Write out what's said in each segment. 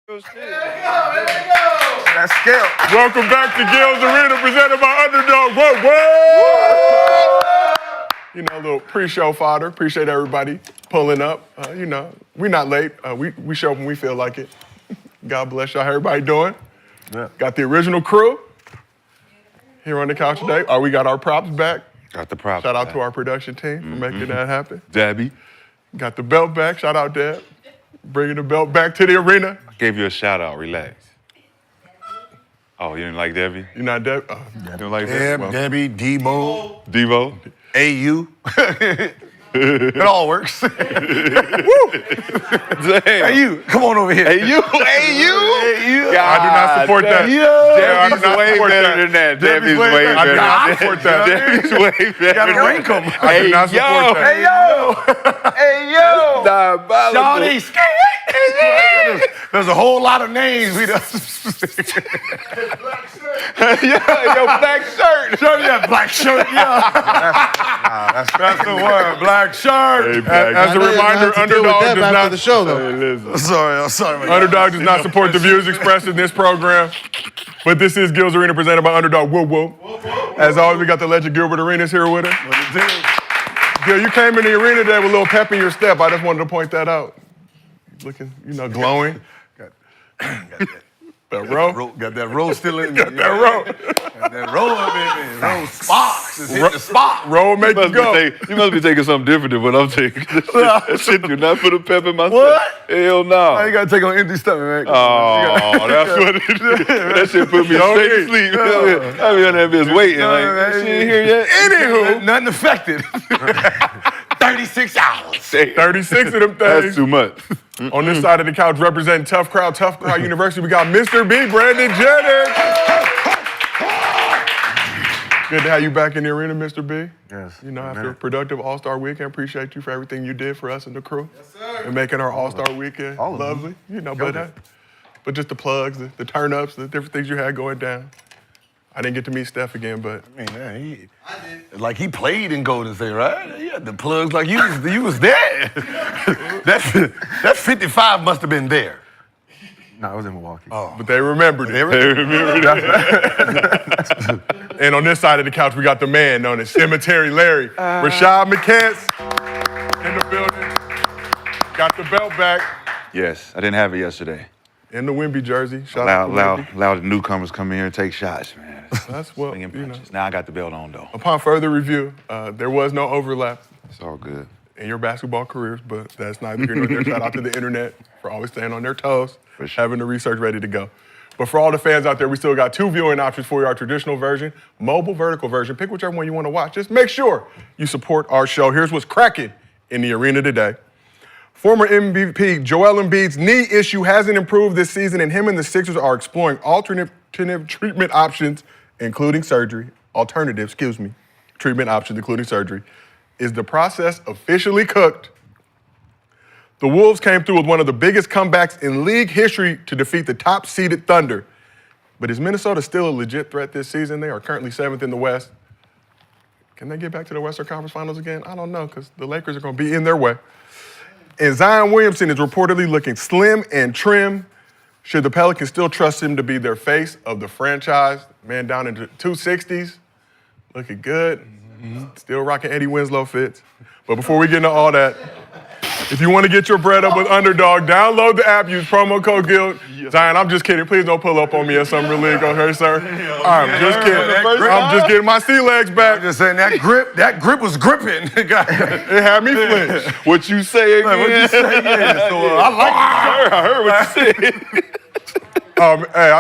There we go. That's scale. Welcome back to Gil's Arena, presented by Underdog. Whoa, whoa! You know, a little pre-show fodder. Appreciate everybody pulling up. You know, we're not late. We show up when we feel like it. God bless y'all. How everybody doing? Yeah. Got the original crew here on the couch today. We got our props back. Got the props. Shout out to our production team for making that happen. Debbie. Got the belt back. Shout out, Deb. Bringing the belt back to the arena. I gave you a shout out. Relax. Oh, you didn't like Debbie? You're not Deb? You don't like Deb, Debbie? Debbie, Debo, Devo? AU. It all works. Woo! Damn. Hey, you, come on over here. Hey, you. Hey, you. I do not support that. Debbie's way better than that. Debbie's way better. I do not support that. Debbie's way better. Gotta rank them. I do not support that. Hey, yo. Hey, yo. Diabolical. Shawty. There's a whole lot of names. We done. Yo, black shirt. Yeah, black shirt, yeah. That's the word, black shirt. As a reminder, Underdog does not the show, though. I'm sorry. Underdog does not support the views expressed in this program. But this is Gil's Arena presented by Underdog. Whoop, whoop. As always, we got the legend Gilbert Arenas here with us. Gil, you came in the arena today with a little pep in your step. I just wanted to point that out. Looking, glowing. Got That row. Got that roll still in. Got that row. Got that roll up in there. Roll sparks. It's hit the spot. Roll make you go. You must be taking something different than what I'm taking. That shit do not put a pep in my What? step. Hell no. You gotta take on empty stomach, man. Oh, that's what it is. That shit put me straight to sleep. I be on that bitch waiting. Like, she ain't here yet. Anywho, nothing affected. 36 hours. 36 of them things. That's too much. On this side of the couch, representing Tough Crowd University, we got Mr. B, Brandon Jennings. Good to have you back in the arena, Mr. B. Yes. You know, after a productive All-Star weekend, appreciate you for everything you did for us and the crew. Yes, sir. And making our All-Star weekend lovely. You know, but just the plugs, the turn-ups, the different things you had going down. I didn't get to meet Steph again, but I mean, like he played in Golden State, right? He had the plugs like you was there. that 55 must have been there. No, I was in Milwaukee. but they remembered it. They remembered it. And on this side of the couch, we got the man known as Cemetery Larry, Rashad McCants in the building. Got the belt back. Yes, I didn't have it yesterday. In the Wemby jersey. Shout out to Wemby. Allow the newcomers come in here and take shots, man. That's what, Swinging punches. Now I got the belt on, though. Upon further review, there was no overlap It's all good. in your basketball careers, but that's neither here nor there. Shout out to the internet for always staying on their toes, For sure. having the research ready to go. But for all the fans out there, we still got 2 viewing options for you, our traditional version, mobile, vertical version. Pick whichever one you want to watch. Just make sure you support our show. Here's what's cracking in the arena today. Former MVP Joel Embiid's knee issue hasn't improved this season, and him and the Sixers are exploring alternative treatment options, including surgery. Treatment options, including surgery. Is the process officially cooked? The Wolves came through with one of the biggest comebacks in league history to defeat the top-seeded Thunder. But is Minnesota still a legit threat this season? They are currently 7th in the West. Can they get back to the Western Conference Finals again? I don't know, because the Lakers are going to be in their way. And Zion Williamson is reportedly looking slim and trim. Should the Pelicans still trust him to be their face of the franchise? Man down into 260s, looking good. Still rocking Eddie Winslow fits. But before we get into all that, if you want to get your bread up with Underdog, download the app, use promo code GILD. Zion, I'm just kidding. Please don't pull up on me at some league, okay, sir? I'm just kidding. I'm just getting my sea legs back. I'm just saying that grip was gripping. It had me flinch. What you say again? What you say? Yeah. So I like I heard what you said. Hey,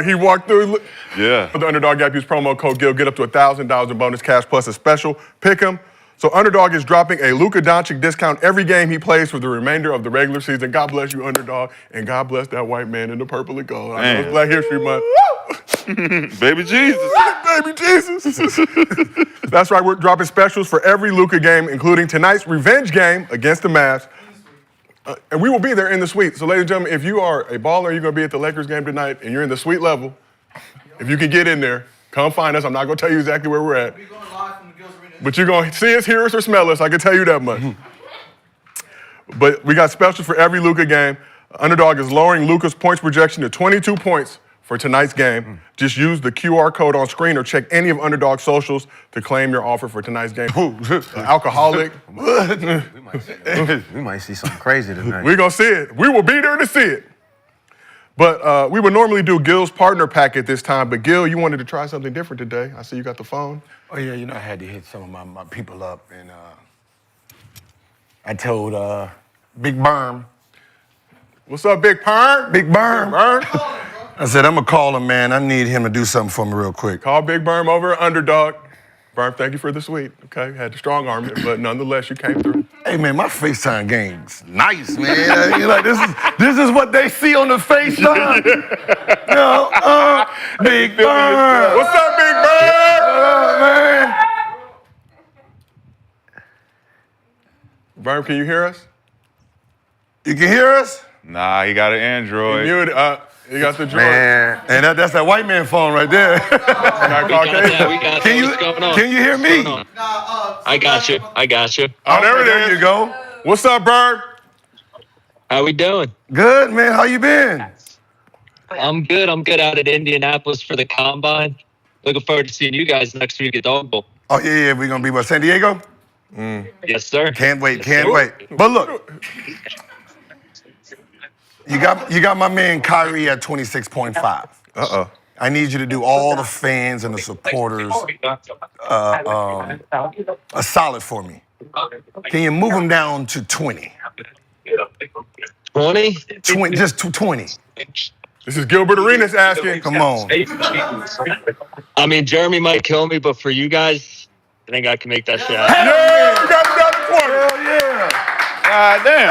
he walked through. Yeah. For the Underdog app, use promo code GIL. Get up to $1,000 in bonus cash plus a special pick 'em. So Underdog is dropping a Luka Doncic discount every game he plays for the remainder of the regular season. God bless you, Underdog, and God bless that white man in the purple and gold. I know it's Black History Month. Baby Jesus. Baby Jesus. That's right, we're dropping specials for every Luka game, including tonight's revenge game against the Mavs. And we will be there in the suite. So ladies and gentlemen, if you are a baller, you're gonna be at the Lakers game tonight, and you're in the suite level, if you can get in there, come find us. I'm not gonna tell you exactly where we're at. We're going live from the Gil's Arena. But you're gonna see us, hear us, or smell us, I can tell you that much. But we got specials for every Luka game. Underdog is lowering Luka's points projection to 22 points for tonight's game. Just use the QR code on screen or check any of Underdog's socials to claim your offer for tonight's game. Alcoholic. We might see something crazy tonight. We're going to see it. We will be there to see it. But we would normally do Gil's partner packet this time, but Gil, you wanted to try something different today. I see you got the phone. Oh, yeah, you know, I had to hit some of my people up, and I told Big Berm. What's up, Big Perm? Big Berm. Big Berm. I said, I'm going to call him, man. I need him to do something for me real quick. Call Big Berm over at Underdog. Berm, thank you for the suite. Okay, had to strong arm it, but nonetheless, you came through. Hey, man, my FaceTime game's nice, man. You're like, this is what they see on the FaceTime. Big Berm. What's up, Big Berm? What up, man? Berm, can you hear us? You can hear us? Nah, he got an Android. Mute. You got the joint. Man, And that's that white man phone right there. Got Caucasian. We got Can what's going on? you hear me? I got you. Oh, there it is. you go. What's up, Berm? How we doing? Good, man. How you been? I'm good. I'm good out at Indianapolis for the Combine. Looking forward to seeing you guys next week at Dog Bowl. Oh, yeah, we're going to be by San Diego? Yes, sir. Can't wait. But look, you got my man Kyrie at 26.5. Uh-oh. I need you to do all the fans and the supporters a solid for me. Can you move them down to 20? 20? 20, just to 20. This is Gilbert Arenas asking. Come on. I mean, Jeremy might kill me, but for you guys, I think I can make that shit happen. Yeah, we got another quarter. Hell yeah. God damn.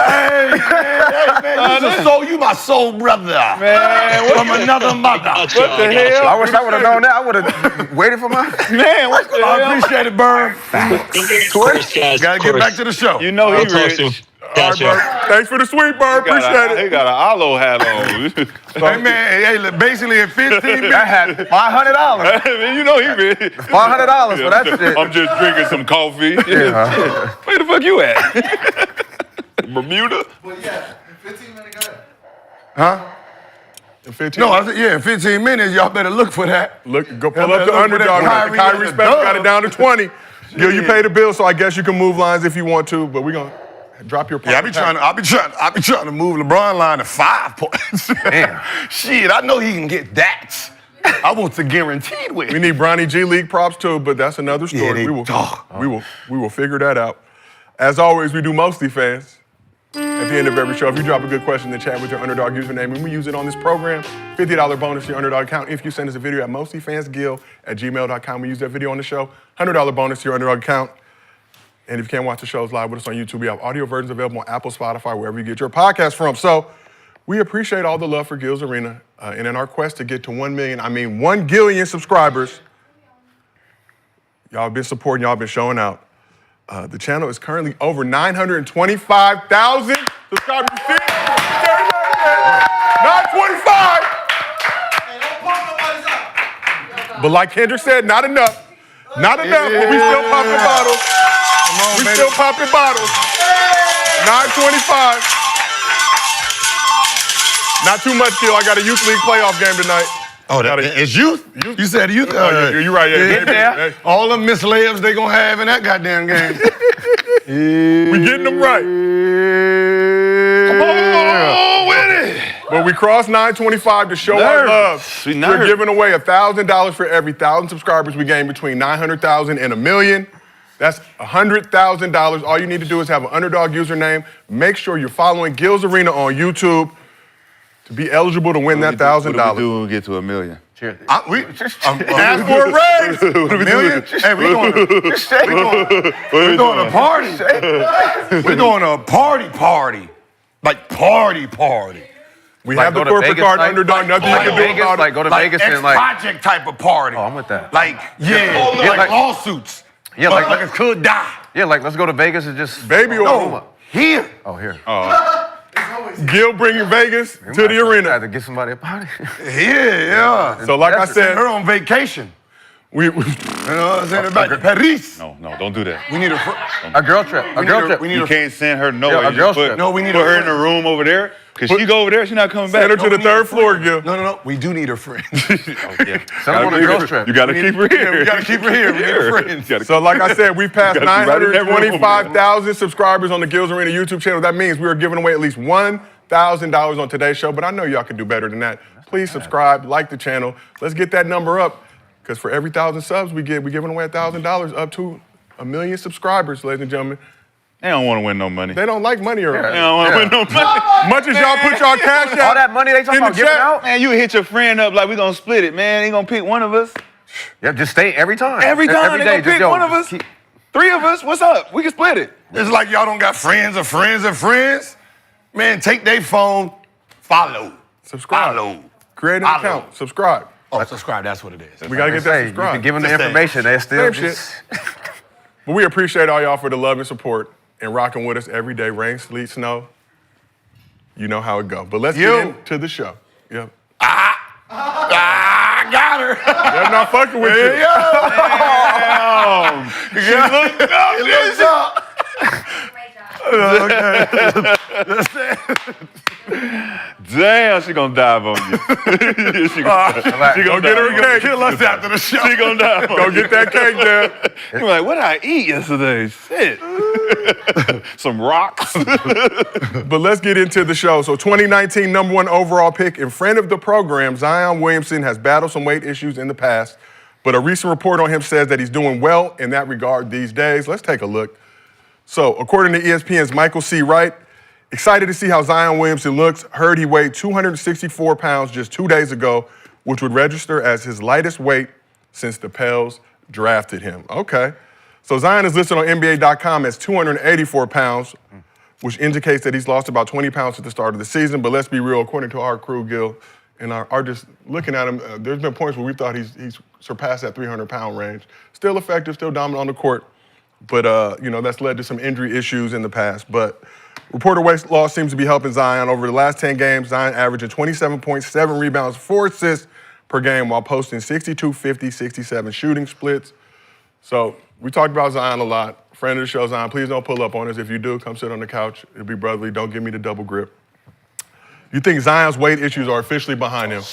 Hey, you my soul brother. Man, From another mother. What the hell? I wish I would have known that. I would have waited for my. Man, what the I hell? appreciate it, Berm. Of course, guys. Gotta get back to the show. You know he I'll talk soon. rich. All right, Berm. Thanks for the sweet, Berm. Appreciate He it. got an aloe hat on. Hey, man, hey, look, basically in 15 minutes. I had $500. Man, you know he rich. $500 for that shit. I'm just drinking some coffee. Where the fuck you at? Bermuda? But yeah, in 15 minutes, go ahead. Huh? In 15 No, I said, yeah, in 15 minutes, y'all better look for that. Look, go pull Yeah, up the look for Underdog. that Kyrie Kyrie special got it down to 20. Gil, you Yeah. pay the bill, so I guess you can move lines if you want to, but we're going to drop your Yeah, I be trying to move LeBron line to 5 points. Damn. Shit, I know he can get that. I want the guaranteed win. We need Bronny G League props too, but that's another story. Yeah, they- we will figure that out. As always, we do MostlyFans. At the end of every show, if you drop a good question in the chat with your Underdog username and we use it on this program, $50 bonus to your Underdog account. If you send us a video at mostlyfansgil@gmail.com, we use that video on the show. $100 bonus to your Underdog account. And if you can't watch the shows live with us on YouTube, we have audio versions available on Apple, Spotify, wherever you get your podcast from. So we appreciate all the love for Gil's Arena. And in our quest to get to 1 gillion subscribers, y'all have been supporting, y'all have been showing out. The channel is currently over 925,000 subscribers. 925! Hey, don't pump nobody's up. But like Kendrick said, not enough. Not enough, but we still popping bottles. We still popping bottles. 925. Not too much, Gil. I got a Youth League playoff game tonight. Oh, it's youth? You said youth? You're right, yeah. Yeah. All the missed layups they gonna have in that goddamn game. We getting them right. Come on with it. But we crossed 925 to show our love. We We're nervous. giving away $1,000 for every 1,000 subscribers we gain between 900,000 and 1 million. That's $100,000. All you need to do is have an Underdog username. Make sure you're following Gil's Arena on YouTube to be eligible to win that $1,000. What do we do when we get to 1 million? Ask for a raise. $1 million? Hey, we're doing a party. We're doing a party. Like party. We Like have the go to corporate Vegas card night? Underdog. Nothing Like you can do Vegas, about like it. go to Vegas and like. Project type of party. Oh, I'm with that. Like, yeah, Yeah, like like- lawsuits. Yeah, like, like- it could die. Yeah, like let's go to Vegas and just. Baby No, oil. here. Oh, here. Gil bringing Vegas to the I arena. had to get somebody a party. Yeah. So like I Send said, her on vacation. You know what I'm saying? Back to Paris. No, don't do that. We need a A girl trip. A girl trip. We need You a can't send her nowhere. Yeah, a You girl just trip. No, we need put a her in friend. the room over there. Because she go over there, she's not coming back. Send her to the third floor, Gil. No. We do need a friend. Send them on a girl trip. You got to keep her here. We got to keep her here. We need a friend. So like I said, we've passed Gotta be right in that room. 925,000 subscribers on the Gills Arena YouTube channel. That means we are giving away at least $1,000 on today's show, but I know y'all can do better than that. Please subscribe, like the channel. Let's get that number up, because for every 1,000 subs we get, we're giving away $1,000 up to 1 million subscribers, ladies and gentlemen. They don't want to win no money. They don't like money around. They don't want to win no money. Much as y'all put y'all cash out All that money they talking in the about giving chat. out? Man, you hit your friend up like we gonna split it, man. Ain't gonna pick one of us. Yeah, just stay every time. Every time Every they day, gonna pick yo, one of us. keep- 3 of us, what's up? We can split it. It's like y'all don't got friends of friends of friends. Man, take their phone, follow. Subscribe. Follow. Create an Follow. account. Subscribe. Oh, subscribe, that's what it is. We gotta get Say, that you subscribe. can give them the Just information. They still Same just... But we appreciate all y'all for the love and support and rocking with us every day, rain, sleet, snow. You know how it go. But let's get into the show. Yep. I got her. They're not fucking with you. Damn, she gonna dive on you. she gonna Go get her a cake. Kill us after the show. She gonna dive on Go you. get that cake there. You're like, what did I eat yesterday? Shit. Some rocks. But let's get into the show. So 2019 number 1 overall pick and friend of the program, Zion Williamson, has battled some weight issues in the past, but a recent report on him says that he's doing well in that regard these days. Let's take a look. So according to ESPN's Michael C. Wright, excited to see how Zion Williamson looks. Heard he weighed 264 pounds just 2 days ago, which would register as his lightest weight since the Pels drafted him. Okay. So Zion is listed on NBA.com as 284 pounds, which indicates that he's lost about 20 pounds at the start of the season. But let's be real, according to our crew, Gil, and our just looking at him, there's been points where we thought he's surpassed that 300-pound range. Still effective, still dominant on the court, but that's led to some injury issues in the past. But reported weight loss seems to be helping Zion. Over the last 10 games, Zion averaging 27.7 rebounds, 4 assists per game while posting 62, 50, 67 shooting splits. So we talked about Zion a lot. Friend of the show, Zion, please don't pull up on us. If you do, come sit on the couch. It'll be brotherly. Don't give me the double grip. You think Zion's weight issues are officially behind him?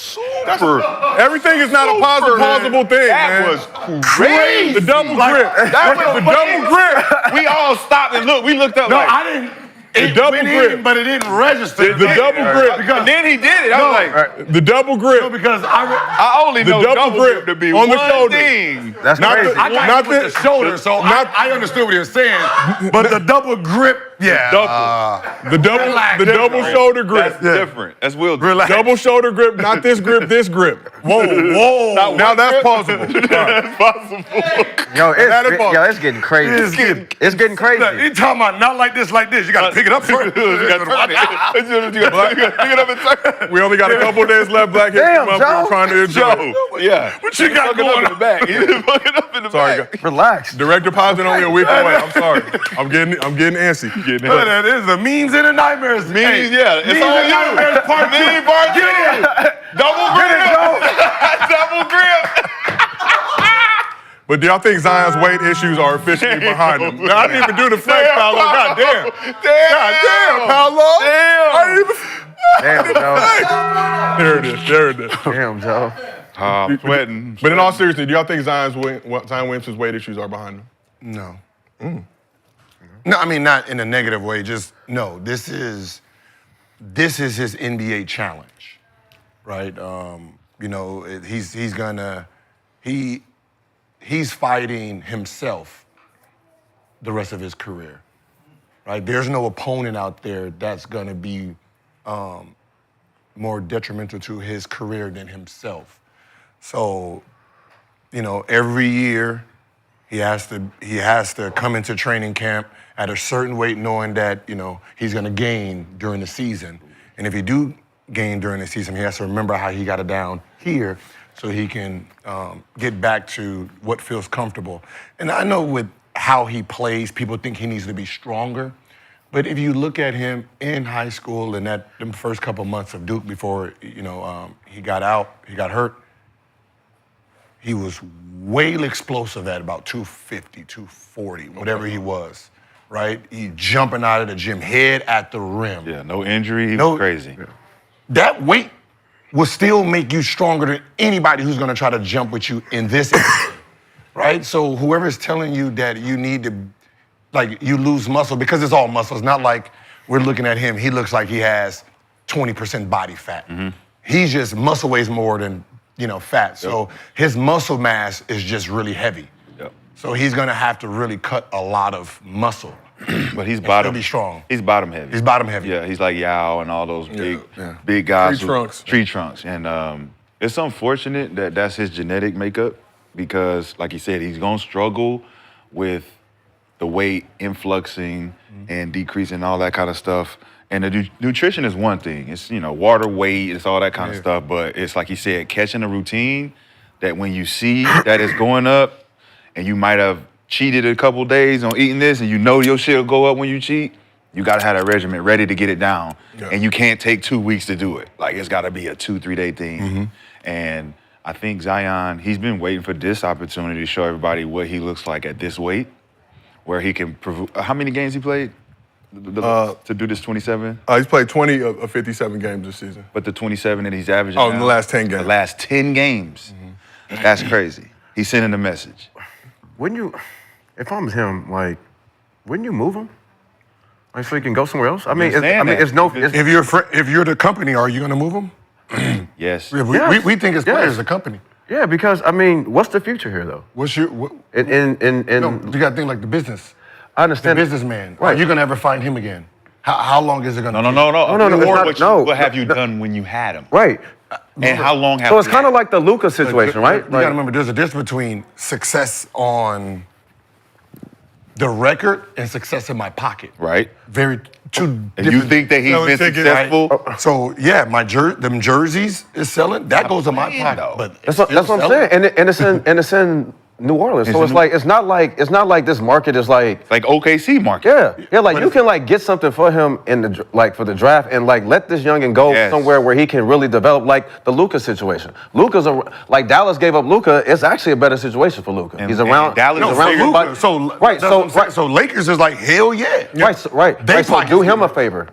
Everything is not a plausible thing, That man. was crazy. The double grip. That was The double grip. We all stopped and looked. We looked up No, like, I didn't. The It double went grip. in, but it didn't register. The double grip. and then he did it. I was like, The double grip. Because I only The know double double grip grip to be on the one shoulder. thing. That's Not crazy. the- I got not it with the- the shoulder, so not- I understood what he was saying. But the double grip, yeah. The double shoulder grip. That's different. That's Will. Relax. Double shoulder grip, not this grip, this grip. Whoa. Now that's possible. That's possible. Yo, That is possible. it's getting crazy. It's getting crazy. Look, he talking about not like this, like this. You got to pick it up first. You got to turn it. You got to pick it up and turn it. We only got a couple of days left, Black History Damn, Month. Joe. We're trying to enjoy it. Joe, yeah. What you got Fuck it up going in the back. You fuck it up in the Sorry, back. guys. Relax. Direct deposit only a week away. I'm sorry. I'm getting antsy. Getting Look it. at this, the memes and the nightmares. Means, yeah. It's Memes on and you. nightmares part two. Mean part two. Double grip. Double grip. But do y'all think Zion's weight issues are officially behind him? No, I didn't even do the flex, Paolo. God damn. God damn, Paolo. I didn't even. Damn, Joe. There it is. Damn, Joe. I'm sweating. But in all seriousness, do y'all think Zion Williamson's weight issues are behind him? No. No, I mean, not in a negative way, just no. This is his NBA challenge, right? He's fighting himself the rest of his career, right? There's no opponent out there that's gonna be more detrimental to his career than himself. So, every year he has to come into training camp at a certain weight, knowing that he's gonna gain during the season. And if he do gain during the season, he has to remember how he got it down here, so he can get back to what feels comfortable. And I know with how he plays, people think he needs to be stronger. But if you look at him in high school and them first couple months of Duke before he got hurt, he was way explosive at about 250, 240, whatever he was, right? He jumping out of the gym, head at the rim. Yeah, no injury. He was crazy. That weight will still make you stronger than anybody who's gonna try to jump with you in this area, right? So whoever's telling you that you need to, like, you lose muscle, because it's all muscle. It's not like we're looking at him, he looks like he has 20% body fat. He's just, muscle weighs more than, fat. So his muscle mass is just really heavy. So he's gonna have to really cut a lot of muscle. But he's bottom. Be strong. He's bottom heavy. He's bottom heavy. Yeah, he's like Yao and all those big guys. Tree trunks. And it's unfortunate that that's his genetic makeup because, like he said, he's gonna struggle with the weight influxing and decreasing, all that kind of stuff. And the nutrition is one thing. It's, water, weight, it's all that kind of stuff. But it's like he said, catching a routine that when you see that it's going up and you might have cheated a couple days on eating this and your shit will go up when you cheat, you gotta have that regimen ready to get it down. And you can't take 2 weeks to do it. Like, it's gotta be a 2-3 day thing. And I think Zion, he's been waiting for this opportunity to show everybody what he looks like at this weight, where he can how many games he played to do this 27? He's played 20 of 57 games this season. But the 27 that he's averaging in now, the last 10 games. The last 10 games. That's crazy. He's sending a message. Wouldn't you, if I'm him, like, wouldn't you move him? Like, so he can go somewhere else? If you're the company, are you gonna move him? Yes. We think as players, the company. Yeah, because, what's the future here, though? What's your, No, you gotta think like the business. I understand. The businessman. Right. Are you gonna ever find him again? How long is it gonna No. What have you done when you had him? Right. And how long have So it's kind of like the Luka situation, right? You gotta remember, there's a difference between success on the record and success in my pocket. Right. Two And different. you think that he's been successful? Right? So yeah, them jerseys is selling. That goes in my pocket. though. But That's what I'm saying. And it's in New Orleans. So it's not like this market is like. It's like OKC market. Yeah, like you can get something for him in the for the draft and let this youngin go somewhere where he can really develop, like the Luka situation. Luka's like Dallas gave up Luka. It's actually a better situation for Luka. He's around Dallas he's is around Luka. somebody. So Lakers is like hell yeah. Right. So do him a favor.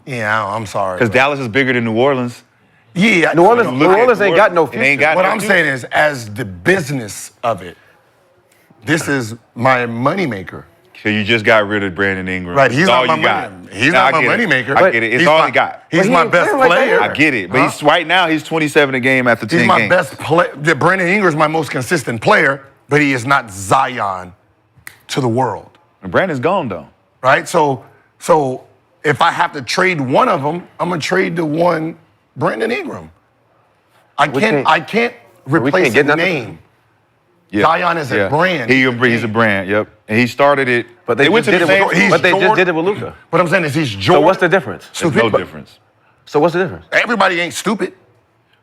Yeah, I'm sorry. Because Dallas is bigger than New Orleans. Yeah, New Orleans ain't got no future. What I'm saying is, as the business of it, this is my moneymaker. So you just got rid of Brandon Ingram. Right, he's That's not all my you got. money. He's not my moneymaker. I get it. It's all he got. He's my best player. I get it. But right now, he's 27 a game after 10 He's games. my best player. Brandon Ingram's my most consistent player, but he is not Zion to the world. And Brandon's gone, though. Right? So if I have to trade one of them, I'm going to trade the one Brandon Ingram. I can't replace his name. Yeah. Zion is a brand. He's a brand, yep. And he started it. But they just did it with Luka. What I'm saying is he's Jordan. So what's the difference? There's no difference. So what's the difference? Everybody ain't stupid.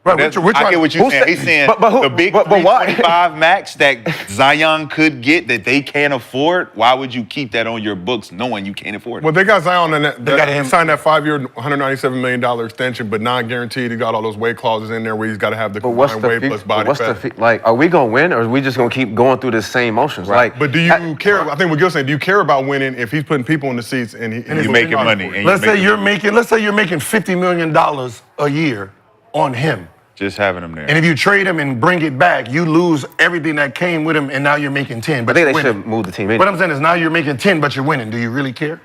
Right, I get what you're saying. He's saying the big 325 max that Zion could get that they can't afford, why would you keep that on your books knowing you can't afford it? Well, they got Zion and they signed that 5-year, $197 million extension, but non-guaranteed. He got all those weight clauses in there where he's got to have the combined weight plus body fat. Are we going to win or are we just going to keep going through the same motions? Right. But do you care? I think what Gil's saying, do you care about winning if he's putting people in the seats and he's making money? Let's say you're making $50 million a year on him. Just having him there. And if you trade him and bring it back, you lose everything that came with him, and now you're making 10. But I think they should move the team in. What I'm saying is now you're making 10, but you're winning. Do you really care?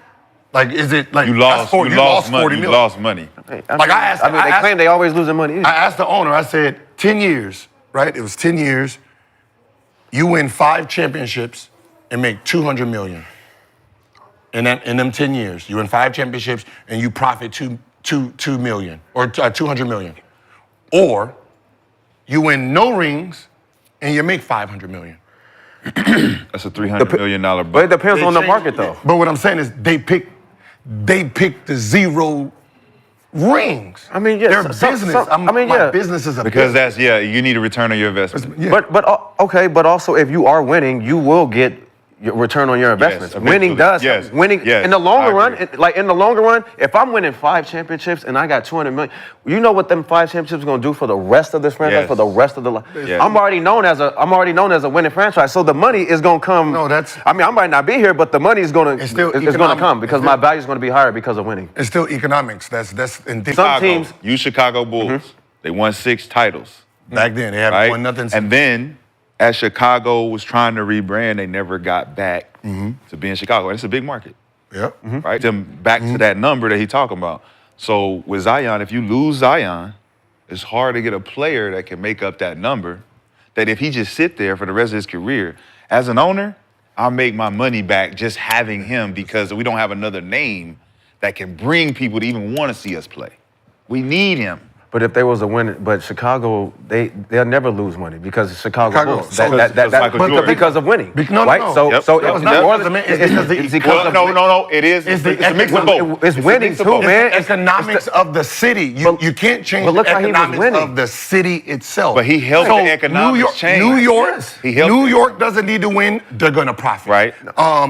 Like, is it like you lost 40 money? million? You lost money. They claim they always losing money. I asked the owner. I said 10 years, right? It was 10 years. You win 5 championships and make $200 million. In them 10 years, you win 5 championships and you profit $2 million or $200 million. Or you win no rings and you make $500 million. That's a $300 million budget. But it depends on the market, though. But what I'm saying is they picked the 0 rings. I mean, yeah. Their business. My business is a because business. you need a return on your investment. Yeah. But also if you are winning, you will get your return on your investments. Yes, Winning does. yes, Winning yes, in the longer I run, agree. in the longer run, if I'm winning 5 championships and I got $200 million, you know what them 5 championships are gonna do for the rest of this franchise, Yes. for the rest of the life. Yes. I'm already known as a winning franchise, so the money is gonna come. No, that's. I mean, I might not be here, but the money is gonna It's still it's gonna come because it's my still- value is gonna be higher because of winning. It's still economics. That's in Some teams. You Chicago Bulls. They won 6 titles. back then they haven't Right? won nothing. And then, as Chicago was trying to rebrand, they never got back to being Chicago. And it's a big market, Yep. right? Them back to that number that he talking about. So with Zion, if you lose Zion, it's hard to get a player that can make up that number. That if he just sit there for the rest of his career, as an owner, I'll make my money back just having him because we don't have another name that can bring people to even want to see us play. We need him. But if they was a winner, but Chicago, they'll never lose money because Chicago Chicago. Bulls. So because Michael Jordan. Because of winning. No, right? no. So, Yep. so That it's was not not more because than of it. it's because Well, of no. It is. It's a mix of both. It's winning mix of too, both. man. It's economics of the city. You can't change but look the how he was economics winning. of the city itself. But he helped the economics change. New York, Yes. He helped New it. York doesn't need to win. They're gonna profit. Right.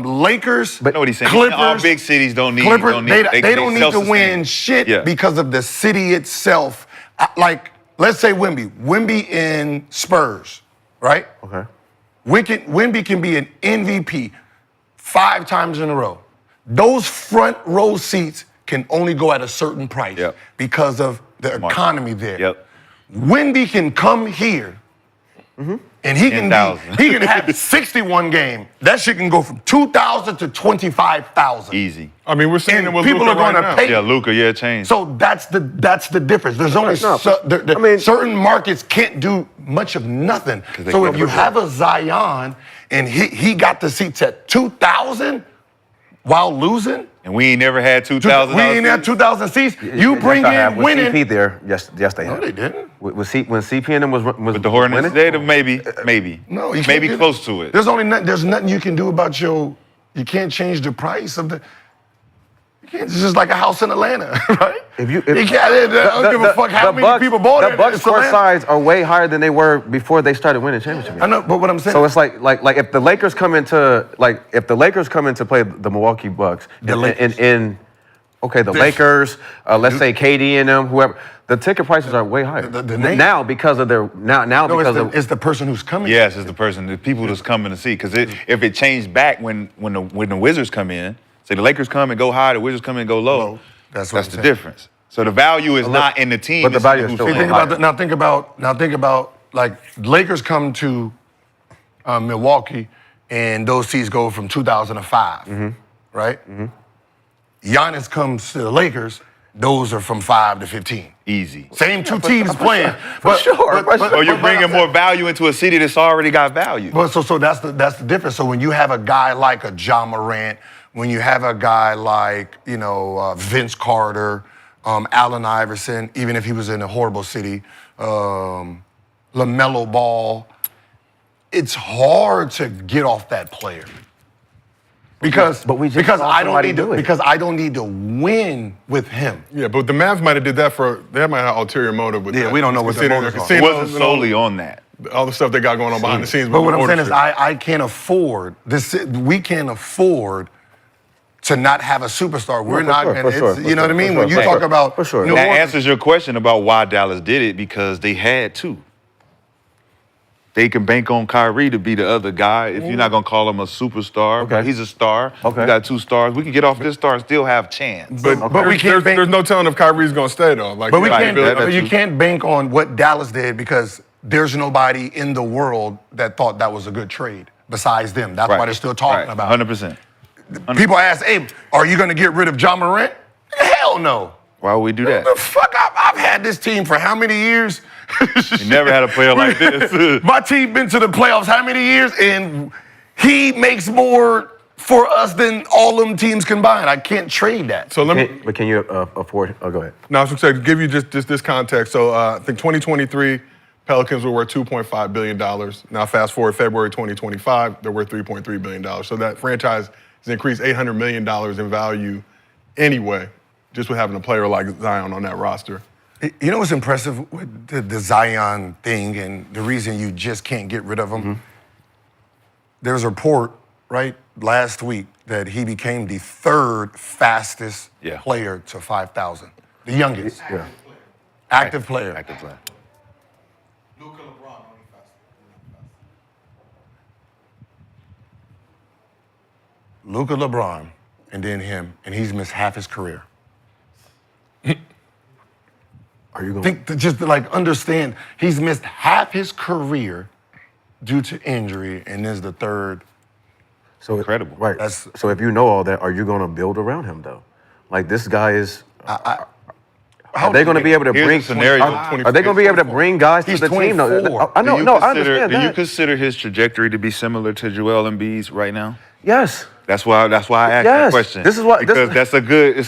Lakers, I know what he's saying. Clippers, All big cities don't need. Clippers, don't they need, don't need to self-sustain. win shit Yeah. because of the city itself. Like, let's say Wemby in Spurs, right? Okay. Wemby can be an MVP 5 times in a row. Those front row seats can only go at a certain price Yep. because of the Market. economy there. Yep. Wemby can come here and he can 10,000. have 61 game. That shit can go from 2,000 to 25,000. Easy. I mean, we're seeing And it with people Luka are gonna right now. pay- Yeah, Luka. Yeah, change. So that's the difference. There's only No, I mean- certain markets can't do much of nothing. they So if cover you it. have a Zion and he got the seats at 2,000 while losing, And we ain't never had 2,000. we ain't at 2,000 seats. You Yes, bring I have. in With winning. CP there. Yes, they have. No, they didn't. When CP and them was With the Hornets, winning? they'd have maybe. No, you can't Maybe do- close to it. There's nothing you can do about your. You can't change the price of the. You can't. It's just like a house in Atlanta, right? If can't. I don't give a fuck how many people bought it. The Bucks It's court Atlanta. sides are way higher than they were before they started winning championships. I know, but what I'm saying. So it's like if the Lakers come into play the Milwaukee Bucks The Lakers. the Lakers, let's say KD and them, whoever, the ticket prices are way higher The name- now because of their now No, because it's the person who's coming. Yes, it's the person, the people that's coming to see. Because if it changed back when the Wizards come in, say the Lakers come and go high, the Wizards come in and go low. Low. That's what I'm the saying. difference. So the value is not in the team, but the it's value who's is still See, playing. think about that. Now think about like Lakers come to Milwaukee, and those seats go from 2005, right? Giannis comes to the Lakers; those are from 5 to 15. Easy. Same two teams playing. For sure. Or you're bringing more value into a city that's already got value. But so that's the difference. So when you have a guy like a Ja Morant, when you have a guy like Vince Carter, Allen Iverson, even if he was in a horrible city, LaMelo Ball, it's hard to get off that player. Because But we just because saw I don't somebody need to do it. because I don't need to win with him. Yeah, but the Mavs might have did that they might have ulterior motive with Yeah, that. we don't know what their Considering motives their are. It casinos wasn't and all- solely on that. all the stuff they got going on behind the scenes. But with what the I'm saying is ownership. I can't afford this. We can't afford to not have a superstar. We're for not sure, gonna. for sure, It's, for you know what I sure, mean? for When you sure, talk for about sure. New That Orleans, answers your question about why Dallas did it, because they had to. They can bank on Kyrie to be the other guy. If you're not gonna call him a superstar, but Okay. he's a star. Okay. We got 2 stars. We can get off this star and still have chance. But we can't bank- there's no telling if Kyrie's going to stay, though. Like, but we he got can't. the ability- that's You true. can't bank on what Dallas did because there's nobody in the world that thought that was a good trade besides them. That's why they're still talking about it. 100%. People ask, "Hey, are you gonna get rid of Ja Morant?" Hell no. Why would we do that? The fuck, I've had this team for how many years? You never had a player like this. My team been to the playoffs how many years? And he makes more for us than all them teams combined. I can't trade that. So let me. But can you afford? Oh, go ahead. No, I was going to say, to give you just this context. So I think 2023, Pelicans were worth $2.5 billion. Now fast forward February 2025, they're worth $3.3 billion. So that franchise has increased $800 million in value anyway, just with having a player like Zion on that roster. You know what's impressive with the Zion thing and the reason you just can't get rid of him? There's a report right, last week that he became the 3rd fastest player to 5,000. The youngest. Yeah. Active player. Active player. Luka LeBron only faster. Luka LeBron, and then him, and he's missed half his career. Are you going to just like understand he's missed half his career due to injury, and is the 3rd. So incredible. Right. So if you know all that, are you going to build around him though? Like this guy is. Are they going to be able to bring scenario? Are they going to be able to bring guys to the team? No, I know. I understand that. Do you consider his trajectory to be similar to Joel Embiid's right now? Yes. That's why I asked that question. This is what because it's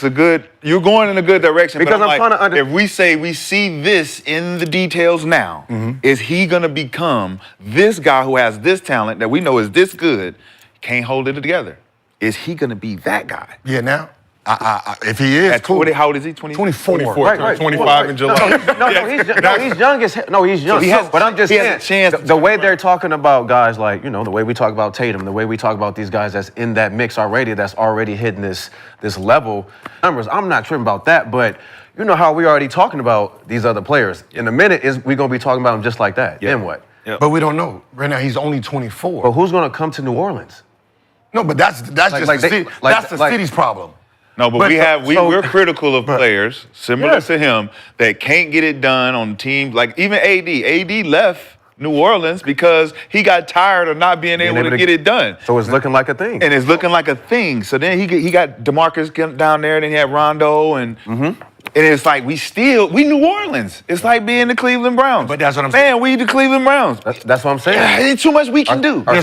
a good. You're going in a good direction. Because but I'm trying to understand. If we say we see this in the details now, is he going to become this guy who has this talent that we know is this good, can't hold it together? Is he going to be that guy? Yeah. Now, if he is, cool. How old is he? 24. 24. Right. 25 in July. He's young as hell. No, he's young. So but I'm just he has saying, a chance the way they're talking about guys like, the way we talk about Tatum, the way we talk about these guys that's in that mix already, that's already hitting this level numbers. I'm not tripping about that, but you know how we already talking about these other players. In a minute, we're going to be talking about them just like that. Then what? Yep. But we don't know. Right now, he's only 24. But who's going to come to New Orleans? No, but that's the city's problem. No, but we're critical of players similar to him that can't get it done on teams like even AD. AD left New Orleans because he got tired of not being able to get it done. So it's looking like a thing. And it's looking like a thing. So then he got DeMarcus down there, and then he had Rondo, and it's like we New Orleans. It's like being the Cleveland Browns. But that's what I'm saying. Man, we the Cleveland Browns. That's what I'm saying. Yeah, ain't too much we can do. We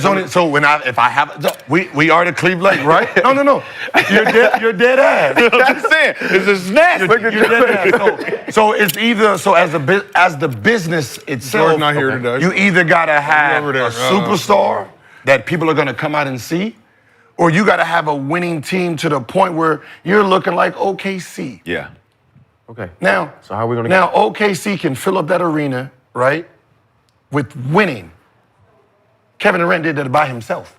are the Cleveland, right? No. You're dead ass. I'm just saying, it's just nasty. You're dead ass. So it's either as the business itself. George's not here today. You either gotta have a superstar that people are gonna come out and see, or you gotta have a winning team to the point where you're looking like OKC. Yeah. Okay. Now, so how are we gonna now OKC can fill up that arena, right? With winning. Kevin Durant did that by himself.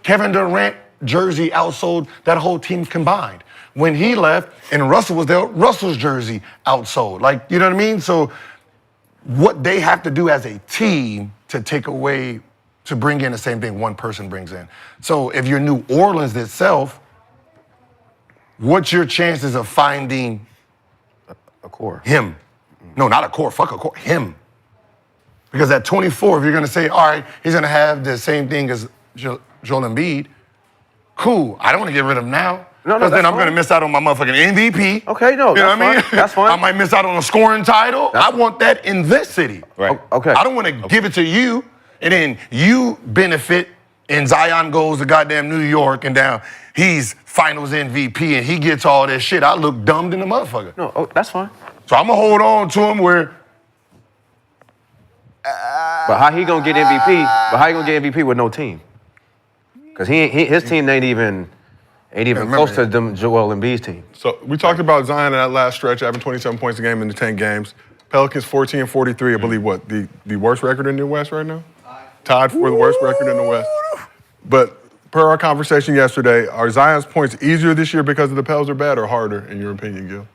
Kevin Durant jersey outsold that whole team combined. When he left and Russell was there, Russell's jersey outsold. Like, you know what I mean? So what they have to do as a team to take away, to bring in the same thing one person brings in. So if you're New Orleans itself, what's your chances of finding a core? Him. No, not a core. Fuck a core. Him. Because at 24, if you're going to say, all right, he's going to have the same thing as Joel Embiid, cool. I don't want to get rid of him now. No, because then I'm going to miss out on my motherfucking MVP. Okay, no, you know what I mean? That's fine. I might miss out on a scoring title. I want that in this city. Right. Okay. I don't want to give it to you, and then you benefit, and Zion goes to goddamn New York, and down he's finals MVP, and he gets all this shit. I look dumb than the motherfucker. No, that's fine. So I'm going to hold on to him where... But how he gonna get MVP? But how he gonna get MVP with no team? Because his team ain't even close to them Joel Embiid's team. So we talked about Zion in that last stretch, having 27 points a game in the 10 games. Pelicans 14-43, I believe what? The worst record in the West right now? Tied for the worst record in the West. But per our conversation yesterday, are Zion's points easier this year because the Pels are bad or harder, in your opinion, Gil?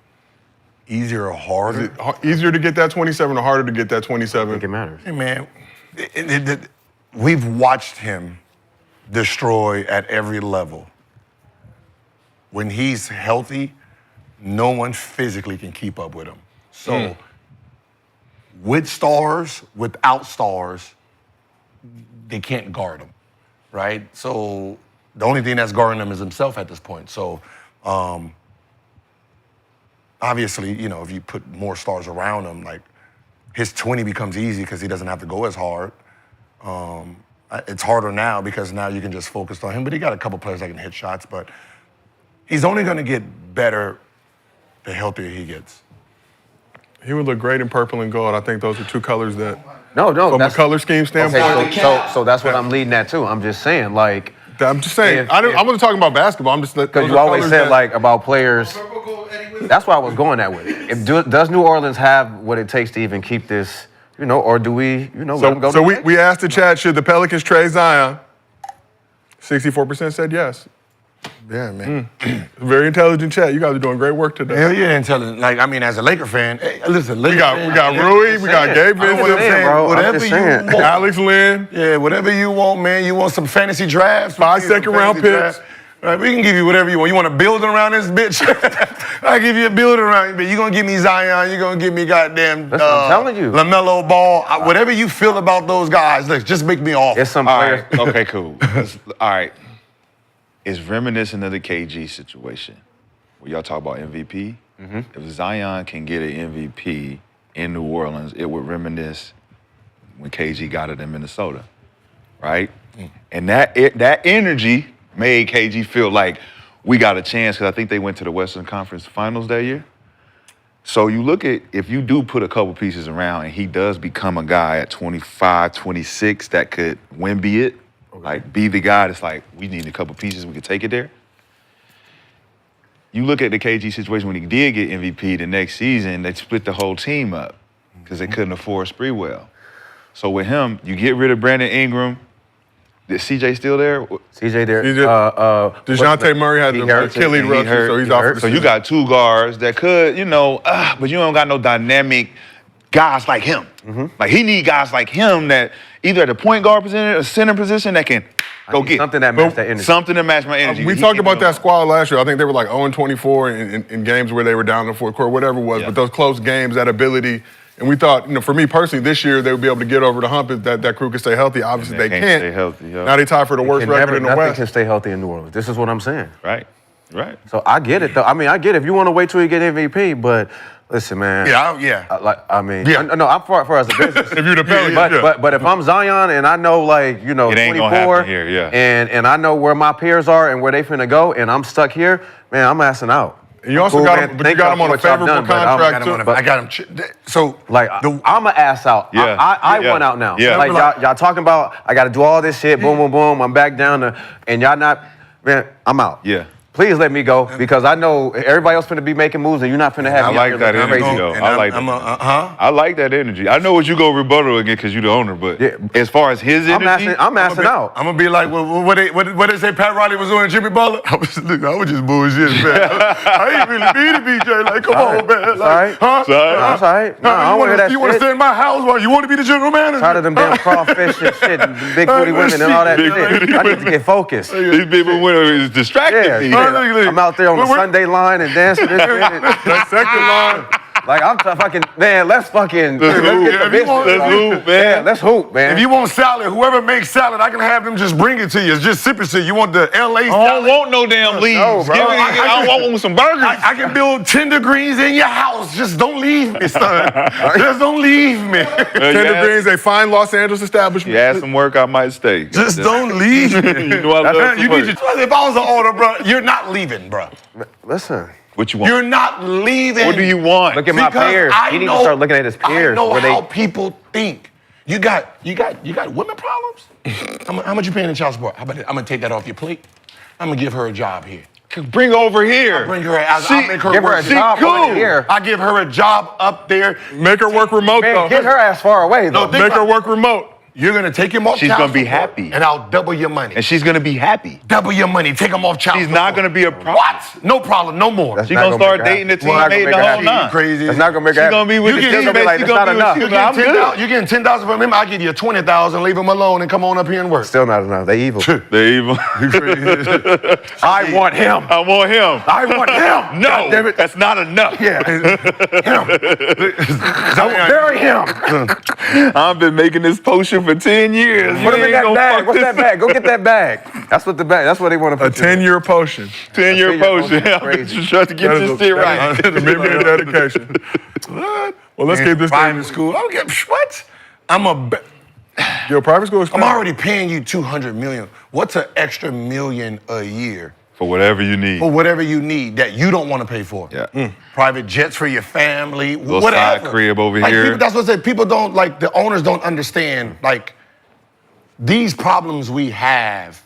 Easier or harder? Is it easier to get that 27 or harder to get that 27? I think it matters. Hey, man, we've watched him destroy at every level. When he's healthy, no one physically can keep up with him. So, with stars, without stars, they can't guard him, right? So, the only thing that's guarding him is himself at this point. So, obviously, you know, if you put more stars around him, like his 20 becomes easy because he doesn't have to go as hard. It's harder now because now you can just focus on him, but he got a couple players that can hit shots, but he's only going to get better the healthier he gets. He would look great in purple and gold. I think those are two colors that, no, from a color scheme standpoint. Okay, so that's what I'm leading at too. I'm just saying, like. I'm just saying. I wasn't talking about basketball. I'm just because you always said like about players. That's why I was going that way. Does New Orleans have what it takes to even keep this or do we, let him go? So we asked the chat, should the Pelicans trade Zion? 64% said yes. Yeah, man. Very intelligent chat. You guys are doing great work today. Hell yeah, intelligent. Like, I mean, as a Laker fan, hey, listen, We got Rui, we got Gabe Vincent, bro. whatever you want. Alex Lynn. Yeah, whatever you want, man. You want some fantasy drafts? 5 second round picks. Right, we can give you whatever you want. You want a building around this bitch? I'll give you a building around you, but you're going to give me Zion, you're going to give me goddamn That's what I'm telling you. LaMelo Ball. Whatever you feel about those guys, look, just make me off. It's some All players. right. Okay, cool. All right. It's reminiscent of the KG situation where y'all talk about MVP. If Zion can get an MVP in New Orleans, it would reminisce when KG got it in Minnesota, right? And that energy made KG feel like we got a chance because I think they went to the Western Conference Finals that year. So you look at, if you do put a couple pieces around and he does become a guy at 25, 26 that could be it, like be the guy that's like, we need a couple pieces, we could take it there. You look at the KG situation when he did get MVP the next season, they split the whole team up because they couldn't afford Sprewell. So with him, you get rid of Brandon Ingram. Is CJ still there? CJ there. DeJounte Murray had the Achilles rupture, so he's off for the So you season. got two guards that could, but you don't got no dynamic guys like him. Like he need guys like him that either at the point guard position or center position that can go get something that match that energy. Something to match my energy. We talked about that squad last year. I think they were like 0-24 in games where they were down in the fourth quarter, whatever it was. Yeah. But those close games, that ability, and we thought, for me personally, this year they would be able to get over the hump if that crew could stay healthy. Obviously, they can't. Stay healthy. Yeah. Now they tied for the worst record in the Nothing West. can stay healthy in New Orleans. This is what I'm saying. Right. So I get it, though. I mean, I get it. If you want to wait till you get MVP, but listen, man. No, I'm for as a business. If you're the Pelicans, but if I'm Zion and I know, It ain't 24, gonna happen here, yeah. and I know where my peers are and where they finna go, and I'm stuck here, man, I'm assing out. And you also got him, but you got him on a favorable contract too. I got him. So, I'm an ass out. Yeah. I want out now. Yeah. Like y'all talking about, I got to do all this shit. Boom, boom, boom. I'm back down to, and y'all not, man. I'm out. Yeah. Please let me go because I know everybody else finna be making moves and you're not finna have I me. like that energy, though. I like that. I like that energy. I know what you go rebuttal again because you're the owner, but as far as his energy, I'm assing out. I'm gonna be like, what they say Pat Riley was doing, Jimmy Butler? I was just bullshit, man. I ain't really mean to BJ. Like, come on, man. Like, That's all right. No, I don't want to hear that You want to shit. stay in my house? Well, you want to be the general manager? Tired of them damn crawfish and shit, and big booty women and all that shit. I need to get focused. these people is distracted me. I'm out there on the Sunday line and dancing this shit. That second line. Like, I'm fucking, man, let's Let's get hoop. the business. Let's hoop, man. Yeah, let's hoop, man. If you want salad, whoever makes salad, I can have them just bring it to you. It's just sip it to you. You want the LA I don't salad? want no damn leaves. No, bro. Give me, I don't want some burgers. I can build tender greens in your house. Just don't leave me, son. Just don't leave me. Tender Greens, a fine Los Angeles establishment. You add some work, I might stay. Just don't leave me. You know I love You to need work. to. If I was an owner, bro, you're not leaving, bro. Listen, What you want? You're not leaving. What do you want? look at my Because peers. I He needs know- to start looking at his peers. I know where how they, people think. You got women problems? How much you paying in child support? I'm gonna take that off your plate. I'm gonna give her a job here. Bring her over here. Bring her. I'll make her give her work. a job cool. over here. I give her a job up there. Make her work remote, Man, though. get her ass far away, though. No, Make her work remote. You're gonna take him off. She's child gonna be support, happy. and I'll double your money. And she's gonna be happy. Double your money. Take him off child She's support. not gonna be a problem. What? No problem. No more. That's She's not gonna gonna start make her dating the happy. Well, not teammate gonna the make her whole happy. nine. Crazy. That's not gonna make She's her gonna be with You the get- teammate. like, She's that's gonna not be with enough. you. I'm good. You're getting 10,000 from him. I give you 20,000. Leave him alone and come on up here and work. Still not enough. They evil. They even. I want him. I want him. I want him. No, God damn it. that's not enough. Yeah. Bury him. I've been making this potion for 10 years. Put him You in ain't that gonna bag. fuck What's this that bag? Go get that bag. That's what the bag. That's what they want to A put. you in. 10-year potion. 10-year potion. I'm Crazy. just trying to get this shit right. Commitment and dedication. What? Well, let's keep this private thing. school. I don't get what? Your private school is I'm already paying you $200 million. What's an extra $1 million a year For whatever you need. for whatever you need that you don't want to pay for? Yeah. Private jets for your family, Little whatever. side crib over Like, here. people- that's what I said. People don't like the owners don't understand like these problems we have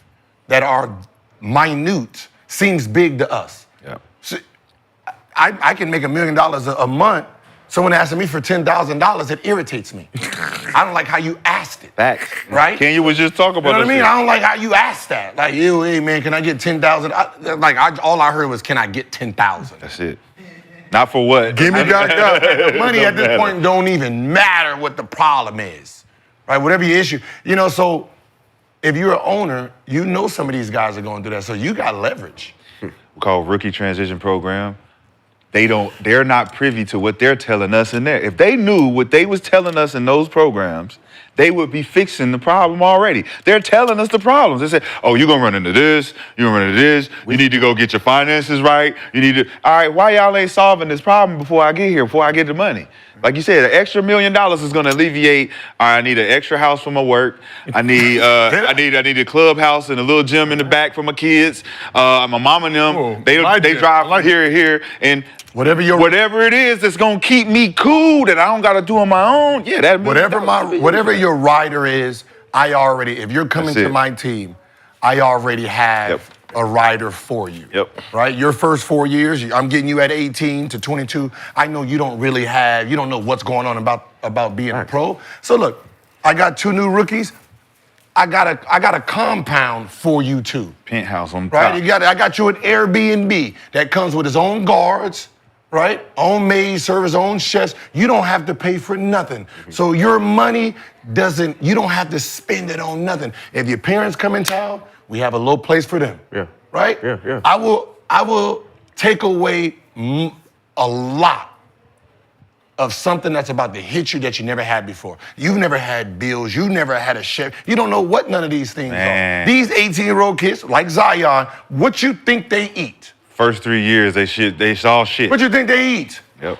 that are minute seems big to us. Yeah. So, I can make $1 million a month, Someone asking me for $10,000, it irritates me. I don't like how you asked it. Facts. Right? Kenya was just talking about You know what I mean? shit. I don't like how you asked that. Like, hey man, can I get 10,000? All I heard was, can I get 10,000? That's it. Not for what? Give me that. Money at this point don't even matter what the problem is, right? Whatever your issue. You know, so if you're an owner, you know some of these guys are going through that, so you got leverage. We call rookie transition program. They're not privy to what they're telling us in there. If they knew what they was telling us in those programs, they would be fixing the problem already. They're telling us the problems. They say, oh, you're gonna run into this, you're gonna run into this, you need to go get your finances right, you need to, all right, why y'all ain't solving this problem before I get here, before I get the money? Like you said, an extra $1 million is gonna alleviate, all right, I need an extra house for my work, I need a clubhouse and a little gym in the back for my kids, my mom and them, they drive here, and whatever it is that's gonna keep me cool that I don't gotta do on my own, yeah, that whatever your rider is, if you're coming to my team, I already have a rider for you. Right? Your first 4 years, I'm getting you at 18 to 22. I know you don't know what's going on about being a pro. So look, I got 2 new rookies. I got a compound for you too. Penthouse on right? top. I got you an Airbnb that comes with its own guards, right? Own maid service, own chefs. You don't have to pay for nothing. So your money you don't have to spend it on nothing. If your parents come in town, we have a little place for them. Yeah. Right? Yeah. I will take away a lot of something that's about to hit you that you never had before. You've never had bills. You've never had a chef. You don't know what none of these things are. These 18-year-old kids, like Zion, what you think they eat? First 3 years, they saw shit. What you think they eat? Yep.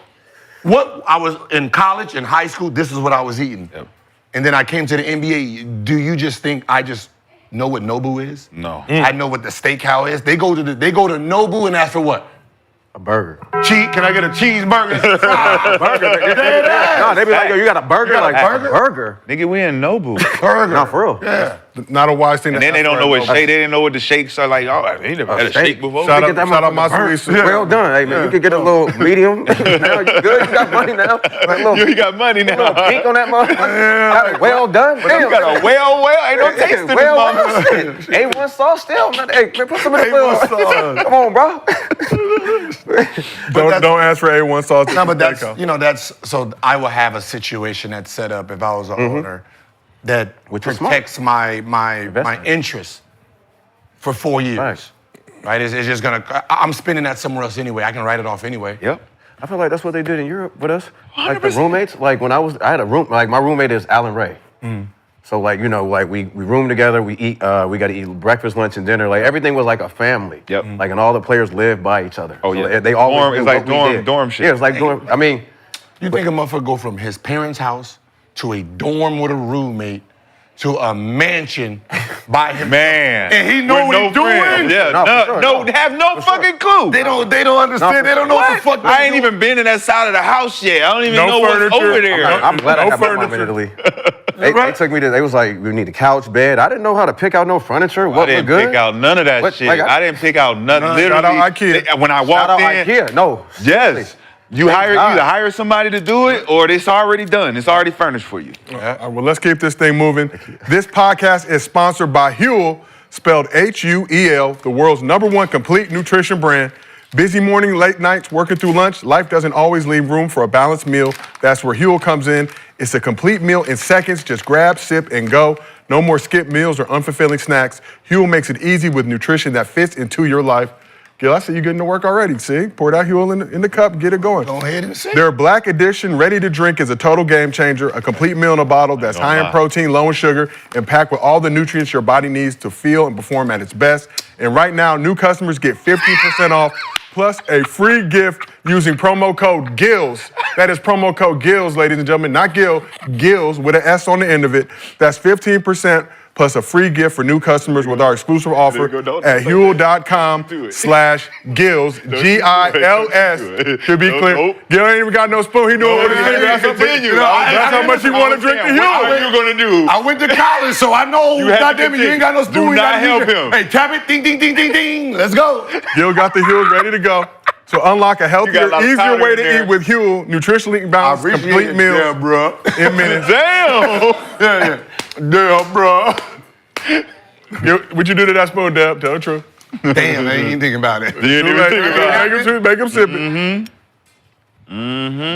What I was in college, in high school, this is what I was eating. Yep. And then I came to the NBA. Do you just think I just know what Nobu is? No. I know what the steakhouse is. They go to Nobu and ask for what? A burger. Can I get a cheeseburger? Burger. No, they be like, yo, you got a burger? Burger? Nigga, we in Nobu. Burger. Not for real. Yeah. Not a wise thing. And then they don't know what shake. They didn't know what the shakes are like. Oh, they never had a shake before. Shout out Master. Well done. Hey, man, you can get a little medium. Now you good. You got money now. You got money now. A little pink on that motherfucker. Well done. Damn. You got a well. Ain't no taste in this motherfucker. A1 sauce still. Hey, man, put some in the food. Come on, bro. Don't ask for A1 sauce. No, but so I will have a situation that's set up if I was an owner that protects my interests for 4 years. Nice. Right? It's just I'm spending that somewhere else anyway. I can write it off anyway. Yep. I feel like that's what they did in Europe with us. 100%. Like the roommates. Like when I had a room. Like my roommate is Alan Ray. So like we room together. We eat. We got to eat breakfast, lunch, and dinner. Like everything was like a family. Yep. Like and all the players lived by each other. Oh so yeah. They always. It's like dorm shit. Yeah, it's like dorm. I mean, you think a motherfucker go from his parents' house to a dorm with a roommate to a mansion by himself? Man. And he know what he's doing? Yeah. Have no fucking clue. They don't understand. They don't know what the fuck I ain't even been in that side of the house yet. I don't even know what's over there. I'm glad I got my mom in Italy. They took me to, they was like, we need a couch, bed. I didn't know how to pick out no furniture. What I didn't pick out none of that shit. Like, I didn't pick out nothing. Literally, when I walked in. IKEA. No. Yes. You either hire somebody to do it or it's already done. It's already furnished for you. Well, let's keep this thing moving. This podcast is sponsored by Huel, spelled H-U-E-L, the world's #1 complete nutrition brand. Busy morning, late nights, working through lunch, life doesn't always leave room for a balanced meal. That's where Huel comes in. It's a complete meal in seconds. Just grab, sip, and go. No more skip meals or unfulfilling snacks. Huel makes it easy with nutrition that fits into your life. Gil, I see you getting to work already, see? Pour that Huel in the cup, get it going. Go ahead and see. Their Black Edition, ready to drink, is a total game changer. A complete meal in a bottle that's high in protein, low in sugar, and packed with all the nutrients your body needs to feel and perform at its best. And right now, new customers get 15% off, plus a free gift using promo code GILS. That is promo code GILS, ladies and gentlemen, not Gil, GILS with an S on the end of it. That's 15% plus a free gift for new customers with our exclusive offer at Huel.com/GILS, G-I-L-S, to be clear. Gil ain't even got no spoon. He doing what he's doing. That's how much he want to drink the Huel. What you gonna do? I went to college, so I know. Goddamn it, you ain't got no spoon. Do not help him. Hey, tap it, ding, ding, ding, ding, ding. Let's go. Gil got the Huel ready to go. So unlock a healthier, easier way to eat with Huel, nutritionally balanced, complete meals. Yeah, bro. In minutes. Damn. Damn, bro. What'd you do to that spoon, Deb? Tell the truth. Damn, I ain't even thinking about it. You didn't even think about it. Make him sip it.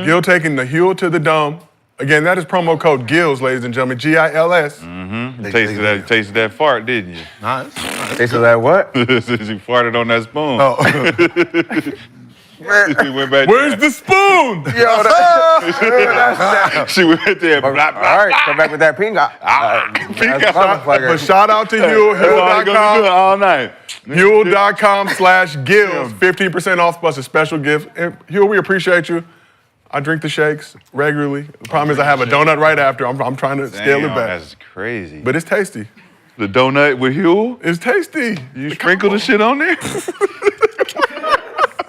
Gil taking the Huel to the dome. Again, that is promo code GILS, ladies and gentlemen, GILS. You tasted that fart, didn't you? Nice. Tasted that what? She farted on that spoon. Oh. She went back Where's the spoon? Yo, She went there. Blah, blah, all right, come back with that pink eye. But shout out to Huel, Huel.com. All night. Huel.com/GILS. 15% off plus a special gift. And Huel, we appreciate you. I drink the shakes regularly. The problem is I have a donut right after. I'm trying to scale it back. That's crazy. But it's tasty. The donut with Huel? It's tasty. You sprinkle the shit on there?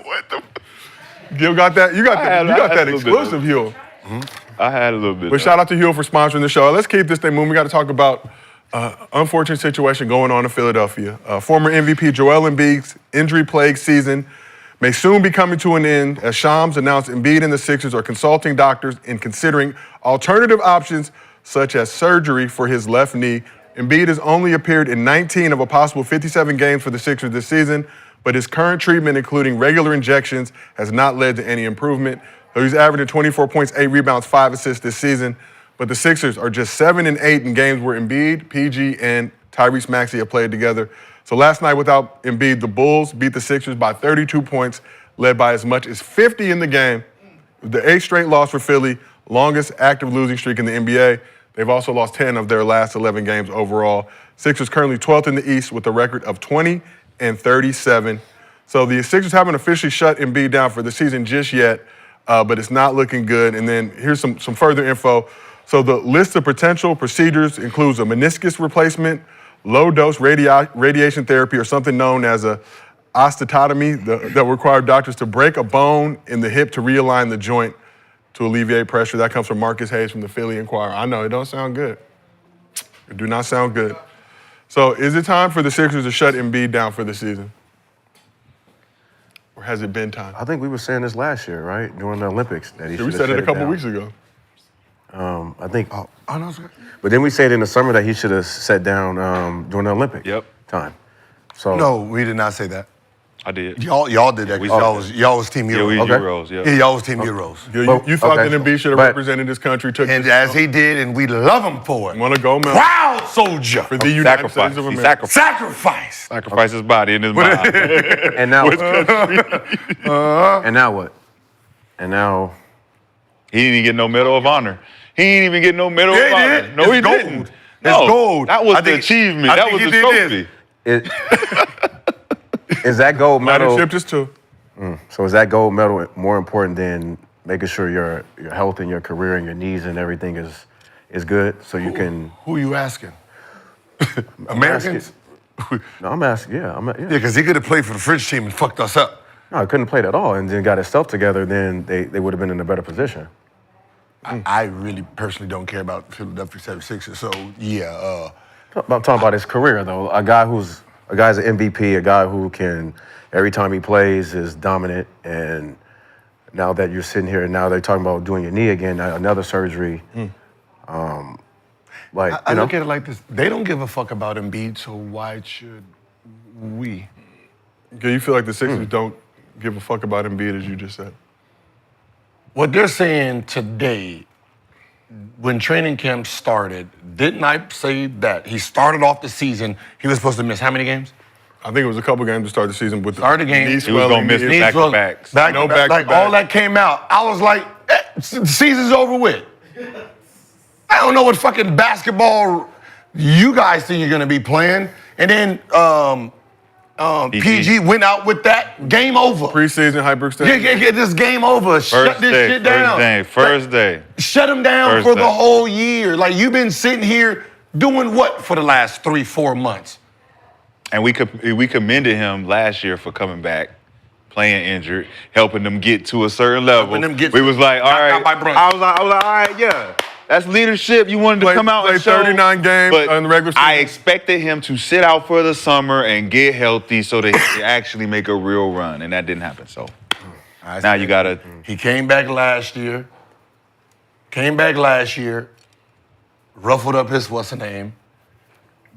What the? Gil got that. You got that exclusive Huel. I had a little bit. But shout out to Huel for sponsoring the show. Let's keep this thing moving. We got to talk about unfortunate situation going on in Philadelphia. Former MVP Joel Embiid's injury-plagued season may soon be coming to an end as Shams announced Embiid and the Sixers are consulting doctors and considering alternative options such as surgery for his left knee. Embiid has only appeared in 19 of a possible 57 games for the Sixers this season, but his current treatment, including regular injections, has not led to any improvement. So he's averaging 24 points, 8 rebounds, 5 assists this season, but the Sixers are just 7-8 in games where Embiid, PG, and Tyrese Maxey have played together. So last night without Embiid, the Bulls beat the Sixers by 32 points, led by as much as 50 in the game. The 8th straight loss for Philly, longest active losing streak in the NBA. They've also lost 10 of their last 11 games overall. Sixers currently 12th in the East with a record of 20-37. So the Sixers haven't officially shut Embiid down for the season just yet, but it's not looking good. And then here's some further info. So the list of potential procedures includes a meniscus replacement, low-dose radiation therapy, or something known as a osteotomy that will require doctors to break a bone in the hip to realign the joint to alleviate pressure. That comes from Marcus Hayes from the Philly Inquirer. I know, it don't sound good. It do not sound good. So is it time for the Sixers to shut Embiid down for the season? Or has it been time? I think we were saying this last year, right? During the Olympics. That he we said it a couple weeks ago. I think. Oh, no, sorry. But then we said in the summer that he should have sat down during the Olympic time. So No, we did not say that. I did. Y'all did that. Y'all was Team Euros. Yeah, we Euros, yeah. Yeah, y'all was Team Euros. You thought that Embiid should have represented this country. And as he did, and we love him for it. Won a gold medal. Proud soldier. For the United States of America. Sacrifice. Sacrifice his body and his mind. and now and now what? And now he didn't even get no Medal of Honor. He didn't even get no Medal of Honor. Did. No, it's he gold. didn't. It's No, gold. that was the achievement. That was the trophy. Is that gold medal? Shipped us too. So is that gold medal more important than making sure your health and your career and your knees and everything is good, so you can? Who are you asking? Americans? No, I'm asking. Yeah, Yeah, because he could have played for the French team and fucked us up. No, I couldn't play at all, and then got himself together. Then they would have been in a better position. I really personally don't care about Philadelphia 76ers, so yeah. I'm talking about his career though. A guy's an MVP, a guy who can every time he plays is dominant. And now that you're sitting here and now they're talking about doing your knee again, another surgery. I look at it like this: they don't give a fuck about Embiid, so why should we? Do you feel like the Sixers don't give a fuck about Embiid, as you just said? What they're saying today, when training camp started, didn't I say that he started off the season, he was supposed to miss how many games? I think it was a couple games to start the season with the game. He was going to miss back-to-backs. Back-to-back. All that came out. I was like, the season's over with. I don't know what fucking basketball you guys think you're going to be playing. And then PG went out with that. Game over. Preseason hyperextension. Get this game over. Shut this shit down. First day. Shut him down for the whole year. Like, you've been sitting here doing what for the last 3-4 months? And we commended him last year for coming back, playing injured, helping them get to a certain level. We was like, all right. I was like, all right, yeah. That's leadership. You wanted to come out and show. 39 games in the regular season. I expected him to sit out for the summer and get healthy so that he could actually make a real run, and that didn't happen. So Now you got to. He came back last year. Ruffled up his what's-her-name.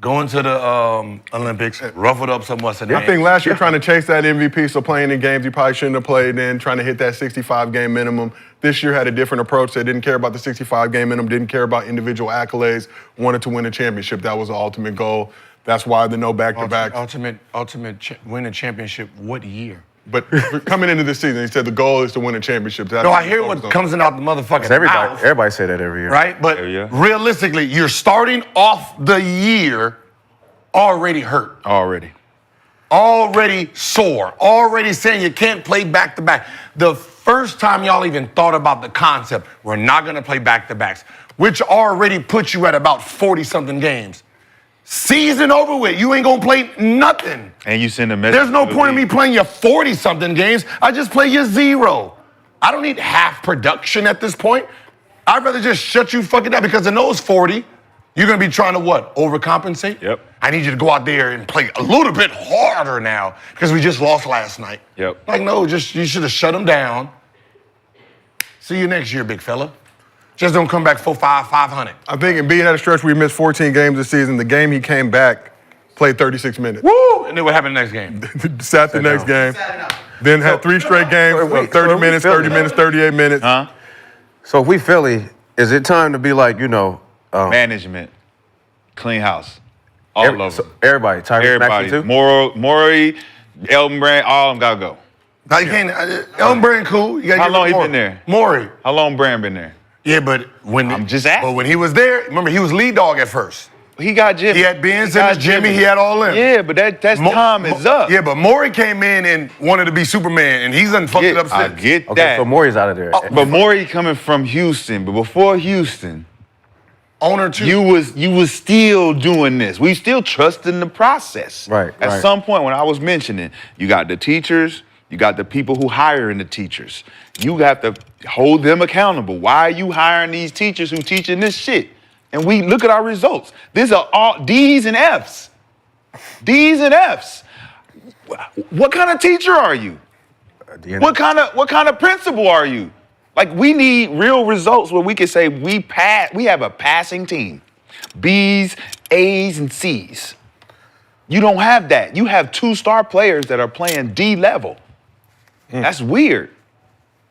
Going to the Olympics, ruffled up some what's-her-name. I think last year trying to chase that MVP, so playing in games he probably shouldn't have played in, trying to hit that 65-game minimum. This year had a different approach. They didn't care about the 65-game minimum, didn't care about individual accolades, wanted to win a championship. That was the ultimate goal. That's why the no back-to-back. Win a championship what year? But coming into this season, he said the goal is to win a championship. No, I hear what comes out the motherfucking mouth. Everybody say that every year. Right? But realistically, you're starting off the year already hurt. Already sore. Already saying you can't play back-to-back. The first time y'all even thought about the concept, we're not going to play back-to-backs, which already puts you at about 40-something games. Season over with. You ain't going to play nothing. And you send a message. There's no point in me playing you 40-something games. I just play you 0. I don't need half production at this point. I'd rather just shut you fucking down because in those 40, you're going to be trying to what? Overcompensate? Yep. I need you to go out there and play a little bit harder now because we just lost last night. Yep. Like, no, you should have shut them down. See you next year, big fella. Just don't come back 500. I think Embiid had a stretch where he missed 14 games this season. The game he came back, played 36 minutes. Woo! And then what happened next game? Sat the next game. Then had 3 straight games, 30 minutes, 30 minutes, 38 minutes. Huh? So if we Philly, is it time to be like, management, clean house, all of them. So everybody, Tyrese Maxey too? Maury, Elton Brand, all of them gotta go. Now you can't. Elton Brand cool. You gotta How give long him he been there? Maury. How long Brand been there? Yeah, but when I'm just asking. But when he was there, remember he was lead dog at first. He got Jimmy. He had Ben Simmons, Jimmy. He had all them. Yeah, but that's time is up. Yeah, but Maury came in and wanted to be Superman, and he's done fucked it up since. I get Okay, that. so Maury's out of there. But Maury coming from Houston. But before Houston, owner too. you was still doing this. We still trusting the process. Right. At some point, when I was mentioning, you got the teachers, you got the people who hiring the teachers. You have to hold them accountable. Why are you hiring these teachers who teaching this shit? And we look at our results. These are all D's and F's. D's and F's. What kind of teacher are you? What kind of principal are you? Like, we need real results where we can say we have a passing team. B's, A's, and C's. You don't have that. You have 2 star players that are playing D level. That's weird.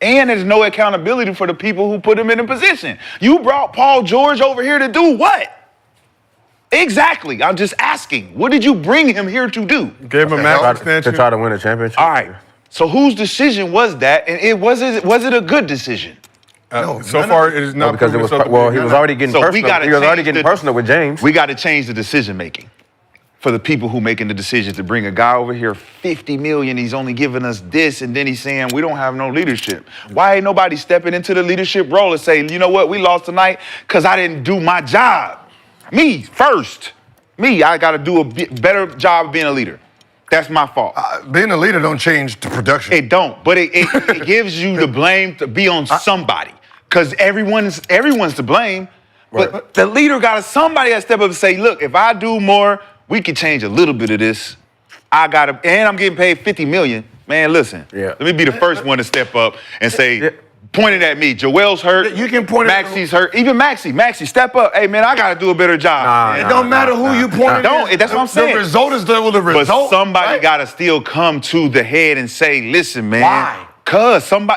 And there's no accountability for the people who put him in a position. You brought Paul George over here to do what? Exactly. I'm just asking. What did you bring him here to do? Gave him a max extension. To try to win a championship. All right. So whose decision was that? And was it a good decision? No, so far it is not. Because it was he was already getting personal. He was already getting personal with James. We got to change the decision making for the people who making the decision to bring a guy over here, $50 million. He's only giving us this, and then he's saying we don't have no leadership. Why ain't nobody stepping into the leadership role and say, you know what, we lost tonight because I didn't do my job. Me first. I got to do a better job of being a leader. That's my fault. Being a leader don't change the production. It don't, but it gives you the blame to be on somebody. Because everyone's to blame. Right. But the leader somebody got to step up and say, look, if I do more, we could change a little bit of this. And I'm getting paid $50 million. Man, listen. Yeah. Let me be the first one to step up and say, pointing at me, Joel's hurt. You can point at Maxie's hurt. Even Maxie, step up. Hey, man, I got to do a better job. It don't matter who you point at. That's what I'm saying. The result is the result. But somebody right? got to still come to the head and say, listen, man. Why? Because y'all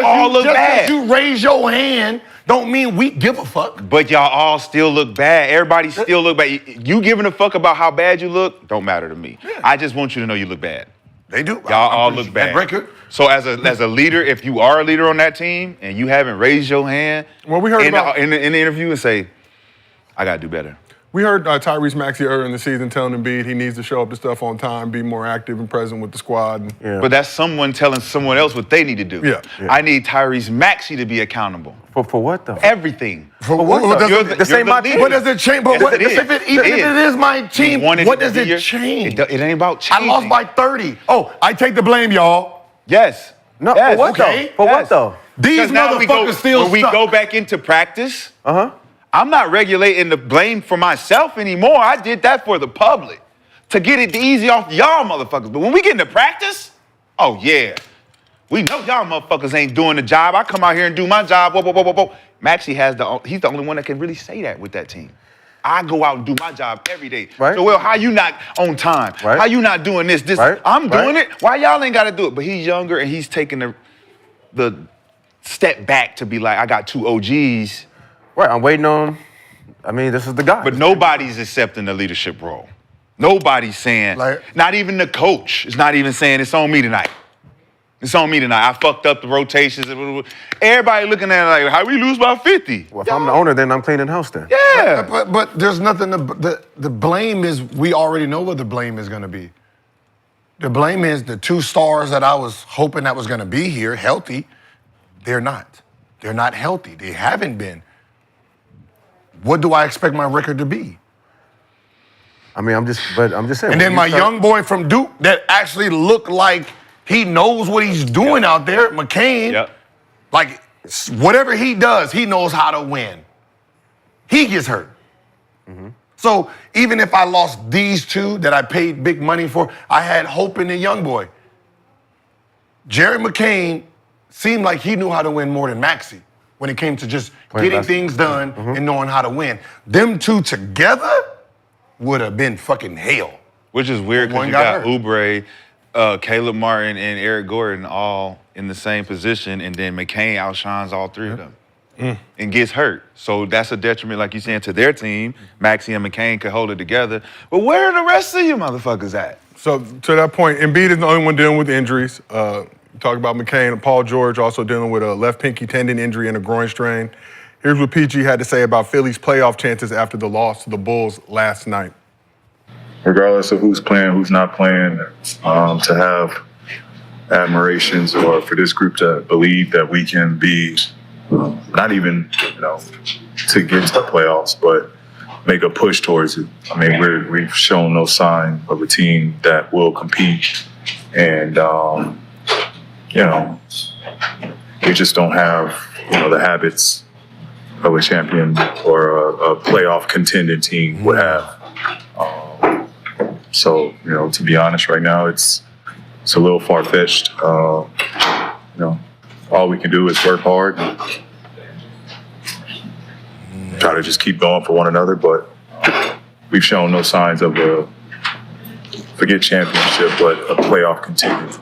all look bad. Just because you raise your hand don't mean we give a fuck. But y'all all still look bad. Everybody still look bad. You giving a fuck about how bad you look don't matter to me. Yeah. I just want you to know you look bad. They do. Y'all all look bad. Record. So as a leader, if you are a leader on that team and you haven't raised your hand well, we heard in the interview and say, I got to do better. We heard Tyrese Maxey earlier in the season telling Embiid he needs to show up to stuff on time, be more active and present with the squad. Yeah. But that's someone telling someone else what they need to do. Yeah. I need Tyrese Maxey to be accountable. For what though? Everything. For what? What does it change? But even if it is my team, what does it change? It ain't about changing. I lost by 30. Oh, I take the blame, y'all. Yes. No. Yes. For what though? For what though? These motherfuckers still when we go back into practice, Uh-huh. I'm not regulating the blame for myself anymore. I did that for the public to get it easy off y'all motherfuckers. But when we get into practice, oh yeah, We know y'all motherfuckers ain't doing the job. I come out here and do my job. Whoa, whoa, whoa, whoa, whoa. Maxey he's the only one that can really say that with that team. I go out and do my job every day. Right. So, well, how you not on time? Right. How you not doing this? Right. I'm doing it. Why y'all ain't got to do it? But he's younger and he's taking the step back to be like, I got 2 OGs. Right, I'm waiting on, this is the guy. But nobody's accepting the leadership role. Nobody's saying, not even the coach is not even saying it's on me tonight. It's on me tonight. I fucked up the rotations. Everybody looking at it like, how we lose by 50? Well, if I'm the owner, then I'm cleaning house then. Yeah. But there's nothing the blame is, we already know what the blame is going to be. The blame is the 2 stars that I was hoping that was going to be here, healthy, they're not. They're not healthy. They haven't been. What do I expect my record to be? I'm just saying. And then my young boy from Duke that actually looked like he knows what he's doing out there, McCants. Like, whatever he does, he knows how to win. He gets hurt. So even if I lost these 2 that I paid big money for, I had hope in the young boy. Jerry McCants seemed like he knew how to win more than Maxey when it came to just getting things done and knowing how to win. Them 2 together would have been fucking hell. Which is weird because you got Oubre, Caleb Martin, and Eric Gordon all in the same position, and then McCants outshines all 3 of them and gets hurt. So that's a detriment, like you're saying, to their team. Maxey and McCants could hold it together. But where are the rest of you motherfuckers at? So to that point, Embiid is the only one dealing with injuries. Talk about McCants and Paul George also dealing with a left pinky tendon injury and a groin strain. Here's what PG had to say about Philly's playoff chances after the loss to the Bulls last night. Regardless of who's playing, who's not playing, to have admirations or for this group to believe that we can be not even, to get to the playoffs, but make a push towards it. We've shown no sign of a team that will compete. And, we just don't have, the habits of a champion or a playoff contending team would have. So, to be honest, right now it's a little far-fetched. All we can do is work hard and try to just keep going for one another. But we've shown no signs of forget championship, but a playoff contender.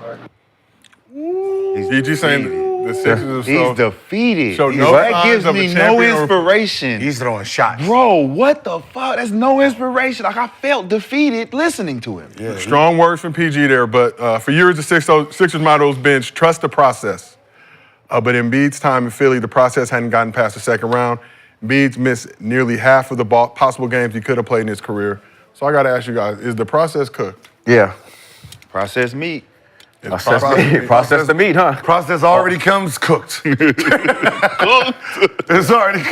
PG saying the Sixers He's defeated. So that gives me no inspiration. He's throwing shots. Bro, what the fuck? That's no inspiration. Like, I felt defeated listening to him. Yeah, strong words from PG there, but for years the Sixers motto has been trust the process. But in Embiid's time in Philly, the process hadn't gotten past the second round. Embiid's missed nearly half of the possible games he could have played in his career. So I got to ask you guys, is the process cooked? Yeah. Processed meat. Process the meat, huh? Process already comes cooked. It already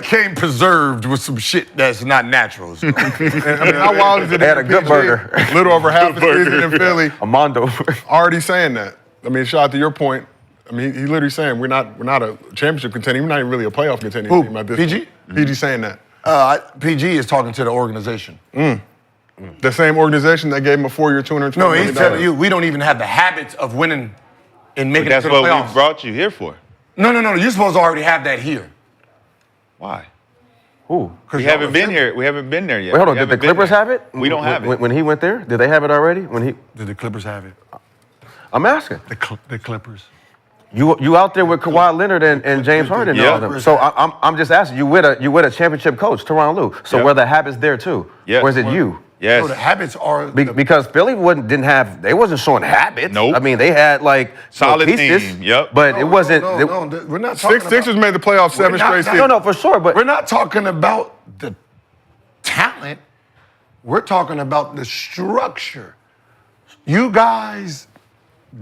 came preserved with some shit that's not natural. So. How wild is it? They had a good burger. A little over half the season in Philly. Mondo. Already saying that. Shout out to your point. He literally saying we're not a championship contender. We're not even really a playoff contender. Who? At this PG? Point. PG saying that. PG is talking to the organization. The same organization that gave him a 4-year, $220 million. No, he's telling you we don't even have the habits of winning and making it to the playoffs. That's what we brought you here for. No. You're supposed to already have that here. Why? Who? We haven't been here. We haven't been there yet. Wait, hold on. Did the Clippers have it? We don't have it. When he went there, did they have it already? Did the Clippers have it? I'm asking. The Clippers. You out there with Kawhi Leonard and James Harden and all of them. So I'm just asking. You with a championship coach, Tyronn Lue. So were the habits there too? Yes. Or is it you? Yes. So the habits are because Philly they wasn't showing habits. Nope. They had like solid pieces, team. Yep. But it wasn't. No, we're not talking about. Sixers made the playoffs 7 straight seasons. No, for sure. But we're not talking about the talent. We're talking about the structure. You guys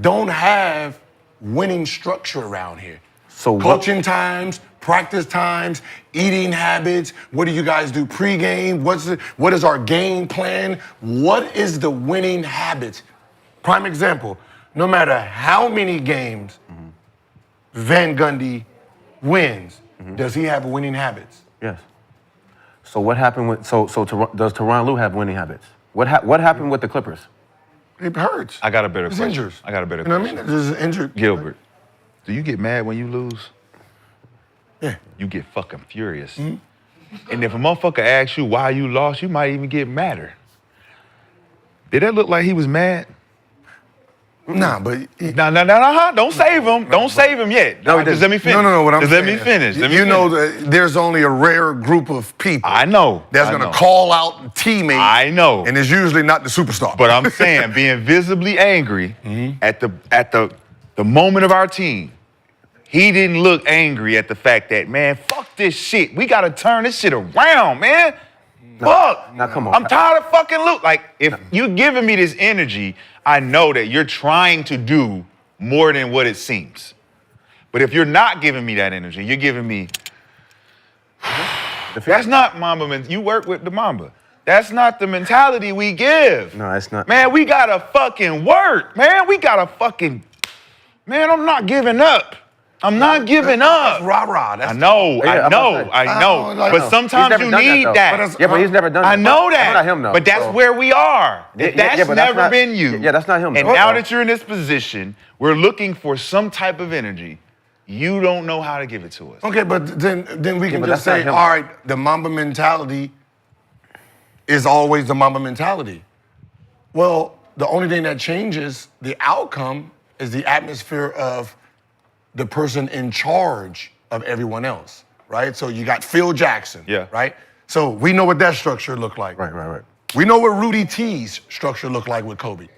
don't have winning structure around here. So coaching times, practice times, eating habits. What do you guys do pregame? What is our game plan? What is the winning habits? Prime example, no matter how many games Van Gundy wins, does he have winning habits? Yes. So what happened with does Tyronn Lue have winning habits? What happened with the Clippers? It hurts. I got a better It's question. injuries. I got a better You know question. what I mean? It's injured. Gilbert, do you get mad when you lose? Yeah. You get fucking furious. And if a motherfucker asks you why you lost, you might even get madder. Did that look like he was mad? Nah, but No. Don't save him. Don't save him yet. No, Just let me finish. No. What I'm Just saying let me finish. Let me you know finish. that there's only a rare group of people. I know. That's I gonna know. call out teammates. I know. And it's usually not the superstar. But I'm saying, being visibly angry at the moment of our team, he didn't look angry at the fact that, man, fuck this shit. We gotta turn this shit around, man. Fuck. Now, come on. I'm tired of fucking Luke. Like, if you're giving me this energy, I know that you're trying to do more than what it seems. But if you're not giving me that energy, you're giving me. That's not Mamba. You work with the Mamba. That's not the mentality we give. No, it's not. Man, we gotta fucking work. Man, we gotta fucking. Man, I'm not giving up. I'm not giving up. That's rah-rah. I know. But sometimes you need that. Yeah, but he's never done that. I know that. That's not him, though. But that's where we are. That's but never not- been you. Yeah, that's not him, And though. now that you're in this position, we're looking for some type of energy. You don't know how to give it to us. Okay, but then we can but just that's not say, him. all right, the Mamba mentality is always the Mamba mentality. Well, the only thing that changes the outcome is the atmosphere of the person in charge of everyone else, right? So you got Phil Jackson, right? So we know what that structure looked like. Right. We know what Rudy T's structure looked like with Kobe,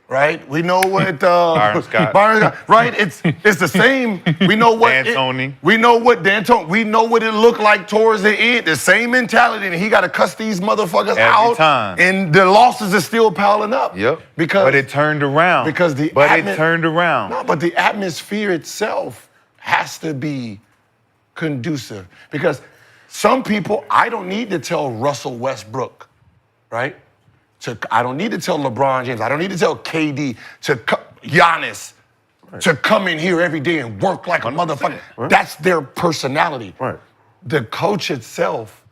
right? We know what Byron Scott. right? It's the same. We know what D'Antoni. we know what D'Antoni. We know what it looked like towards the end. The same mentality, and he got to cuss these motherfuckers Every out. time. And the losses are still piling up. Yep. Because but it turned around. because the it turned around. No, but the atmosphere itself has to be conducive. Because some people, I don't need to tell Russell Westbrook, right? I don't need to tell LeBron James. I don't need to tell KD, Giannis, to come in here every day and work like a motherfucker. Right. That's their personality. Right. The coach itself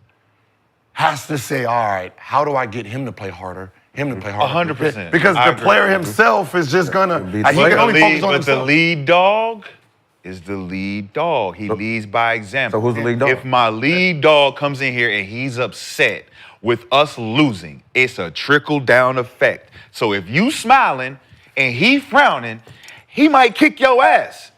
has to say, all right, how do I get him to play harder? 100%. Because I the agree. player himself is just gonna, he But can only focus on But himself. the lead dog is the lead dog. He leads by example. So who's the lead dog? If my lead dog comes in here and he's upset with us losing, it's a trickle-down effect. So if you smiling and he frowning, he might kick your ass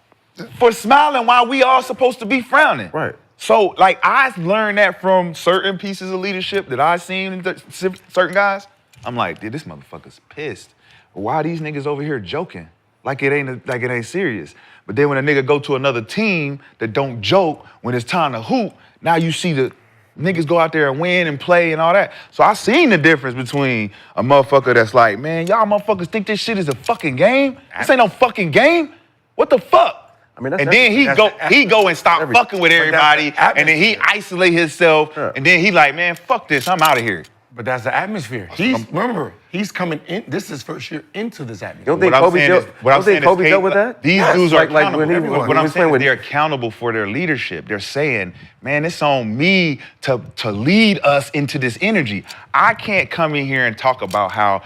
for smiling while we all supposed to be frowning. Right. So, like, I learned that from certain pieces of leadership that I seen in certain guys. I'm like, dude, this motherfucker's pissed. Why are these niggas over here joking? Like it ain't serious. But then when a nigga go to another team that don't joke, when it's time to hoop, now you see the niggas go out there and win and play and all that. So I seen the difference between a motherfucker that's like, man, y'all motherfuckers think this shit is a fucking game? This ain't no fucking game. What the fuck? I mean, that's and then he go and stop fucking with everybody, and then he isolate himself, and then he like, man, fuck this, I'm out of here. But that's the atmosphere. Remember, he's coming in. This is his first year into this atmosphere. You don't think Kobe dealt with that? These dudes are like accountable. when he What I'm was saying playing is with they're accountable for their leadership. They're saying, man, it's on me to lead us into this energy. I can't come in here and talk about how,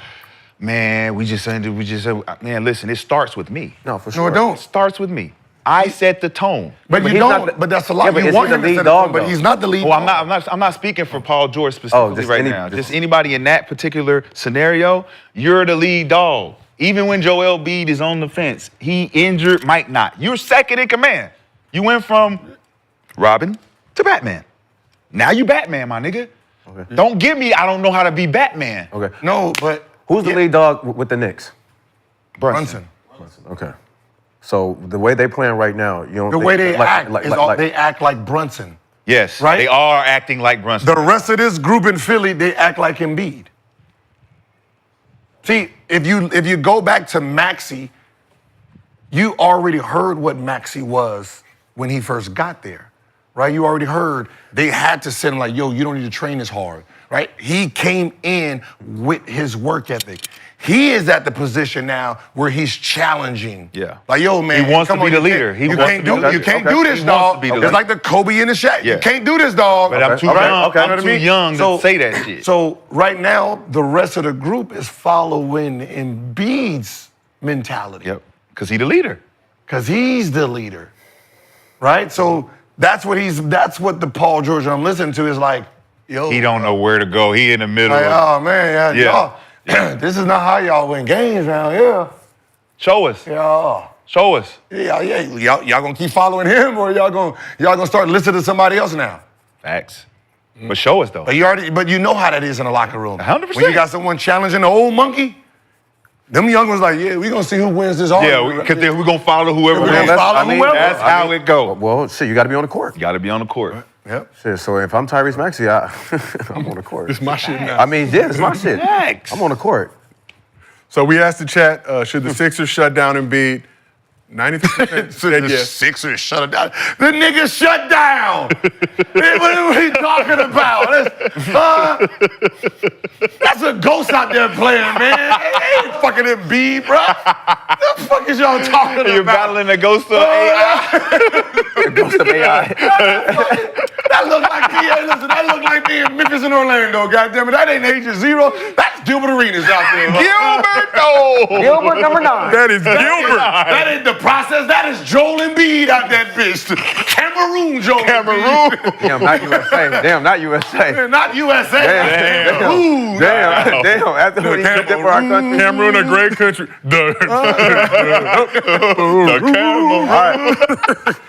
man, we just said, man, listen, it starts with me. No, for sure. No, it don't. It starts with me. I set the tone. But you he's don't. not the- But that's a lot. Yeah, but you is want he him the to lead set the dog, tone, but though? he's not the lead. Oh, dog. I'm not speaking for Paul George specifically just right any- now. Just anybody in that particular scenario, you're the lead dog. Even when Joel Embiid is on the fence, he injured, might not. You're second in command. You went from Robin to Batman. Now you Batman, my nigga. Okay. Don't give me, I don't know how to be Batman. Okay. No, but Who's the lead dog with the Knicks? Brunson. Okay. So the way they playing right now, you don't The think way they act they they act like Brunson. Yes, Right? they are acting like Brunson. The rest of this group in Philly, they act like Embiid. See, if you go back to Maxey, you already heard what Maxey was when he first got there, right? You already heard. They had to send him like, yo, you don't need to train as hard, right? He came in with his work ethic. He is at the position now where he's challenging. Yeah. Like, yo, man. He wants to be the leader. You can't do this, dog. It's like the Kobe and the Shaq. Yeah. You can't do this, dog. But I'm too young. I'm too young to say that shit. So right now, the rest of the group is following Embiid's mentality. Yep. Because he's the leader. Because he's the leader, right? So that's what the Paul George I'm listening to is like, yo. He don't know where to go. He in the middle. Like, oh, man, y'all. This is not how y'all win games around here. Show us. Yeah. Show us. Yeah. Y'all gonna keep following him, or y'all gonna start listening to somebody else now? Facts. But show us though. But you know how that is in a locker room. 100%. When you got someone challenging the old monkey, them young ones like, yeah, we gonna see who wins this argument. Yeah, because then we're gonna follow whoever wins. That's how it goes. Well, shit, you got to be on the court. You got to be on the court. Yep. Shit, so if I'm Tyrese Maxey, I'm on the court. It's my shit now. I mean, yeah, it's my shit. Facts. I'm on the court. So we asked the chat, should the Sixers shut down Embiid? 93% said yes. Sixers shut it down. The nigga shut down. Man, what are we talking about? That's a ghost out there playing, man. Ain't fucking Embiid, bro. The fuck is y'all talking about? You're battling a ghost of AI. The ghost of AI. That look like listen, that look like me in Memphis and Orlando, goddammit. That ain't Agent Zero. That's Gilbert Arenas out there. Gilbert, no. Gilbert number 9. That is Gilbert. That ain't the process. That is Joel Embiid out that bitch. Cameroon Joel Embiid. Damn, not USA. Damn, not USA. Not USA. Damn. After what he did for our country. Cameroon, a great country. The Cameroon.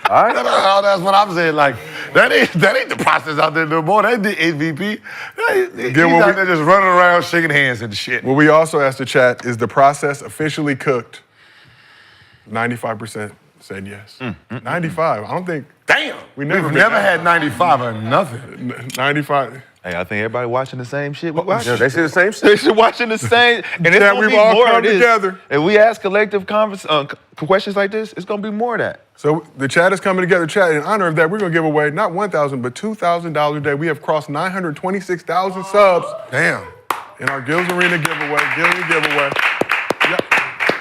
All right. That's what I'm saying. Like, that ain't the process out there no more. That's the MVP. He's out there just running around shaking hands and shit. Well, we also asked the chat, is the process officially cooked? 95% said yes. 95. I don't think. Damn. We've never had 95 or nothing. 95. Hey, I think everybody watching the same shit we watching. Yeah, they see the same shit. They're watching the same. And it's Yeah, gonna we've be all more come of this. together. If we ask collective questions like this, it's gonna be more of that. So the chat is coming together. Chat, in honor of that, we're going to give away not $1,000, but $2,000 a day. We have crossed 926,000 subs. Damn. In our Gills Arena giveaway. Yeah.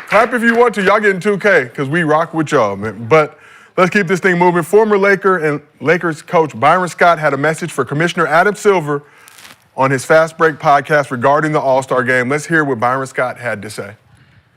Clap if you want to. Y'all getting 2K because we rock with y'all, man. But let's keep this thing moving. Former Laker and Lakers coach Byron Scott had a message for Commissioner Adam Silver on his Fast Break podcast regarding the All-Star game. Let's hear what Byron Scott had to say.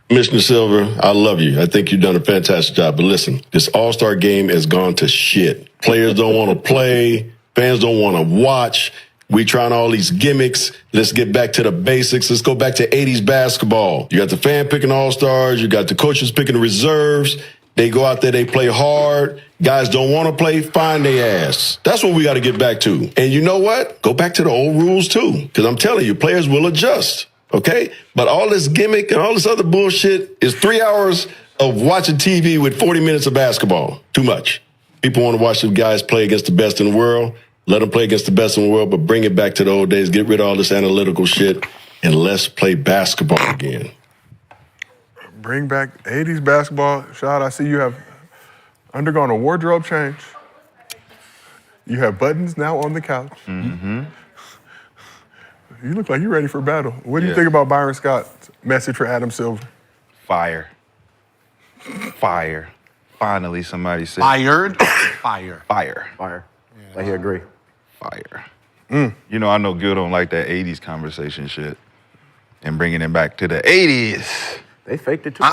Commissioner Silver, I love you. I think you've done a fantastic job. But listen, this All-Star game has gone to shit. Players don't want to play. Fans don't want to watch. We trying all these gimmicks. Let's get back to the basics. Let's go back to 80s basketball. You got the fan picking All-Stars. You got the coaches picking the reserves. They go out there, they play hard. Guys don't want to play, find their ass. That's what we got to get back to. And you know what? Go back to the old rules, too. Because I'm telling you, players will adjust. Okay? But all this gimmick and all this other bullshit is 3 hours of watching TV with 40 minutes of basketball. Too much. People want to watch the guys play against the best in the world. Let them play against the best in the world, but bring it back to the old days. Get rid of all this analytical shit, and let's play basketball again. Bring back 80s basketball. Rashad, I see you have undergone a wardrobe change. You have buttons now on the couch. Mm-hmm. You look like you're ready for battle. What do you think about Byron Scott's message for Adam Silver? Fire. Finally, somebody said. Fired? Fire. Fire. I agree. Fire. You know, I know Gil don't like that 80s conversation shit. And bringing it back to the 80s. They faked it too.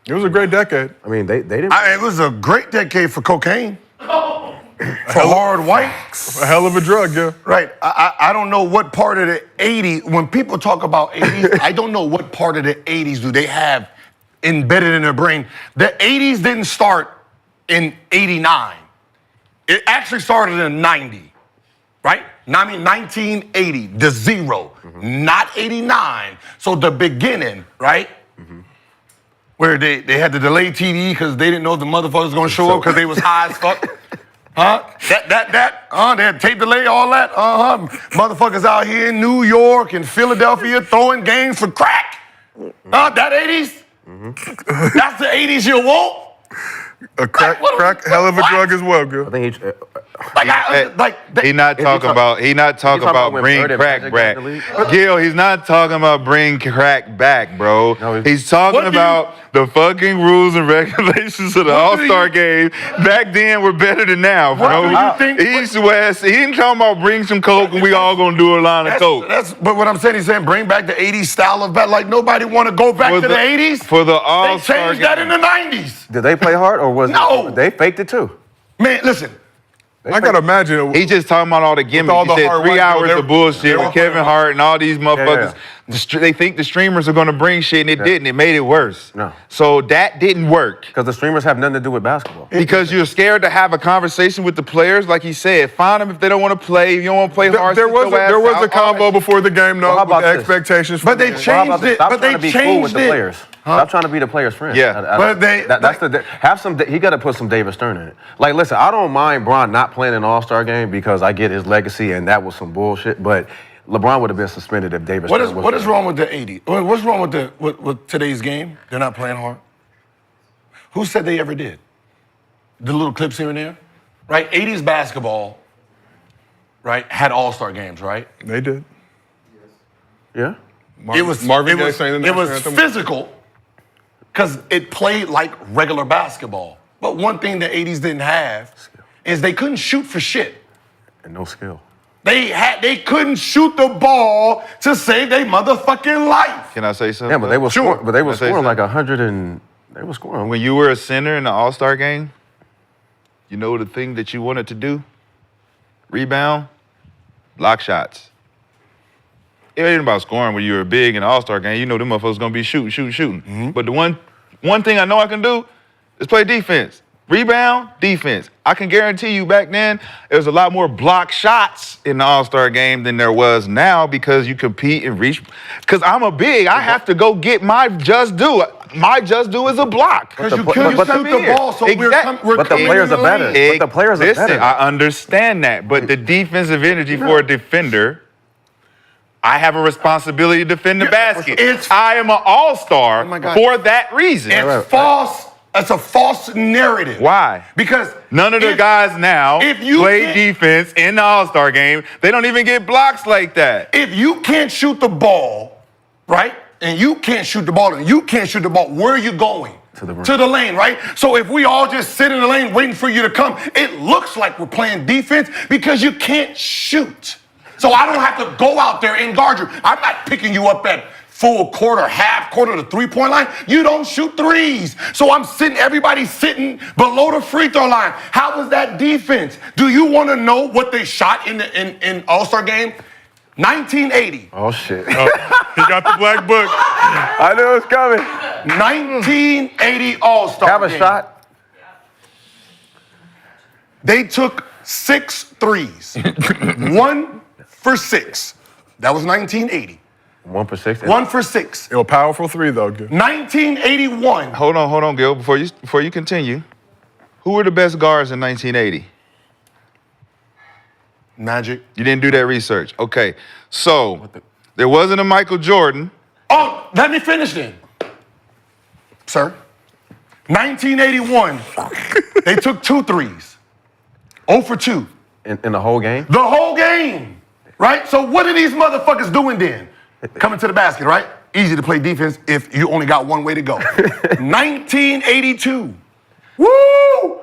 It was a great decade. I mean, they didn't. It was a great decade for cocaine. For hard whites. A hell of a drug, yeah. Right. I don't know what part of the 80s, when people talk about 80s, I don't know what part of the 80s do they have embedded in their brain. The 80s didn't start in 89. It actually started in 90, right? I mean, 1980, the zero, not 89. So the beginning, right? Where they had to delay TV because they didn't know the motherfuckers was gonna show up because they was high as fuck. Huh? They had tape delay, all that. Motherfuckers out here in New York and Philadelphia throwing games for crack. That 80s? That's the 80s you want? A crack hell of a drug as well, girl. I think He not talking about bring crack back. Gil, he's not talking about bring crack back, bro. No, he's talking about the fucking rules and regulations of the All-Star game. Back then were better than now, bro. East, West. He ain't talking about bring some Coke and we all gonna do a line of Coke. But what I'm saying, he's saying bring back the 80s style of bat. Like nobody want to go back to the 80s. For the All-Star They changed that in the 90s. Did they play hard or was it? They faked it too. Man, listen. I gotta imagine. He's just talking about all the gimmicks. He said 3 hours of bullshit with Kevin Hart and all these motherfuckers. They think the streamers are gonna bring shit and it didn't. It made it worse. No. So that didn't work. Because the streamers have nothing to do with basketball. Because you're scared to have a conversation with the players, like he said. Find them if they don't want to play. If you don't want to play hard. There was a combo before the game, though, with the expectations. But they changed it. Stop trying to be cool with the players. Stop trying to be the player's friend. Yeah. He got to put some David Stern in it. Like, listen, I don't mind Bron not playing an All-Star game because I get his legacy and that was some bullshit. But LeBron would have been suspended if David Stern was. What is wrong with the 80s? What's wrong with today's game? They're not playing hard. Who said they ever did? The little clips here and there, right? 80s basketball, right, had All-Star games, right? They did. Yeah. It was physical because it played like regular basketball. But one thing the 80s didn't have is they couldn't shoot for shit. And no skill. They couldn't shoot the ball to save their motherfucking life. Can I say something? Yeah, but they were scoring like 100 and they were scoring. When you were a center in the All-Star game, you know the thing that you wanted to do? Rebound, block shots. It ain't about scoring when you were big in the All-Star game. You know them motherfuckers gonna be shooting. Mm-hmm. But the one thing I know I can do is play defense. Rebound, defense. I can guarantee you back then, there was a lot more block shots in the All-Star game than there was now because you compete and reach. Because I'm a big, I have to go get my just due. My just due is a block. Because you shoot the ball, so but the players are better. But the players are better. I understand that, but the defensive energy for a defender, I have a responsibility to defend the basket. I am an all-star for that reason. It's false. It's a false narrative. Why? Because none of the guys now play defense in the All-Star game. They don't even get blocks like that. If you can't shoot the ball, right? And you can't shoot the ball, where are you going? To the lane, right? So if we all just sit in the lane waiting for you to come, it looks like we're playing defense because you can't shoot. So I don't have to go out there and guard you. I'm not picking you up at full quarter, half quarter, the three-point line. You don't shoot threes. So everybody's sitting below the free throw line. How was that defense? Do you want to know what they shot in All-Star game? 1980. Oh, shit. He got the black book. I knew it was coming. 1980 All-Star Have a game. shot. They took 6 threes. 1 for 6. That was 1980. 1 for 6. 1 for 6. A powerful 3 though. 1981. Hold on, Gil. Before you continue, who were the best guards in 1980? Magic. You didn't do that research. Okay, so there wasn't a Michael Jordan. Oh, let me finish then, sir. 1981. They took 2 threes. 0 for 2. In the whole game? The whole game, right? So what are these motherfuckers doing then? Coming to the basket, right? Easy to play defense if you only got one way to go. 1982. Woo!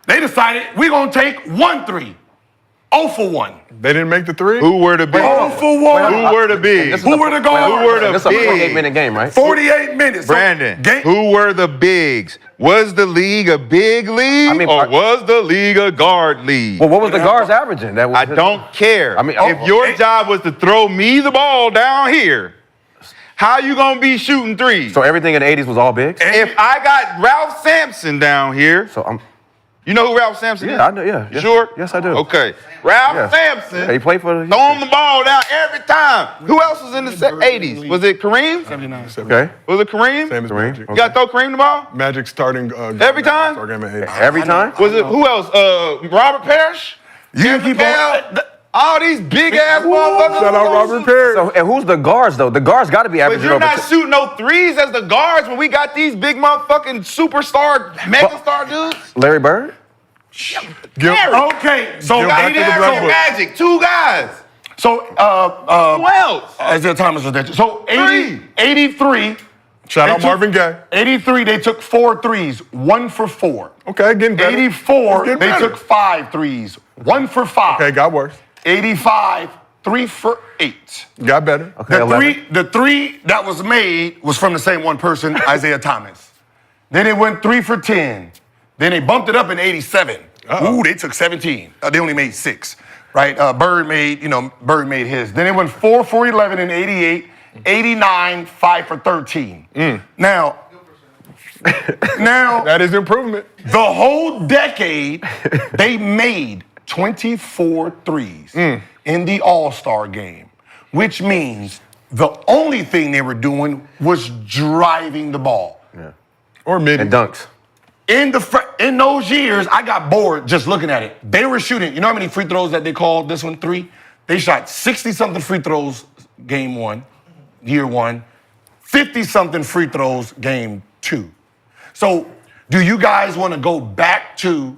They decided we're going to take 1 3. 0 for 1. They didn't make the 3? Who were the bigs? 0 for 1. Who were the bigs? Who were the guards? Who were the bigs? This is a 48-minute game, right? 48 minutes. Brandon, who were the bigs? Was the league a big league or was the league a guard league? Well, what was the guards averaging? I don't care. If your job was to throw me the ball down here, how you gonna be shooting threes? So everything in the 80s was all bigs? If I got Ralph Sampson down here, you know who Ralph Sampson is? Yeah, I know, yeah. You sure? Yes, I do. Okay. Ralph Sampson. Yeah, he played for the... Throwing the ball down every time. Who else was in the 80s? Was it Kareem? 79. Okay. Was it Kareem? Same as Magic. You got to throw Kareem the ball? Magic starting... every time? Every time? Was it, who else? Robert Parrish? You keep on... All these big-ass motherfuckers. Shout out Robert Parrish. So, and who's the guards, though? The guards got to be averaging over... But you're not shooting no threes as the guards when we got these big motherfucking superstar, megastar dudes? Larry Bird? Okay, so Magic, 2 guys. So Who else? Isaiah Thomas was there. So 83. Shout out Marvin Gaye. 83, they took 4 threes, 1 for 4. Okay, getting better. 84, they took 5 threes, 1 for 5. Okay, got worse. 85, 3 for 8. Got better. Okay, The three that was made was from the same one person, Isaiah Thomas. Then it went 3 for 10. Then they bumped it up in 87. Ooh, they took 17. They only made 6, right? Bird made his. Then it went 4 for 11 in 88, 89, 5 for 13. Now, that is improvement. The whole decade, they made 24 threes in the All-Star game, which means the only thing they were doing was driving the ball. Yeah. Or mid. And dunks. In those years, I got bored just looking at it. They were shooting, you know how many free throws that they called this one 3? They shot 60-something free throws game 1, year 1, 50-something free throws game 2. So, do you guys want to go back to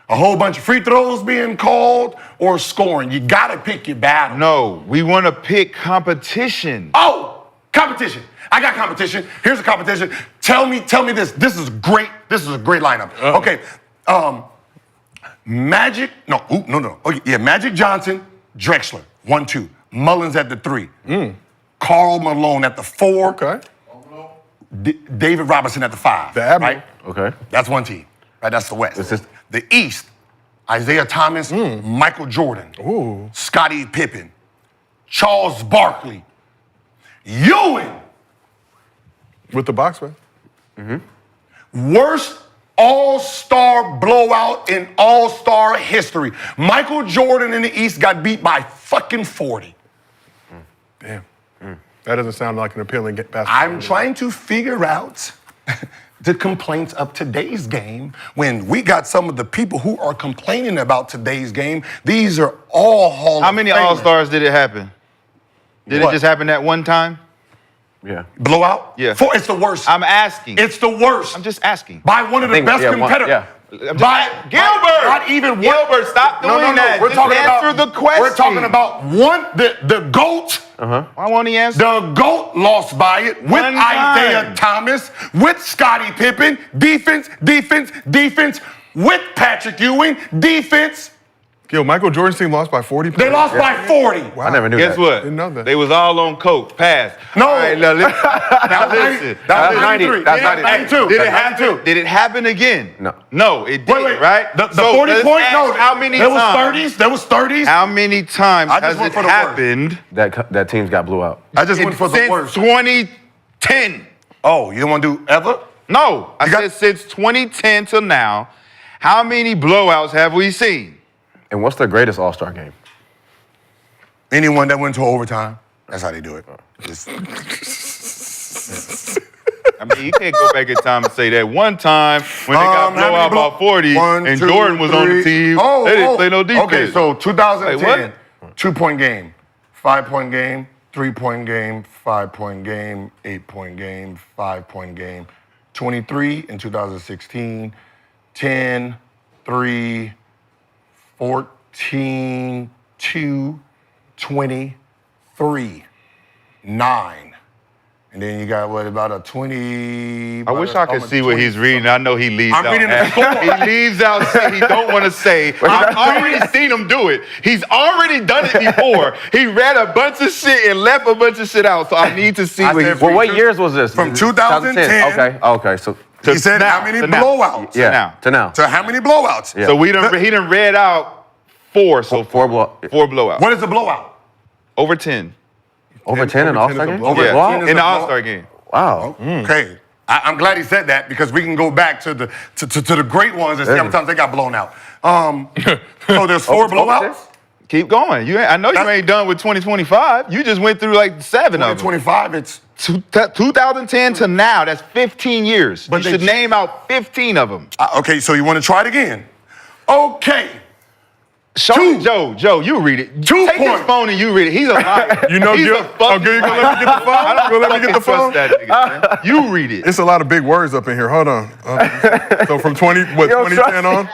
a whole bunch of free throws being called or scoring? You got to pick your battle. No, we want to pick competition. Oh, competition. I got competition. Here's a competition. Tell me this. This is great. This is a great lineup. Okay. Magic. No. Okay, yeah, Magic Johnson, Drexler, 1-2. Mullins at the 3. Karl Malone at the 4. Okay. David Robinson at the 5. The Admiral. Right? Okay. That's one team. Right? That's the West. The East. Isaiah Thomas, Michael Jordan, Scottie Pippen, Charles Barkley, Ewing. With the box, man. Worst all-star blowout in all-star history. Michael Jordan in the East got beat by fucking 40. Damn. That doesn't sound like an appealing basketball. I'm trying to figure out the complaints of today's game when we got some of the people who are complaining about today's game. These are all Hall of How many Famers. All-Stars did it happen? Did it just happen that one time? Yeah. Blowout? Yeah. It's the worst. I'm asking. It's the worst. I'm just asking. By one of the best competitors. Gilbert! Gilbert, stop doing that. We're Just talking answer about, the question. We're talking about the GOAT. Why won't he answer? The GOAT lost by it with One Isaiah time. Thomas, with Scottie Pippen, defense, with Patrick Ewing, defense. Yo, Michael Jordan's team lost by 40 points. They lost by 40. Wow. I never knew Guess that. what? Didn't know that. They was all on coke. Pass. No. All right, now listen. Listen. That was 90. 93. That's Hey, 92. Did it That's happen? Did it happen again? No. No, it didn't, Wait. right? The So 40 let's point? ask No. How many there times? There was 30s. How many times I just has went it for the worst. happened That teams got blew out. I just went for the since worst. 2010? Oh, you don't want to do ever? No, I said since 2010 till now, how many blowouts have we seen? And what's their greatest All-Star game? Anyone that went to overtime, that's how they do it. I mean, you can't go back in time and say that one time when they got blown out by 40 and Jordan was on the team, they didn't play no defense. Okay, so 2010, Wait, 2-point game, 5-point game, 3-point game, 5-point game, 8-point game, 5-point game, 23 in 2016, 10, 3, 14, 2, 23, 9. And then you got what about a 20? I wish I could see what he's reading. I know he leaves I'm out. reading the score. He leaves out shit he don't want to say. I've already seen him do it. He's already done it before. He read a bunch of shit and left a bunch of shit out. So I need to see what he's Well, what years was this? From 2010. Okay. So He said how many blowouts? to now. So how many blowouts? Yeah. So he done read out 4 so Four far. blow. 4 blowouts. What is a blowout? Over 10. Over 10 in All-Star game? Over Yeah, 10 is in the a All-Star game. Wow. Okay. I'm glad he said that because we can go back to the great ones and see how many times they got blown out. So there's 4 blowouts? Keep going. I know you ain't done with 2025. You just went through like 7 of them. 2025, it's 2010 to now, that's 15 years. But you should name out 15 of them. okay, so you want to try it again? Okay. Joe, you read it. 2 Take points. his phone and you read it. He's a liar. You know, He's Gil, a fucking you gonna let me get the phone? I don't You gonna let me get the phone? trust that nigga, man. You read it. It's a lot of big words up in here. Hold on. So from 2010 on?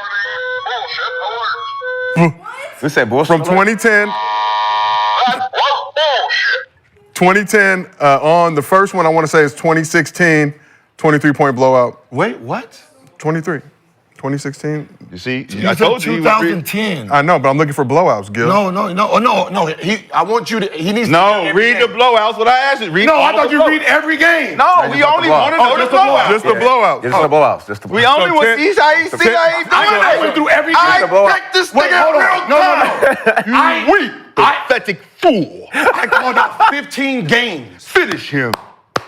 We said bullshit. From 2010. 2010 on, the first one I want to say is 2016, 23-point blowout. Wait, what? 2016. You see? You I said told you he was reading. 2010. I know, but I'm looking for blowouts, Gil. No. I want you to. He needs. No, to read the blowouts. What I asked you. Read No, I all thought the you blowouts. read every game. No, we only want to know the blowouts. Just the blowouts. Just the blowouts. Just the blowouts. We only want to see how he's doing I went through every game. I picked this Wait, nigga hold real on. No. You weak, pathetic fool. I called out 15 games. Finish him.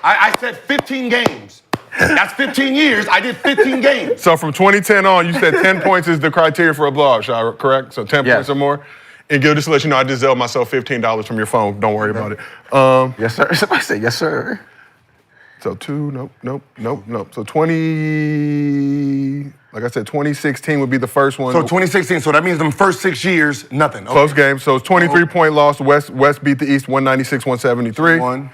I said 15 games. That's 15 years. I did 15 games. So from 2010 on, you said 10 points is the criteria for a blowout, Shah, correct? So 10 points or more. And Gil, just to let you know, I just zelled myself $15 from your phone. Don't worry about it. Yes, sir. Somebody say yes, sir. So nope. So 2016 would be the first one. So 2016. So that means them first 6 years, nothing. Okay. Close game. So it's 23-point loss. West beat the East 196-173.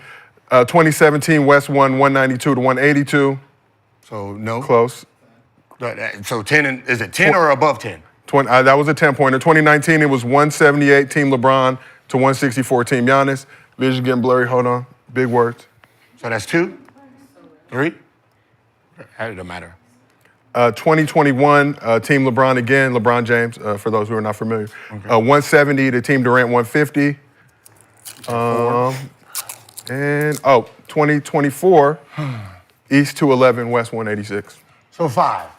2017, West won 192-182. So no. Close. So 10, is it 10 or above 10? That was a 10-pointer. 2019, it was 178 Team LeBron to 164 Team Giannis. Vision getting blurry. Hold on. Big words. So that's 2? 3? How did it matter? 2021, Team LeBron again, LeBron James, for those who are not familiar. 170 to Team Durant, 150. 2024, East 211, West 186. So 5.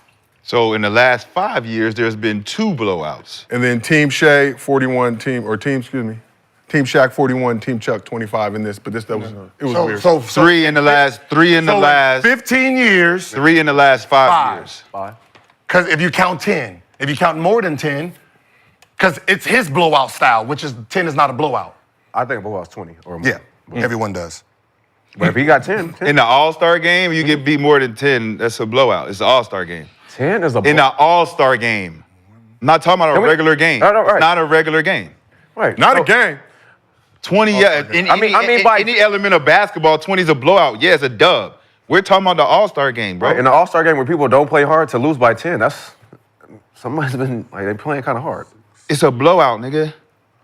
So in the last 5 years, there's been 2 blowouts. And then Team Shea, 41, Team Shaq 41, Team Chuck 25 in this, but it was weird. So 3 in the last. 15 years. 3 in the last 5 years. 5. Because if you count 10, if you count more than 10, because it's his blowout style, which is 10 is not a blowout. I think a blowout's 20 or more. Yeah, everyone does. But if he got 10. In the All-Star game, you get beat more than 10, that's a blowout. It's the All-Star game. 10 is a blowout. In the All-Star game. I'm not talking about a regular game. No, right. It's not a regular game. Right. Not a game. 20, any element of basketball, 20 is a blowout. Yeah, it's a dub. We're talking about the All-Star game, bro. Right. In the All-Star game where people don't play hard to lose by 10, somebody's been, they playing kind of hard. It's a blowout, nigga.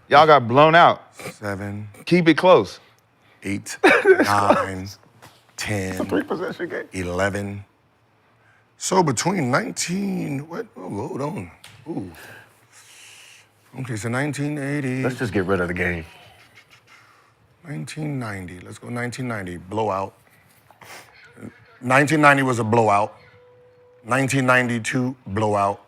Y'all got blown out. 7. Keep it close. 8, 9, 10, 3-possession game. 11. So between 19, what? Oh, hold on. Ooh. Okay, so 1980. Let's just get rid of the game. 1990. Let's go 1990. Blowout. 1990 was a blowout. 1992, blowout.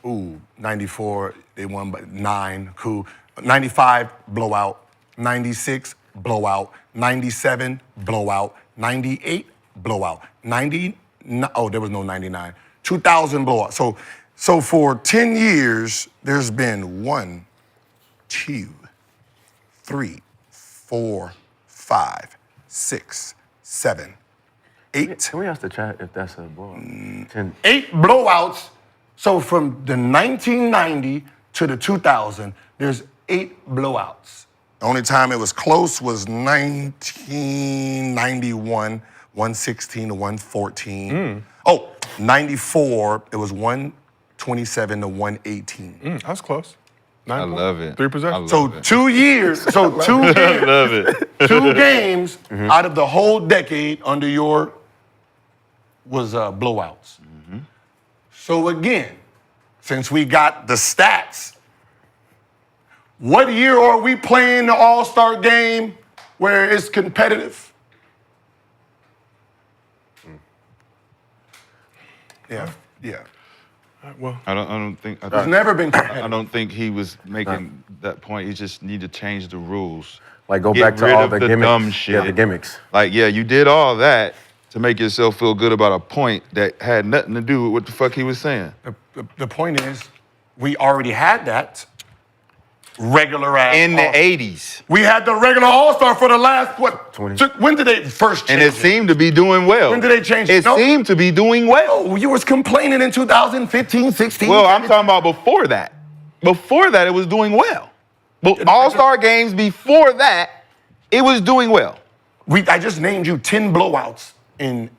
Ooh, 94, they won by 9. Cool. 95, blowout. 96, blowout. 97, blowout. 98, blowout. 90, there was no 99. 2000, blowout. So for 10 years, there's been 1, 2, 3, 4, 5, 6, 7, 8. Can we ask the chat if that's a blowout? 10. 8 blowouts. So from the 1990 to the 2000, there's 8 blowouts. The only time it was close was 1991, 116 to 114. 94, it was 127 to 118. That's close. I love it. 3 possessions. So 2 years, so 2 games. I love it. 2 games out of the whole decade under your was blowouts. So again, since we got the stats, what year are we playing the All-Star game where it's competitive? Yeah. Well, I don't think. It's never been competitive. I don't think he was making that point. He just need to change the rules. Like go Get back to rid all of the the gimmicks. dumb shit. Yeah, the gimmicks. Like, yeah, you did all that to make yourself feel good about a point that had nothing to do with what the fuck he was saying. The point is, we already had that regular ass. In the 80s. We had the regular All-Star for the last, 20. When did they first change And it seemed to be doing well. When did they change it? It seemed to be doing well. Oh, you was complaining in 2015, 16. Well, I'm talking about before that. Before that, it was doing well. But All-Star games before that, it was doing well. I just named you 10 blowouts in.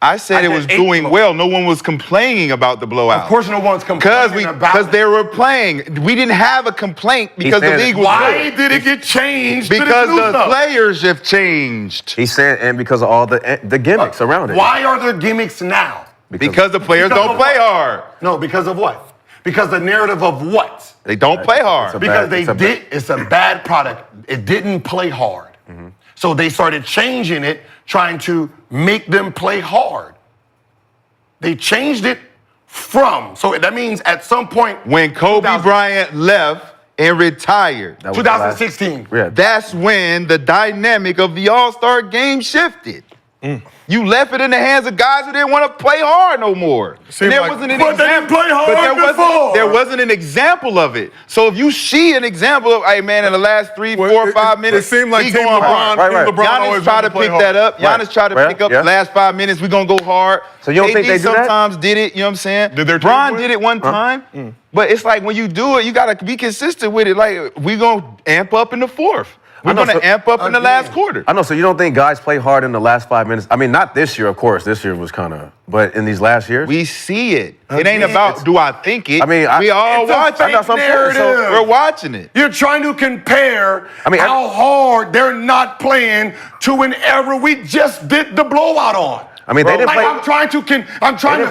I said it was doing well. No one was complaining about the blowout. Of course, no one's complaining about it. Because they were playing. We didn't have a complaint because the league was Why did it get changed? Because the players have changed. He said, and because of all the gimmicks around it. Why are there gimmicks now? Because the players don't play hard. No, because of what? Because the narrative of what? They don't play hard. Because it's a bad product. It didn't play hard. So they started changing it, trying to make them play hard. They changed it so that means at some point. When Kobe Bryant left and retired. 2016. That's when the dynamic of the All-Star game shifted. You left it in the hands of guys who didn't want to play hard no more. And there wasn't an example. There wasn't an example of it. So if you see an example of, hey man, in the last 3, 4, 5 minutes, it seemed like he going hard. Giannis tried to pick that up. Giannis tried to pick up the last 5 minutes. We're gonna go hard. So you don't think they do that? Sometimes did it. You know what I'm saying? Bron did it one time. But it's like when you do it, you gotta be consistent with it. Like we gonna amp up in the fourth. We're going to amp up in the last quarter. I know, so you don't think guys play hard in the last 5 minutes? I mean, not this year, of course. This year was kind of, but in these last years? We see it. It ain't about do I think it. I mean, we all watch it. Narrative. We're watching it. You're trying to compare how hard they're not playing to an era we just did the blowout on. I mean, they didn't play. I'm trying to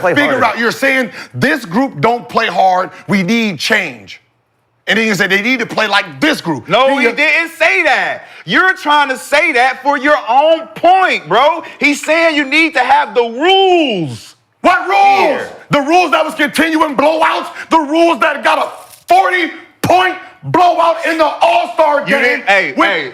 figure out. You're saying this group don't play hard. We need change. And then you say they need to play like this group. No, he didn't say that. You're trying to say that for your own point, bro. He's saying you need to have the rules. What rules? The rules that was continuing blowouts? The rules that got a 40-point blowout in the All-Star game? Hey, Michael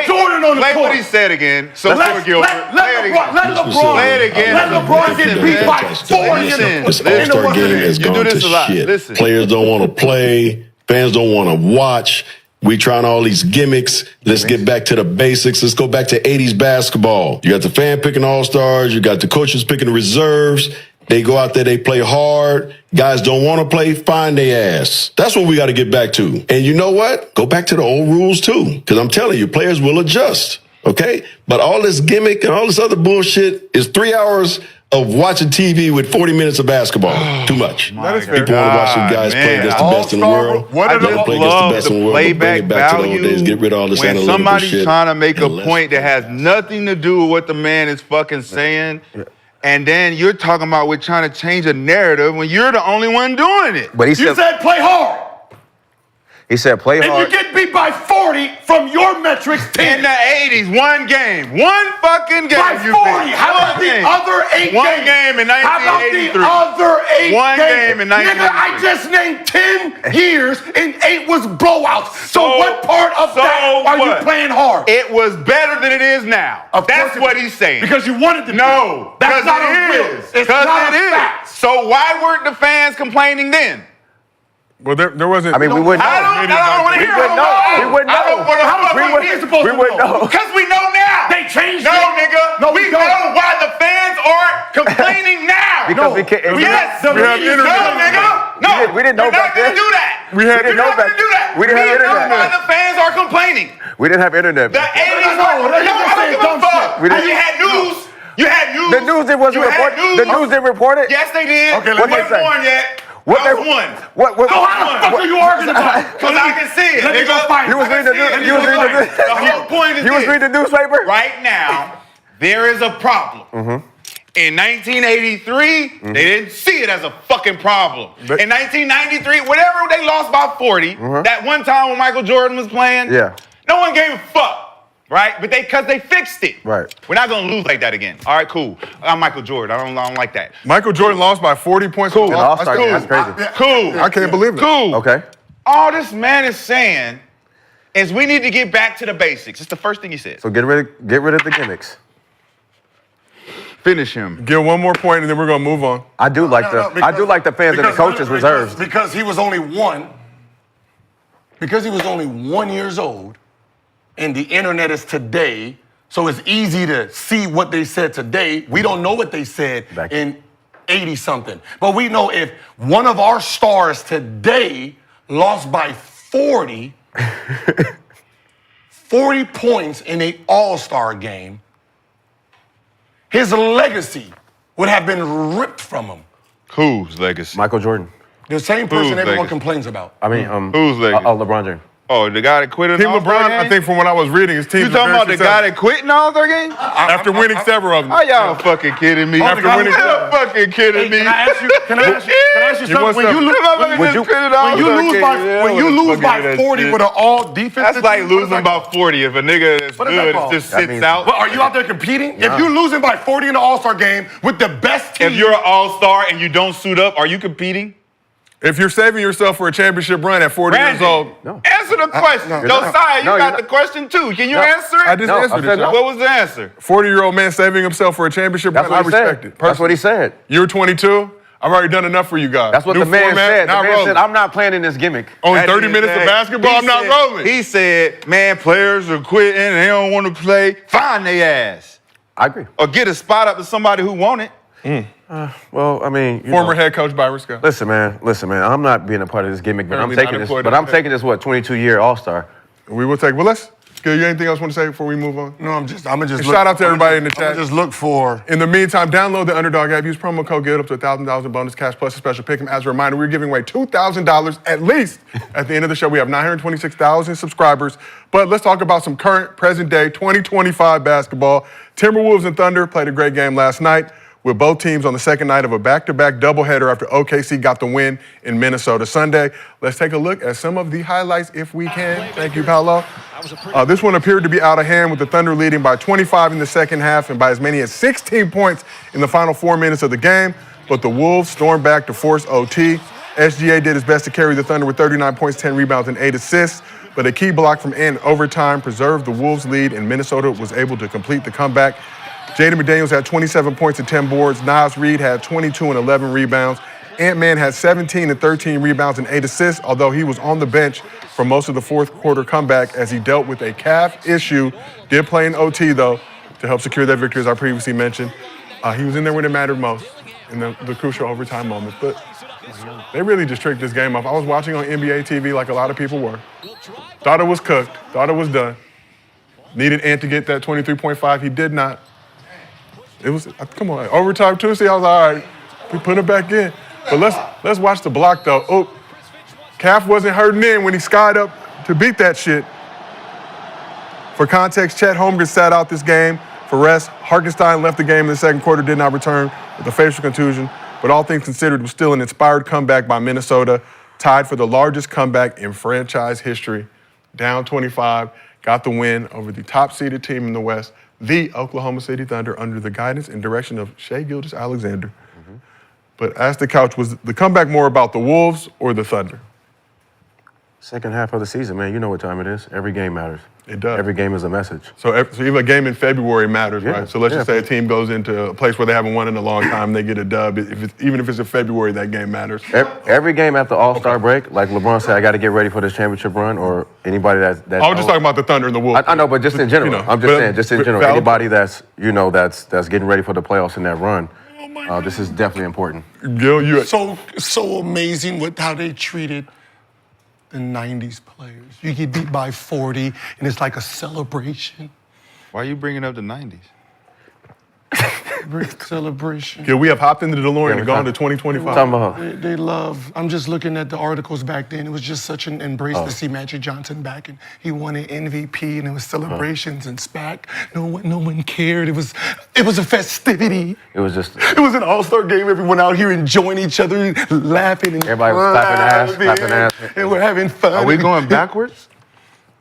Jordan on the court. Play what he said again. So let Gilbert. LeBron get beat by 40 in This All-Star game has gone to shit. Players don't want to play. Fans don't want to watch. We trying all these gimmicks. Let's get back to the basics. Let's go back to 80s basketball. You got the fan picking all-stars. You got the coaches picking the reserves. They go out there, they play hard. Guys don't want to play, find their ass. That's what we got to get back to. And you know what? Go back to the old rules too. Because I'm telling you, players will adjust. Okay? But all this gimmick and all this other bullshit is 3 hours of watching TV with 40 minutes of basketball. Too much. People want to watch some guys play against the best in the world. I just love the playback value get rid of all this when analytical somebody's shit. trying to make a point that has nothing to do with what the man is fucking saying. And then you're talking about we're trying to change a narrative when you're the only one doing it. But you said play hard. He said play hard. And you get beat by 40 from your metrics 10. In the 80s, one game. One fucking game. By 40. How about the other 8 games? One game in 1983. How about the other 8 One game in 1983. Nigga, I just named 10 years and 8 was blowouts. So what part of that are you playing hard? It was better than it is now. That's what he's saying. Because you wanted to be. No. That's not a real. It's not a fact. So why weren't the fans complaining then? Well, there wasn't. I mean, we wouldn't know. I don't want to hear it. We wouldn't know. We wouldn't know. Because we know now. They changed it. No, nigga. No, we know why the fans aren't complaining now. Because we can't. Yes. We have internet. No, nigga. No. We didn't know back then. We We're didn't not know going to do that. We didn't have internet. We know why the fans are complaining. We didn't have internet. The 80s. No, I don't give a fuck. You had news. You had news. The news wasn't reported. The news didn't report it. Yes, they did. Okay, what they born yet? What I won. What? So how the fuck are you arguing about it? Because I can see it. Let me go find it. You was reading The whole point is You was reading the newspaper? Right now, there is a problem. In 1983, they didn't see it as a fucking problem. In 1993, whatever they lost by 40, that one time when Michael Jordan was playing, no one gave a fuck. Right? But because they fixed it. Right. We're not going to lose like that again. All right, cool. I'm Michael Jordan. I don't like that. Michael Jordan lost by 40 points. Cool. That's crazy. Cool. I can't believe it. Cool. Okay. All this man is saying is we need to get back to the basics. It's the first thing he said. So get rid of the gimmicks. Finish him. Get one more point and then we're gonna move on. I do like the fans and the coaches reserves. Because he was only one. Because he was only 1 year old. And the internet is today, so it's easy to see what they said today. We don't know what they said in 80-something. But we know if one of our stars today lost by 40, 40 points in an All-Star game, his legacy would have been ripped from him. Whose legacy? Michael Jordan. The same person Whose everyone legacy? complains about. I mean, Whose legacy? LeBron James. Oh, the guy that quit in Team All-Star LeBron, game? I think from what I was reading, his team. You talking about the guy that quit in All-Star game? after winning several of them. Are y'all fucking kidding me? After winning Y'all fucking kidding me? Can I ask you something? When you lose by 40 with an all defense, That's like losing by 40 if a nigga that's good just sits out. What, are you out there competing? If you're losing by 40 in the All-Star game with the best team, If you're an All-Star and you don't suit up, are you competing? If you're saving yourself for a championship run at 40 years old. No. Answer the question. Josiah, you got the question too. Can you answer it? I just answered it. What was the answer? 40-year-old man saving himself for a championship That's run. I what he respect said. it. That's what he said. You're 22. I've already done enough for you guys. That's what New the man format, said. The not man rolling. said, I'm not playing in this gimmick. Only That 30 nigga minutes of said- basketball, he I'm not said- rolling. He said, man, players are quitting and they don't want to play. Find their ass. I agree. Or get a spot up to somebody who want it. Well, I mean, Former head coach Byron Scott. Listen, man. I'm not being a part of this gimmick, but I'm Apparently taking this. not But I'm taking this 22-year All-Star. We will take. Well, let's. Gil, you anything else you want to say before we move on? No, I'm gonna just Shout out to everybody in the chat. Just look for. In the meantime, download the Underdog app. Use promo code GILD up to $1,000 in bonus cash plus a special pick 'em. As a reminder, we're giving away $2,000 at least at the end of the show. We have 926,000 subscribers. But let's talk about some current, present day, 2025 basketball. Timberwolves and Thunder played a great game last night, with both teams on the second night of a back-to-back doubleheader after OKC got the win in Minnesota Sunday. Let's take a look at some of the highlights if we can. Thank you, Paolo. This one appeared to be out of hand, with the Thunder leading by 25 in the second half and by as many as 16 points in the final 4 minutes of the game. But the Wolves stormed back to force OT. SGA did his best to carry the Thunder with 39 points, 10 rebounds, and 8 assists. But a key block from in overtime preserved the Wolves' lead, and Minnesota was able to complete the comeback. Jaden McDaniels had 27 points and 10 boards. Nas Reed had 22 and 11 rebounds. Ant-Man had 17 and 13 rebounds and 8 assists, although he was on the bench for most of the fourth quarter comeback as he dealt with a calf issue. Did play in OT, though, to help secure that victory, as I previously mentioned. He was in there when it mattered most, in the crucial overtime moments. But they really just tricked this game off. I was watching on NBA TV like a lot of people were. Thought it was cooked. Thought it was done. Needed Ant to get that 23.5. He did not. It was, come on, overtime Tuesday, I was all right, we put it back in. But let's watch the block, though. Oh, Calf wasn't hurting in when he skied up to beat that shit. For context, Chet Holmgren sat out this game for rest. Hartenstein left the game in the second quarter, did not return with a facial contusion. But all things considered, it was still an inspired comeback by Minnesota, tied for the largest comeback in franchise history. Down 25, got the win over the top-seeded team in the West, the Oklahoma City Thunder, under the guidance and direction of Shai Gilgeous-Alexander. But ask the couch, was the comeback more about the Wolves or the Thunder? Second half of the season, man, you know what time it is. Every game matters. It does. Every game is a message. So even a game in February matters, Yeah, right? So let's yeah. just say a team goes into a place where they haven't won in a long time, they get a dub. Even if it's in February, that game matters. Every game after All-Star break, like LeBron said, I got to get ready for this championship run, or anybody that's I was just talking about the Thunder and the Wolves. I know, but just in general. You know, I'm just saying, just in general. valid. Anybody that's getting ready for the playoffs in that run, this is definitely important. Gil, you So amazing with how they treated the 90s players. You get beat by 40, and it's like a celebration. Why are you bringing up the 90s? Great celebration. Gil, we have hopped into the DeLorean Yeah, and gone to 2025. Talking about They love, I'm just looking at the articles back then. It was just such an embrace Oh. to see Magic Johnson back, and he won an MVP, and it was celebrations and SPAC. No one cared. It was a festivity. it was just It was an all-star game. Everyone out here enjoying each other, laughing and Everybody was clapping ass. and we're having fun. Are we going backwards?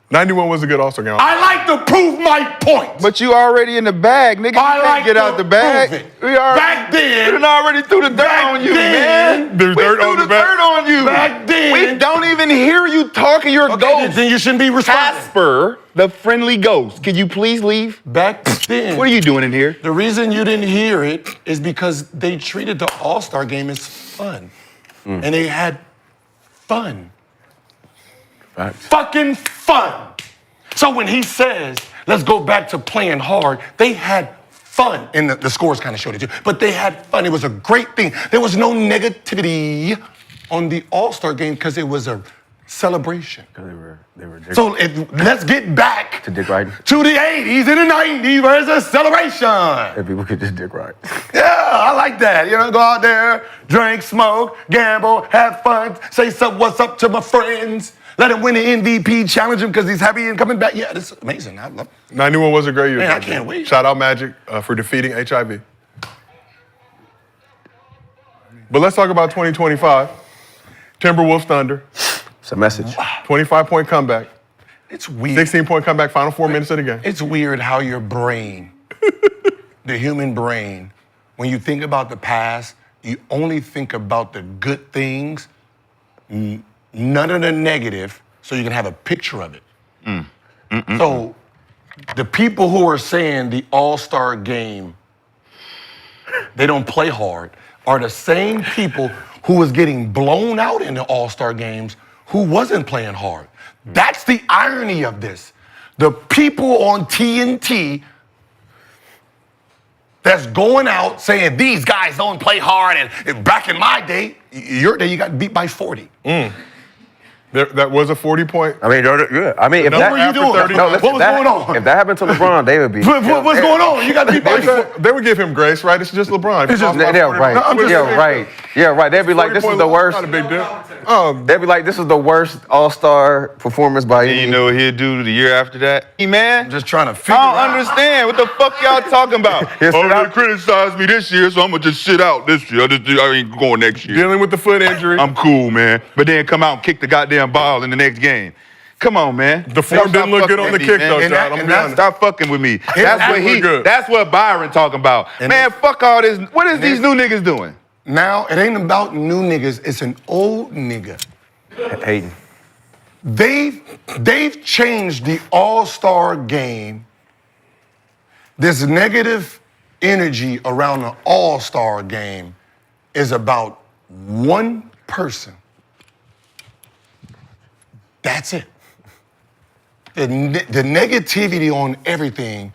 91 was a good All-Star game. I like to prove my point. But you already in the bag, nigga. You I can't like get to out the bag. prove it. We already, Back then- we done already threw the dirt on you, then- man. There's We dirt threw on the the back. dirt on you. Back then- We don't even hear you talking. You're a Okay, ghost. then you shouldn't be responding. Casper, the friendly ghost. Can you please leave? Back then. What are you doing in here? The reason you didn't hear it is because they treated the All-Star game as fun. And they had fun. facts. Fucking fun. So when he says, let's go back to playing hard, they had fun. And the scores kind of showed it too. But they had fun. It was a great thing. There was no negativity on the All-Star game because it was a celebration. They were So let's get back to dick riding. To the 80s and the 90s where it's a celebration. If people could just dick ride. Yeah, I like that. You know, go out there, drink, smoke, gamble, have fun, say what's up to my friends. Let him win the MVP, challenge him because he's happy and coming back. Yeah, this is amazing. I love it. 91 was a great year. Man, I can't wait. Shout out Magic for defeating HIV. But let's talk about 2025. Timberwolves Thunder. It's a message. 25-point comeback. It's weird. 16-point comeback, final 4 minutes of the game. It's weird how your brain, the human brain, when you think about the past, you only think about the good things, none of the negative, so you can have a picture of it. So the people who are saying the All-Star game, they don't play hard, are the same people who was getting blown out in the All-Star games who wasn't playing hard. That's the irony of this. The people on TNT that's going out saying these guys don't play hard, and back in my day, your day you got beat by 40. That was a 40-point. I mean, yeah. I mean, if What were you doing? What was going on? If that happened to LeBron, they would be. What's going on? You got beat by 40. They would give him grace, right? It's just LeBron. Yeah, right. Yeah, right. They'd be like, this is the worst. Not a big deal. They'd be like, this is the worst All-Star performance by any. You know what he'll do the year after that? Hey, man. I'm just trying to figure I out. don't understand. What the fuck y'all talking about? They criticized me this year, so I'm going to just sit out this year. I ain't going next year. Dealing with the foot injury. I'm cool, man. But then come out and kick the goddamn ball in the next game. Come on, man. The form didn't look good on the kick, though, John. I'm honest. Stop fucking with me. That's what Byron talking about. Man, fuck all this. What is these new niggas doing? Now, it ain't about new niggas. It's an old nigga. Hating. They've changed the All-Star game. This negative energy around the All-Star game is about one person. That's it. The negativity on everything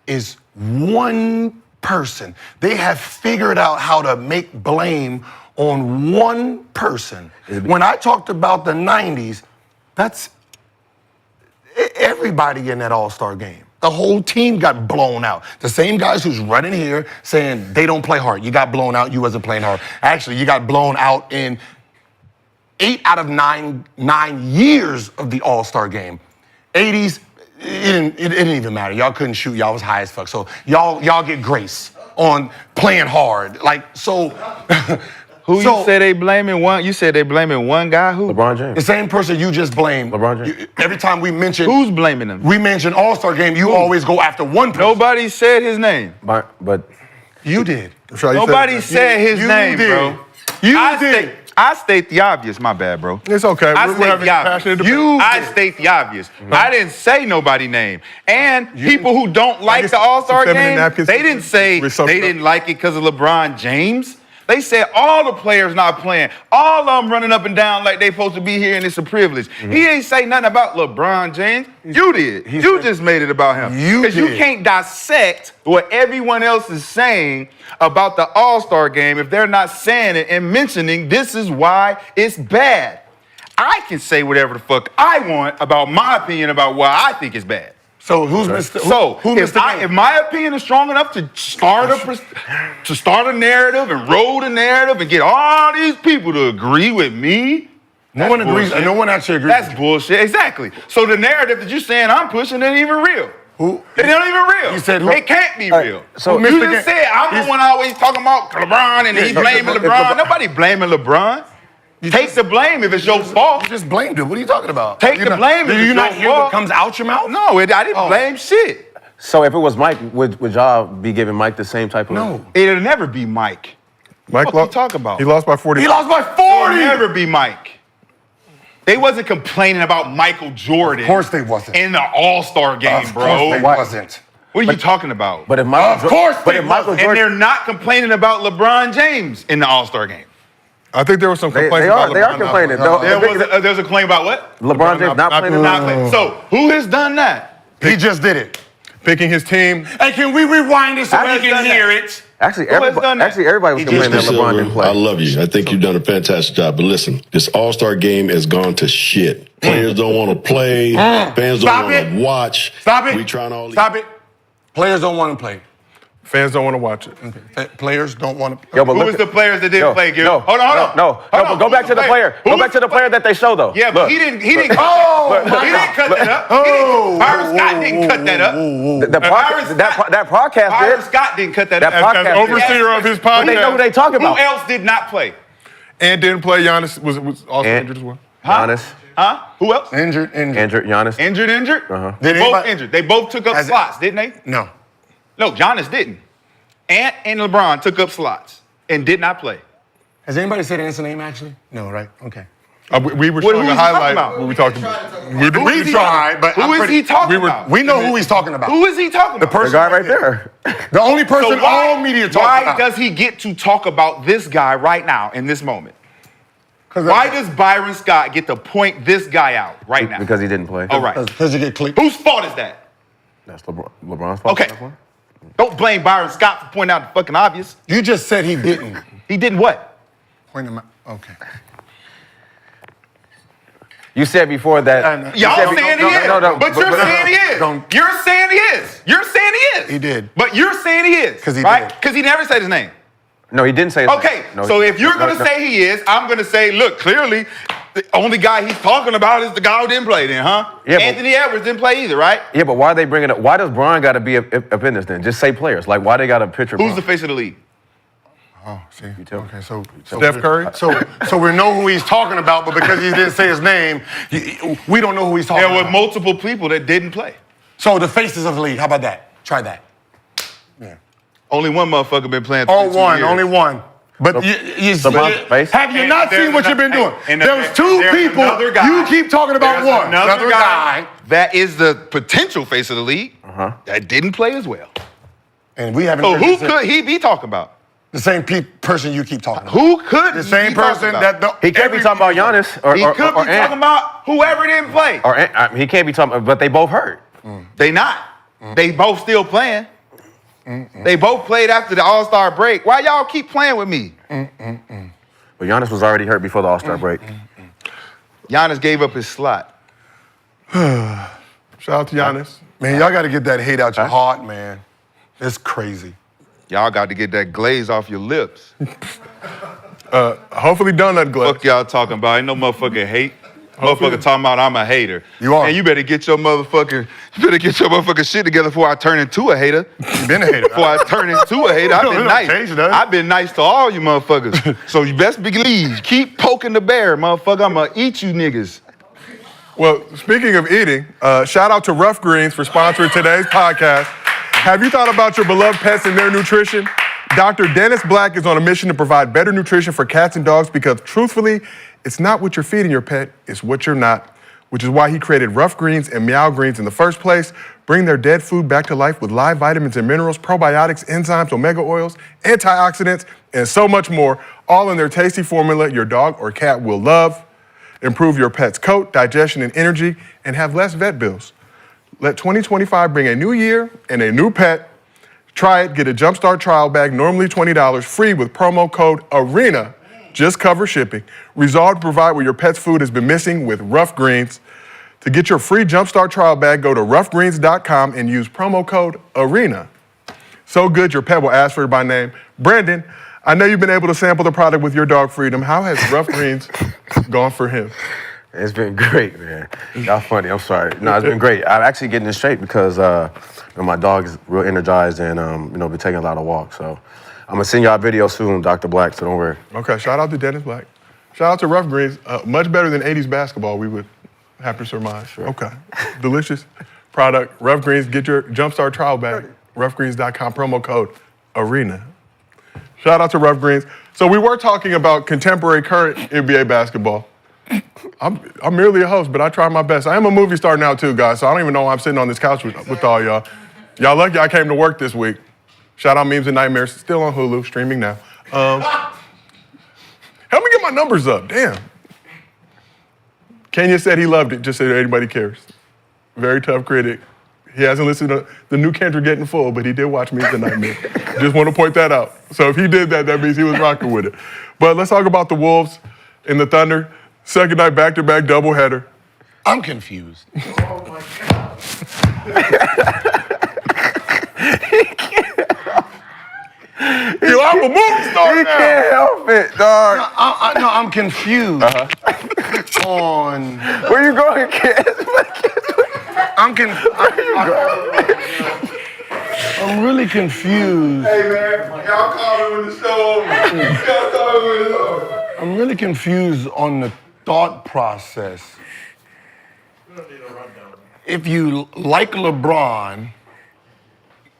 is one person. They have figured out how to make blame on one person. When I talked about the 90s, that's everybody in that All-Star game. The whole team got blown out. The same guys who's running here saying they don't play hard. You got blown out, you wasn't playing hard. Actually, you got blown out in 8 out of 9 years of the All-Star game. 80s, it didn't even matter. Y'all couldn't shoot, y'all was high as fuck. So y'all get grace on playing hard. Like, so... You say they blaming one? You said they blaming one guy? Who? LeBron James. The same person you just blamed. LeBron James. Every time we mention... Who's blaming him? We mention All-Star game, you always go after one person. Nobody said his name. But you did. Nobody said his name, bro. I state the obvious. My bad, bro. It's okay. I We're state having the a passionate obvious. debate. I state the obvious. I didn't say nobody name. And people who don't like the All-Star game, they didn't say they didn't like it because of LeBron James. They said all the players not playing, all of them running up and down like they supposed to be here and it's a privilege. He ain't say nothing about LeBron James. You did. You just made it about him. Because you can't dissect what everyone else is saying about the All-Star game if they're not saying it and mentioning this is why it's bad. I can say whatever the fuck I want about my opinion about why I think it's bad. So who's if my opinion is strong enough to start a narrative and roll the narrative and get all these people to agree with me, no one agrees. No one actually agrees. That's bullshit. Exactly. So the narrative that you're saying I'm pushing ain't even real. It ain't even real. You said it can't be real. So you just said I'm the one always talking about LeBron and he's blaming LeBron. Nobody blaming LeBron. Take the blame if it's your fault. You just blamed it. What are you talking about? Take the blame if it's your fault. Do you not hear what comes out your mouth? No, I didn't blame shit. So if it was Mike, would y'all be giving Mike the same type of... No. It'll never be Mike. What you talking about? He lost by 40. He lost by 40! It'll never be Mike. They wasn't complaining about Michael Jordan. Of course they wasn't. In the All-Star game, of bro. Of course they wasn't. What are you talking about? But if Michael Jordan... And they're not complaining about LeBron James in the All-Star game. I think there was some complaints about LeBron. They are complaining. There's a claim about what? LeBron James not playing. So who has done that? He just did it. Picking his team. Hey, can we rewind this so we can hear it? Actually, everybody was complaining that LeBron didn't play. I love you. I think you've done a fantastic job. But listen, this All-Star game has gone to shit. Players don't want to play. Fans don't want to watch. Stop it. We trying all these. Stop it. Players don't want to play. Fans don't want to watch it. Okay. Players don't want to play. Yo, but Who was the players that didn't play, Gil? Hold on. But go back to the player. Go back to the player that they show, though. Yeah, but he didn't cut that up. Byron Scott didn't cut that up. That podcast Byron did. Scott didn't cut that up. As overseer of his podcast. They know who they talking about. Who else did not play? And didn't play. Giannis was also injured as well. Giannis. Huh? Who else? Injured. Giannis. Injured? Uh-huh. Both injured. They both took up slots, didn't they? No. No, Giannis didn't. Ant and LeBron took up slots and did not play. Has anybody said Ant's name, actually? No, right? Okay. We were showing a highlight when we talked about We tried, but who is he talking about? We know who he's talking about. Who is he talking about? The person The guy right there. The only person all media talks why about. does he get to talk about this guy right now in this moment? Why does Byron Scott get to point this guy out right now? Because he didn't play. All right. Because you get clicked. Whose fault is that? That's LeBron's fault. Okay. Don't blame Byron Scott for pointing out the fucking obvious. You just said he didn't. He didn't what? Point him out. Okay. You said before that. Y'all saying he is. But you're saying he is. You're saying he is. You're saying he is. He did. But you're saying he is. Because he right? did. Because he never said his name. No, he didn't say his Okay, name. so if you're going to say he is, I'm going to say, look, clearly, the only guy he's talking about is the guy who didn't play then, huh? Yeah, Anthony Edwards didn't play either, right? Yeah, but why are they bringing it up? Why does Bron got to be up in this then? Just say players. Like, why they got a picture of Who's Bron? the face of the league? Oh, see. Okay, so Steph Curry? So we know who he's talking about, but because he didn't say his name, we don't know who he's talking There about. were multiple people that didn't play. So the faces of the league, how about that? Try that. Yeah. Only one motherfucker been playing. Only one. But have you not seen what you've been doing? There's two people. You keep talking about one. Another guy that is the potential face of the league that didn't play as well. And we haven't. So who could he be talking about? The same person you keep talking about. Who could the same person that he can't be talking about Giannis or he could be talking about whoever didn't play. Or he can't be talking, but they both hurt. They not. They both still playing. They both played after the All-Star break. Why y'all keep playing with me? But Giannis was already hurt before the All-Star break. Giannis gave up his slot. Shout out to Giannis. Man, y'all got to get that hate out your heart, man. It's crazy. Y'all got to get that glaze off your lips. Hopefully done that glaze. Fuck y'all talking about. Ain't no motherfucking hate. Motherfucker talking about I'm a hater. You are. And you better get your motherfucking shit together before I turn into a hater. You been a hater. Before I turn into a hater. I've been nice. I've been nice to all you motherfuckers. So you best believe, keep poking the bear, motherfucker. I'm gonna eat you niggas. Well, speaking of eating, shout out to Rough Greens for sponsoring today's podcast. Have you thought about your beloved pets and their nutrition? Dr. Dennis Black is on a mission to provide better nutrition for cats and dogs because, truthfully, it's not what you're feeding your pet, it's what you're not, which is why he created Rough Greens and Meow Greens in the first place. Bring their dead food back to life with live vitamins and minerals, probiotics, enzymes, omega oils, antioxidants, and so much more, all in their tasty formula your dog or cat will love. Improve your pet's coat, digestion, and energy, and have less vet bills. Let 2025 bring a new year and a new pet. Try it, get a Jumpstart trial bag, normally $20, free with promo code ARENA. Just cover shipping. Resolve to provide what your pet's food has been missing with Rough Greens. To get your free Jumpstart trial bag, go to roughgreens.com and use promo code ARENA. So good, your pet will ask for it by name. Brandon, I know you've been able to sample the product with your dog Freedom. How has Rough Greens gone for him? It's been great, man. Y'all funny, I'm sorry. No, it's been great. I'm actually getting this straight because my dog is real energized and been taking a lot of walks. So I'm gonna send y'all a video soon, Dr. Black, so don't worry. Okay, shout out to Dennis Black. Shout out to Rough Greens. Much better than 80s basketball, we would have to surmise. Sure. Okay, delicious product. Rough Greens, get your Jumpstart trial bag. Roughgreens.com, promo code ARENA. Shout out to Rough Greens. So we were talking about contemporary current NBA basketball. I'm merely a host, but I try my best. I am a movie star now too, guys, so I don't even know why I'm sitting on this couch with all y'all. Y'all lucky I came to work this week. Shout out Memes and Nightmares, still on Hulu, streaming now. Help me get my numbers up, damn. Kenya said he loved it, just so anybody cares. Very tough critic. He hasn't listened to the new Kendrick Getting Full, but he did watch Me the Nightmare. Just want to point that out. So if he did that, that means he was rocking with it. But let's talk about the Wolves and the Thunder. Second night back-to-back doubleheader. I'm confused. Oh my God. Yo, I'm a movie star He now. can't help it, dog. No, I'm confused on. Where you going, kid? I'm really confused. Hey, man, y'all call me when the show over. Y'all call me when it's over. I'm really confused on the thought process. If you like LeBron,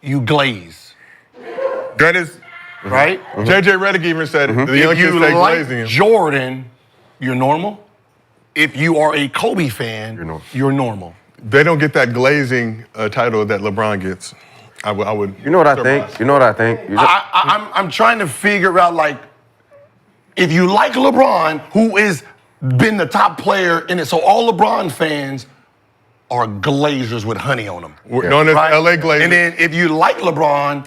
you glaze, That is, right? JJ Redick even said it. The young If kids you say like glazing him. Jordan, you're normal. If you are a Kobe fan, you're normal. They don't get that glazing title that LeBron gets. I would. You know what I think? You know what I think? I'm trying to figure out, like, if you like LeBron, who is been the top player in it, so all LeBron fans are glazers with honey on them. Known as LA Glazers. And then if you like LeBron,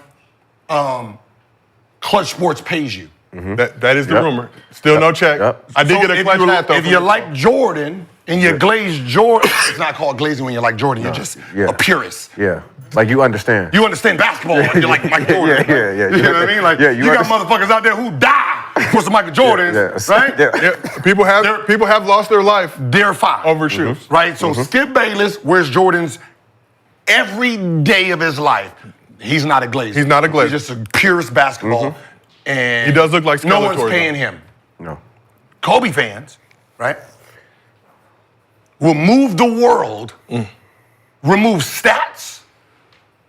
Clutch Sports pays you. That is the rumor. Still no check. I did get a Clutch hat, though. If you like Jordan and you glaze Jordan, it's not called glazing when you like Jordan, you're just a purist. Yeah. Like you understand. You understand basketball when you like Michael Jordan. Yeah. You know what I mean? Like, you got motherfuckers out there who die for some Michael Jordans, right? Yeah. People have lost their life. They're fine. Over shoes. Right? So Skip Bayless wears Jordans every day of his life. He's not a glazer. He's not a glazer. He's just a purist basketball. And he does look like no Skeletor, one's paying though. him. No. Kobe fans, right, will move the world, remove stats,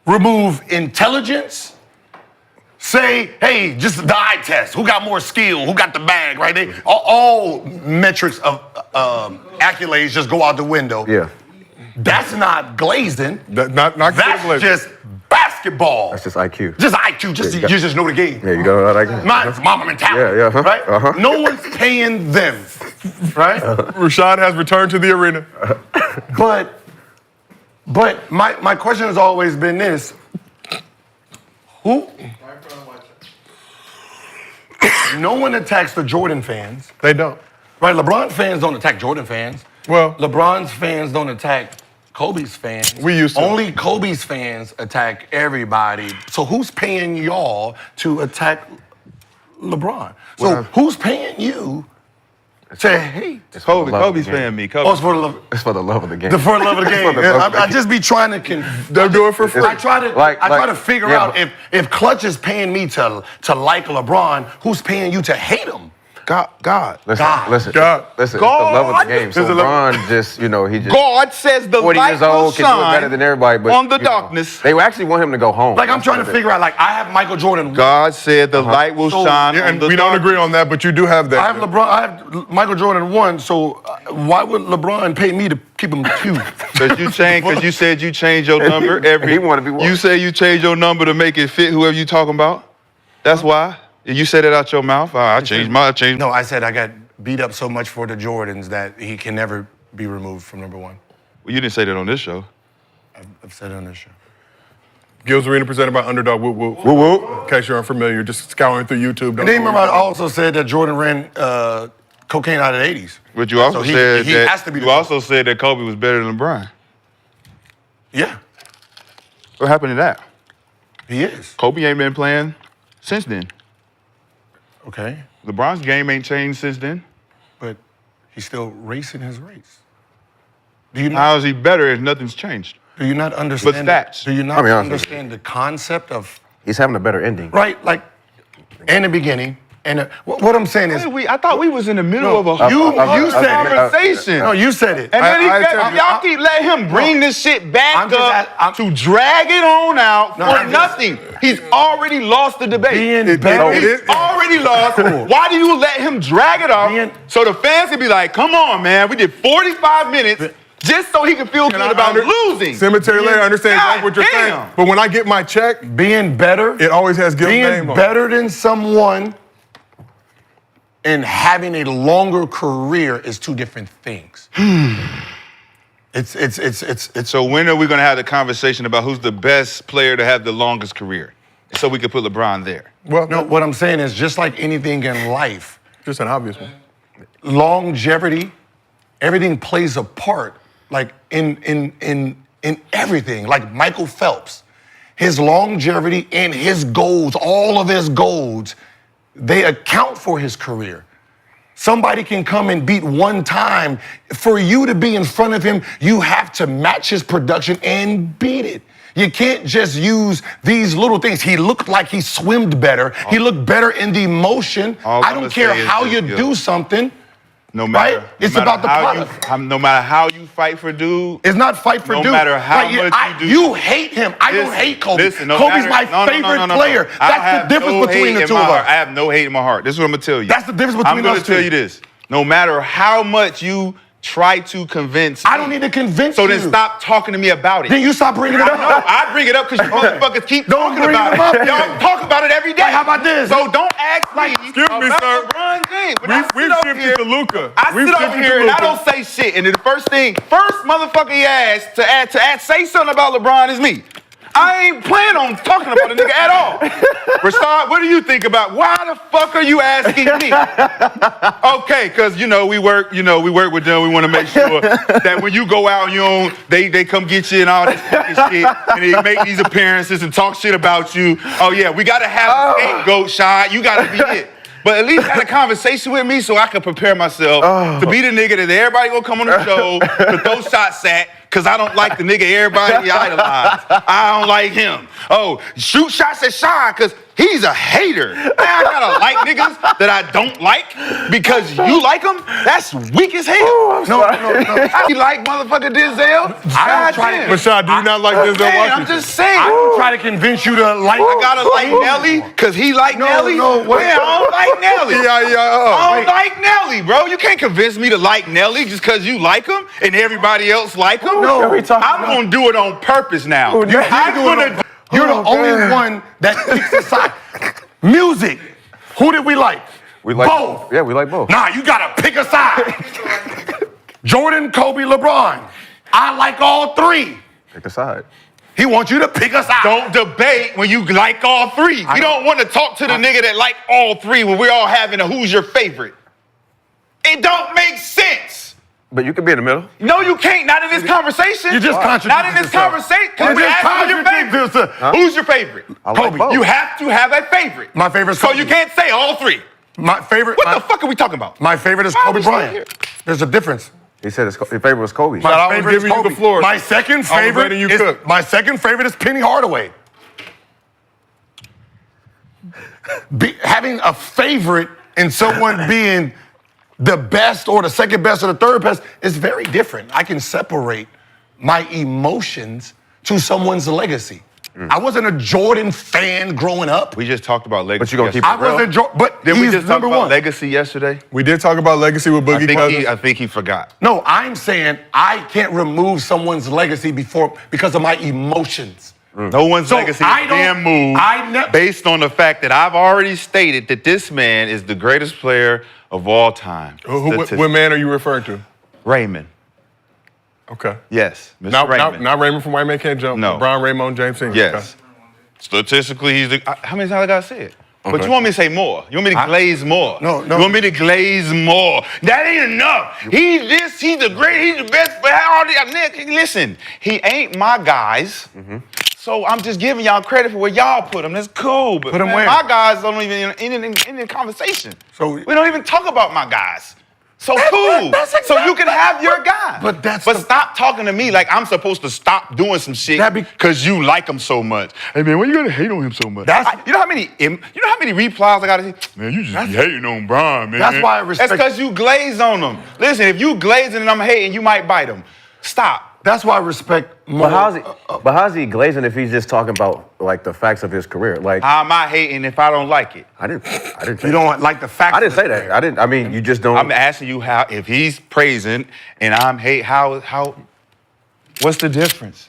remove intelligence, say, hey, just the eye test. Who got more skill? Who got the bag, right? They, all metrics of accolades just go out the window. Yeah. That's not glazing. Not That's just basketball. That's just IQ. Just IQ. You just know the game. Yeah, you got all that IQ. Not mama mentality. Yeah. Right? No one's paying them. Right? Rashad has returned to the arena. But my question has always been this. Who? No one attacks the Jordan fans. They don't. Right? LeBron fans don't attack Jordan fans. Well, LeBron's fans don't attack Kobe's fans. We used to. Only Kobe's fans attack everybody. So who's paying y'all to attack LeBron? So who's paying you to hate? Kobe's paying me. Oh, it's for the love. It's for the love of the game. For the love of the game. I just be trying to. They're doing it for free. I try to figure out if Clutch is paying me to like LeBron, who's paying you to hate him? God. Listen. God. It's the love of the game. So LeBron just, he just. God says the 40 light years old, will can do it better shine than everybody, but on the you know, darkness. They actually want him to go home. Like, I'm trying to figure out, like, I have Michael Jordan. God said the light will shine Yeah, on and the we don't darkness. agree on that, but you do have that. I have LeBron. I have Michael Jordan 1. So why would LeBron pay me to keep him 2? Because you said you change your number every. He wanted to be one. You say you change your number to make it fit whoever you talking about. That's why. You said it out your mouth. I changed my. No, I said I got beat up so much for the Jordans that he can never be removed from number 1. Well, you didn't say that on this show. I've said it on this show. Gills Arena presented by Underdog. Whoop, whoop. Woo woo. In case you're unfamiliar, just scouring through YouTube. And then remember, I also said that Jordan ran cocaine out of the 80s. But you also So he said has to be you the- also said that Kobe was better than LeBron. Yeah, What happened to that? he is. Kobe ain't been playing since then. Okay, LeBron's game ain't changed since then. but he's still racing his race. Do you not? How is he better if nothing's changed? Do you not understand? stats. Do you not I'll be honest with understand the concept of He's having a better ending. right? Like in the beginning, and what I'm saying is, I thought we was in the middle of a you said conversation. no, you said it. And then I y'all keep letting him bring this shit back I'm just up to drag it on out No, for I'm just- nothing. He's already lost the debate. Being better- He's already lost. Why do you let him drag it off Being- so the fans can be like, come on, man, we did 45 minutes just so he can feel good about losing. Cemetery Larry, I understand exactly what you're saying. Goddamn. But when I get my check, being better, it always has Gil's name being on it. better than someone and having a longer career is two different things. It's So when are we going to have the conversation about who's the best player to have the longest career? So we could put LeBron there. Well, no, what I'm saying is just like anything in life. Just an obvious one. Longevity, everything plays a part, like in everything. Like Michael Phelps, his longevity and his goals, all of his goals, they account for his career. Somebody can come and beat one time. For you to be in front of him, you have to match his production and beat it. You can't just use these little things. He looked like he swimmed better. He looked better in the motion. I don't care how you do something. No matter, right? It's about the product. No matter how you fight for dude. It's not fight for dude. No matter how much you do. You hate him. I don't hate Kobe. Listen, Kobe's my favorite player. That's the difference between the two of us. I have no hate in my heart. This is what I'm going to tell you. That's the difference between us two. I'm going to tell you this. No matter how much you try to convince me. I don't need to convince So you. then stop talking to me about it. Then you stop bringing it up. No, I bring it up because you motherfuckers keep talking about it. Y'all talk about it every day. Like, how about this? So don't ask me Excuse me, sir. LeBron James. We've shifted to Luka. I sit over here and I don't say shit. And the first motherfucker he asked to say something about LeBron is me. I ain't planning on talking about a nigga at all. Rashad, what do you think about? Why the fuck are you asking me? Okay, because we work with them. We want to make sure that when you go out on your own, they come get you and all this fucking shit, and they make these appearances and talk shit about you. Oh yeah, we gotta have a scapegoat, Shad. You gotta be it. But at least have a conversation with me so I can prepare myself to be the nigga that everybody gonna come on the show to throw shots at. Because I don't like the nigga everybody idolize. I don't like him. Oh, shoot shots at Sean because he's a hater. Man, I gotta like niggas that I don't like because you like them? That's weak as hell. No. You like motherfucking Denzel? Rashad, do you not like Denzel Washington? I'm just saying. I don't try to convince you to like. I gotta like Nelly because he like Nelly? Wait. Man, I don't like Nelly. I don't like Nelly, bro. You can't convince me to like Nelly just because you like him and everybody else like him. No, I'm gonna do it on purpose now. You're the only one that picks a side. Music. Who did we like? We like both. Yeah, we like both. Nah, you gotta pick a side. Jordan, Kobe, LeBron. I like all three. Pick a side. He wants you to pick a side. Don't debate when you like all three. We don't want to talk to the nigga that like all three when we're all having a who's your favorite. It don't make sense. But you can be in the middle. No, you can't. Not in this conversation. You just contradicted Not in this yourself. conversation. Because we're asking your favorite. Who's your favorite? I like both. You have to have a favorite. My favorite's So Kobe. you can't say all three. My favorite. What the fuck are we talking about? My favorite is Why are Kobe we still Bryant. here? There's a difference. He said his favorite was Kobe. Shout out, My I'm favorite is giving you Kobe. the floor. My second I was favorite letting you is cook. my second favorite is Penny Hardaway. Having a favorite and someone being the best or the second best or the third best is very different. I can separate my emotions to someone's legacy. I wasn't a Jordan fan growing up. We just talked about legacy. But you gonna keep I wasn't Jordan, but Did we he's just talk number about one. legacy yesterday? We did talk about legacy with Boogie Cousins. I think he forgot. No, I'm saying I can't remove someone's legacy because of my emotions. No one's So legacy I is don't- damn moved based on the fact that I've already stated that this man is the greatest player of all time. What man are you referring to? Raymond. Okay. Yes, Mr. Raymond. Not Raymond from White Man Can't Jump. No. LeBron, Raymond, James Sr. Yes. Okay. Statistically, he's the. How many times I gotta say it? But you want me to say more? You want me to glaze more? No. You want me to glaze more? That ain't enough. He's the great, he's the best. Nick, listen, he ain't my guys. So I'm just giving y'all credit for where y'all put him. That's cool. But Put him man, where? my guys don't even in the conversation. So we don't even talk about my guys. So That's cool. exactly So you can have your guy. But that's But the- stop talking to me like I'm supposed to stop doing some shit because you like him so much. Hey man, why you gotta hate on him so much? You know how many replies I gotta say? Man, you just be hating on Bron, man. That's why I respect- That's because you glaze on him. Listen, if you glazing and I'm hating, you might bite him. Stop. That's why I respect more. But how's he glazing if he's just talking about like the facts of his career? Like How am I hating if I don't like it? I didn't say You don't like the facts. I didn't say that. I didn't. I mean, you just don't. I'm asking you how, if he's praising and I'm hate, how, what's the difference?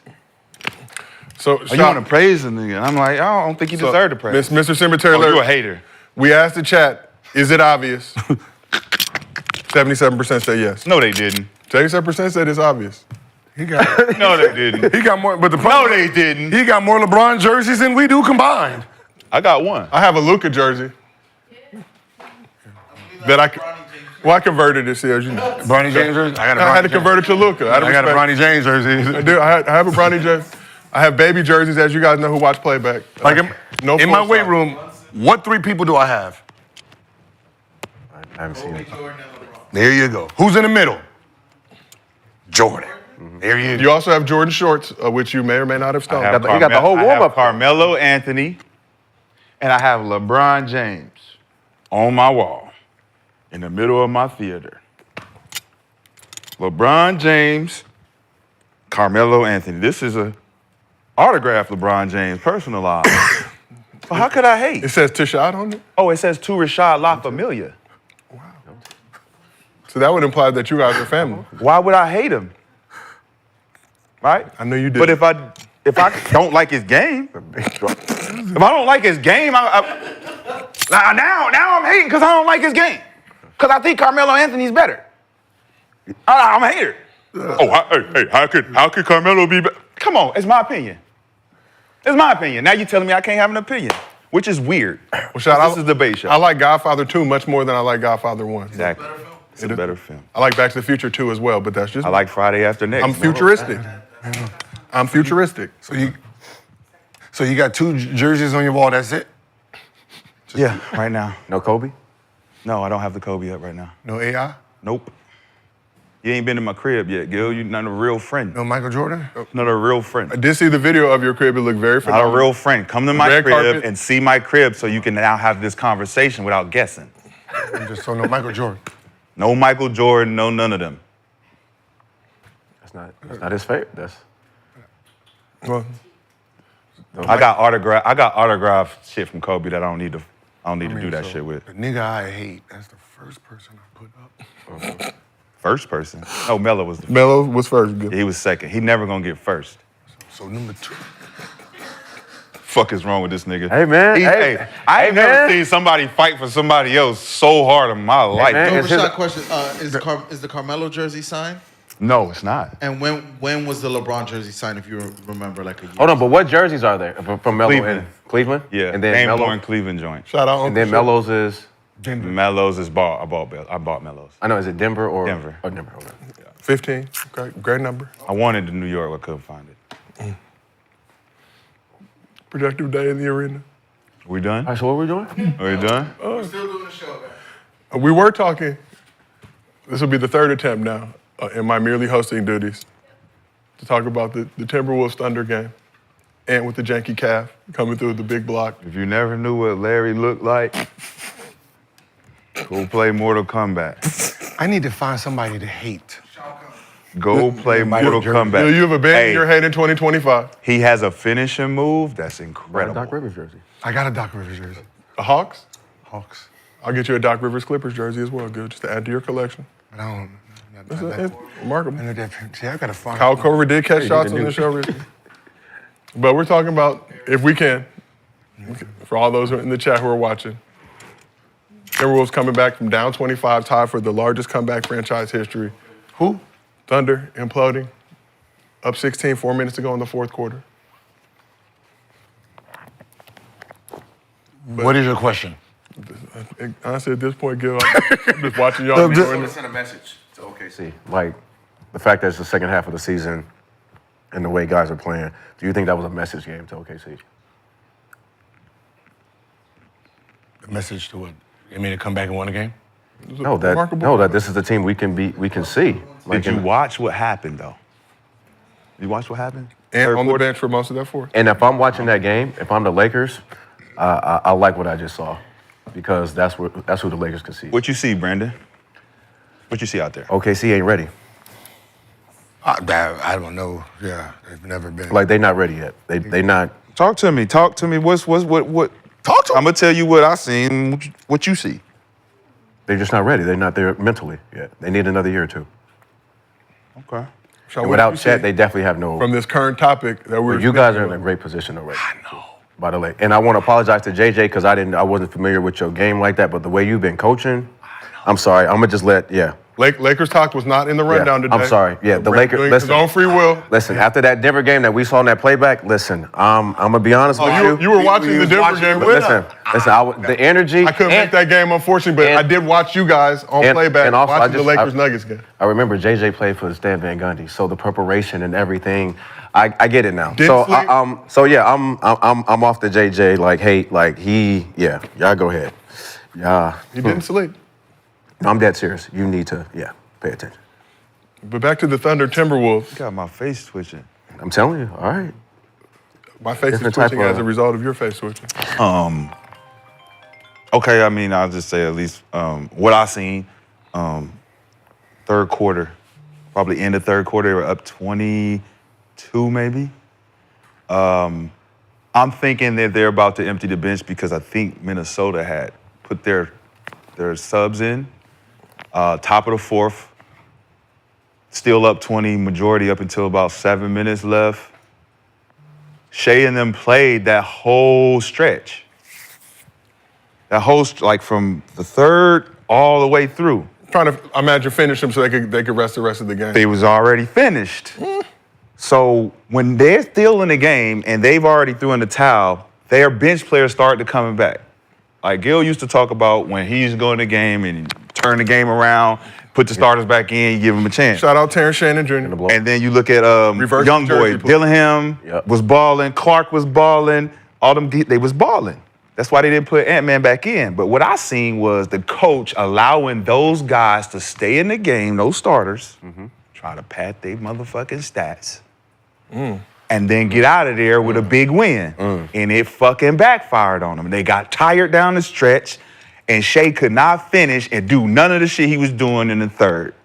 So You want to praise the nigga? I'm like, I don't think he deserved to praise. Mr. Cemetery, Oh, you a hater. We asked the chat, is it obvious? 77% say yes. No, they didn't. 77% said it's obvious. He got No, they didn't. he got more, but the No, problem, they didn't. he got more LeBron jerseys than we do combined. I got one. I have a Luka jersey that I converted this year, as you know. Bronny James jersey? I had to convert it to Luka. I got a Bronny James jersey. I do. I have a Bronny jersey. I have baby jerseys, as you guys know who watch playback. Like in my weight full-size. room, what 3 people do I have? I haven't seen it. There you go. Who's in the middle? Jordan. There you go. You also have Jordan shorts, which you may or may not have stolen. He got the whole I warm-up. have Carmelo Anthony, and I have LeBron James on my wall in the middle of my theater. LeBron James, Carmelo Anthony. This is a autographed LeBron James, personalized. So how could I hate? It says Tashad on it. Oh, it says to Rashad La Familia. So that would imply that you guys are family. Why would I hate him? Right? I know you did. But if I don't like his game, if I don't like his game, now I'm hating because I don't like his game. Because I think Carmelo Anthony's better. I'm a hater. How could Carmelo be better? Come on, it's my opinion. It's my opinion. Now you're telling me I can't have an opinion, which is weird. Rashad, This is a debate show. I like Godfather 2 much more than I like Godfather 1. Exactly. It's a better film. I like Back to the Future 2 as well, but that's just I like Friday After Next. I'm futuristic. I'm futuristic. So you got 2 jerseys on your wall, that's it? Yeah, right now. No Kobe? No, I don't have the Kobe up right now. No AI? Nope. You ain't been in my crib yet, Gil. You're not a real friend. No Michael Jordan? Not a real friend. I did see the video of your crib. It looked very Not phenomenal. a real friend. Come to my Red crib carpet. and see my crib so you can now have this conversation without guessing. So no Michael Jordan. No Michael Jordan, no none of them. That's not his favorite. Well, I got autographed shit from Kobe that I don't need to do that shit with. The nigga I hate, that's the first person I put up. First person? No, Melo was the first. Melo was first. Good. He was second. He never gonna get first. So number 2. Fuck is wrong with this nigga? Hey, man. I ain't never seen somebody fight for somebody else so hard in my life. man. No, It's his- Rashad, question: is the Carmelo jersey signed? No, it's not. And when was the LeBron jersey signed? If you remember, like a year. Hold on, but what jerseys are there from Melo? Cleveland. Cleveland? Yeah, And then Game Melo. Born Cleveland joint. Shout out. And then Melo's is. Melo's is bought. I bought Melo's. I know. Is it Denver or Denver. Oh, Denver. Okay. 15. Okay, great number. I wanted to New York, I couldn't find it. Productive day in the arena. We done? All right, so what are we doing? Are we done? We're still doing the show, man. We were talking. This will be the 3rd attempt now in my merely hosting duties to talk about the Timberwolves Thunder game and with the janky calf coming through the big block. If you never knew what Larry looked like, go play Mortal Kombat. I need to find somebody to hate. Go play Mortal Kombat. You have abandoned Hey, your hate in 2025. He has a finishing move that's Doc incredible. Rivers jersey. I got a Doc Rivers jersey. The Hawks? Hawks. I'll get you a Doc Rivers Clippers jersey as well, good, just to add to your collection. But I don't. It's remarkable. See, I gotta find. Kyle Korver did catch shots on the show recently. But we're talking about, if we can, for all those in the chat who are watching, Timberwolves coming back from down 25, tied for the largest comeback franchise history. Who? Thunder imploding, up 16, 4 minutes to go in the 4th quarter. What is your question? Honestly, at this point, Gil, I'm just watching y'all. enjoying it. Send a message to OKC. Like the fact that it's the second half of the season and the way guys are playing. Do you think that was a message game to OKC? A message to what? You mean to come back and win a game? No, that this is the team we can beat. We can see. Like Did you watch what happened, though? You watch what happened? And on the bench for most of that 4th. And if I'm watching that game, if I'm the Lakers, I like what I just saw, because that's who the Lakers can see. What you see, Brandon? What you see out there? OKC ain't ready. I don't know. Yeah, they've never been. Like they not ready yet. They not. Talk to me. Talk to me. What? Talk to I'm gonna tell you what I seen. What you see? They're just not ready. They're not there mentally yet. They need another year or 2. Okay. So And what without do you Chet, see they definitely have no. from this current topic that we're. You guys are in a great position already. I know. By the way, and I want to apologize to JJ because I wasn't familiar with your game like that. But the way you've been coaching, I'm sorry. I'm gonna just let Lakers talk was not in the rundown today. I'm sorry. Yeah, the Lakers. Doing Listen, his own free will. Listen, after that Denver game that we saw in that playback, listen, I'm gonna be honest with you. You were watching the Denver game with us. Listen, the energy. I couldn't make that game, unfortunately, but I did watch you guys on playback and also, watching the Lakers Nuggets game. I remember JJ played for Stan Van Gundy, so the preparation and everything, I get it now. I'm off the JJ like hate, like y'all go ahead. Yeah. He didn't sleep. I'm dead serious. You need to, pay attention. But back to the Thunder Timberwolves. Got my face twitching. I'm telling you, all right. My face is twitching as a result of your face twitching. Okay, I mean, I'll just say at least what I seen, third quarter, probably end of third quarter, they were up 22 maybe. I'm thinking that they're about to empty the bench because I think Minnesota had put their subs in, top of the fourth, still up 20, majority up until about 7 minutes left. Shea and them played that whole stretch. That whole, like from the third all the way through. Trying to imagine finish them so they could rest the rest of the game. They was already finished. So when they're still in the game and they've already threw in the towel, their bench players start to coming back. Like Gil used to talk about when he used to go in the game and turn the game around, put the starters back in, give them a chance. Shout out Terrence Shannon Jr. And then you look at young boy, Dillingham was balling, Clark was balling, all them, they was balling. That's why they didn't put Ant-Man back in. But what I seen was the coach allowing those guys to stay in the game, those starters, try to pad their motherfucking stats, and then get out of there with a big win. And it fucking backfired on them. They got tired down the stretch, and Shea could not finish and do none of the shit he was doing in the third.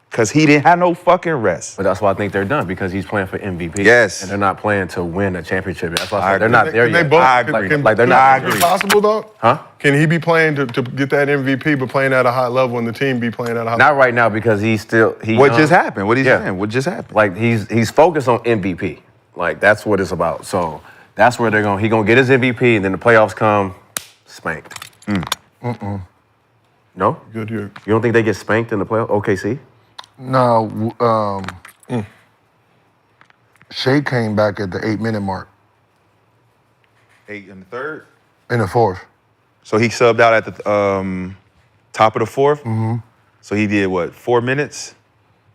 Because he didn't have no fucking rest. But that's why I think they're done, because he's playing for MVP. Yes. And they're not playing to win a championship. That's why I said they're not there yet. They're not. Is it possible, though? Huh? Can he be playing to get that MVP, but playing at a high level, and the team be playing at a high level? Not right now, because he's still... What just happened? What he's saying? What just happened? Like, he's focused on MVP. Like, that's what it's about. So that's where he gonna get his MVP, and then the playoffs come, spanked. No? Good year. You don't think they get spanked in the playoffs? OKC? No, Shea came back at the 8-minute mark. 8 in the third? In the fourth. So he subbed out at the top of the fourth? So he did what, 4 minutes?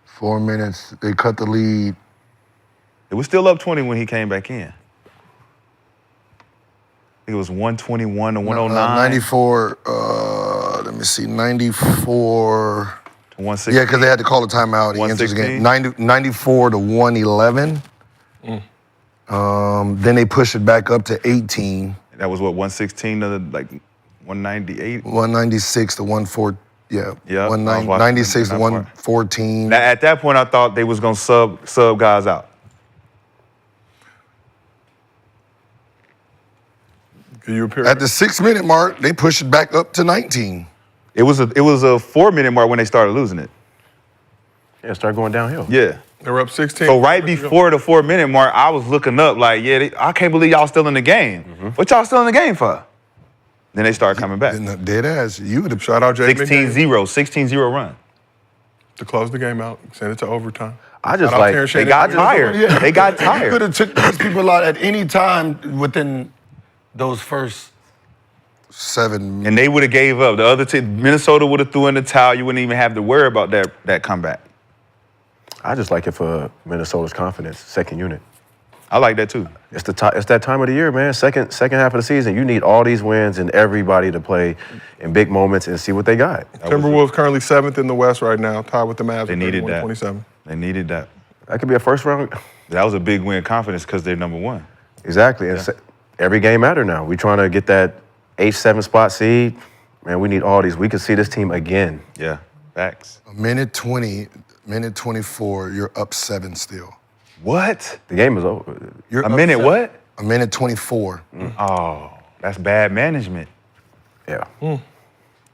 4 minutes. They cut the lead. It was still up 20 when he came back in. I think it was 121 to 109. 94, let me see, 94... 116. Yeah, because they had to call a timeout. He enters the game. 94 to 111. Then they pushed it back up to 18. That was what, 116 to like 198? 196 to 114. Yeah. 96 to 114. Now, at that point, I thought they was gonna sub guys out. At the 6-minute mark, they pushed it back up to 19. It was a 4-minute mark when they started losing it. Yeah, start going downhill. Yeah. They were up 16. So right before the 4-minute mark, I was looking up like, I can't believe y'all still in the game. What y'all still in the game for? Then they started coming back. Dead ass. You would have shot out Jay 16-0 run. To close the game out, send it to overtime. I just like, they got tired. Yeah. They got tired. You could have took these people out at any time within those first 7. And they would have gave up. The other team, Minnesota would have threw in the towel. You wouldn't even have to worry about that comeback. I just like it for Minnesota's confidence, second unit. I like that too. It's that time of the year, man. Second half of the season, you need all these wins and everybody to play in big moments and see what they got. Timberwolves currently 7th in the West right now, tied with the Mavs. They needed that. 27. They needed that. That could be a first round. That was a big win of confidence because they're number 1. Exactly. Yeah. Every game matter now. We're trying to get that 8-7 spot seed. Man, we need all these. We could see this team again. Yeah, facts. Minute 20, minute 24, you're up 7 still. What? The game is over. You're a minute 7. what? A minute 24. Oh, that's bad management. Yeah.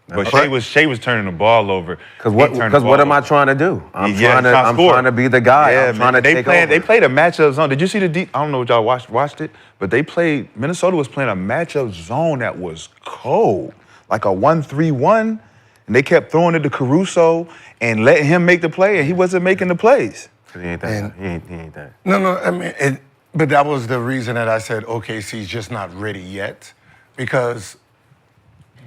But Shea was turning the ball over. Because what am I trying to do? I'm trying to be the guy. Yeah, I'm trying to take over. They played a matchup zone. Did you see I don't know if y'all watched it, but Minnesota was playing a matchup zone that was cold. Like a 1-3-1. And they kept throwing it to Caruso and letting him make the play, and he wasn't making the plays. He ain't that. He ain't that. No, I mean, but that was the reason that I said OKC's just not ready yet, because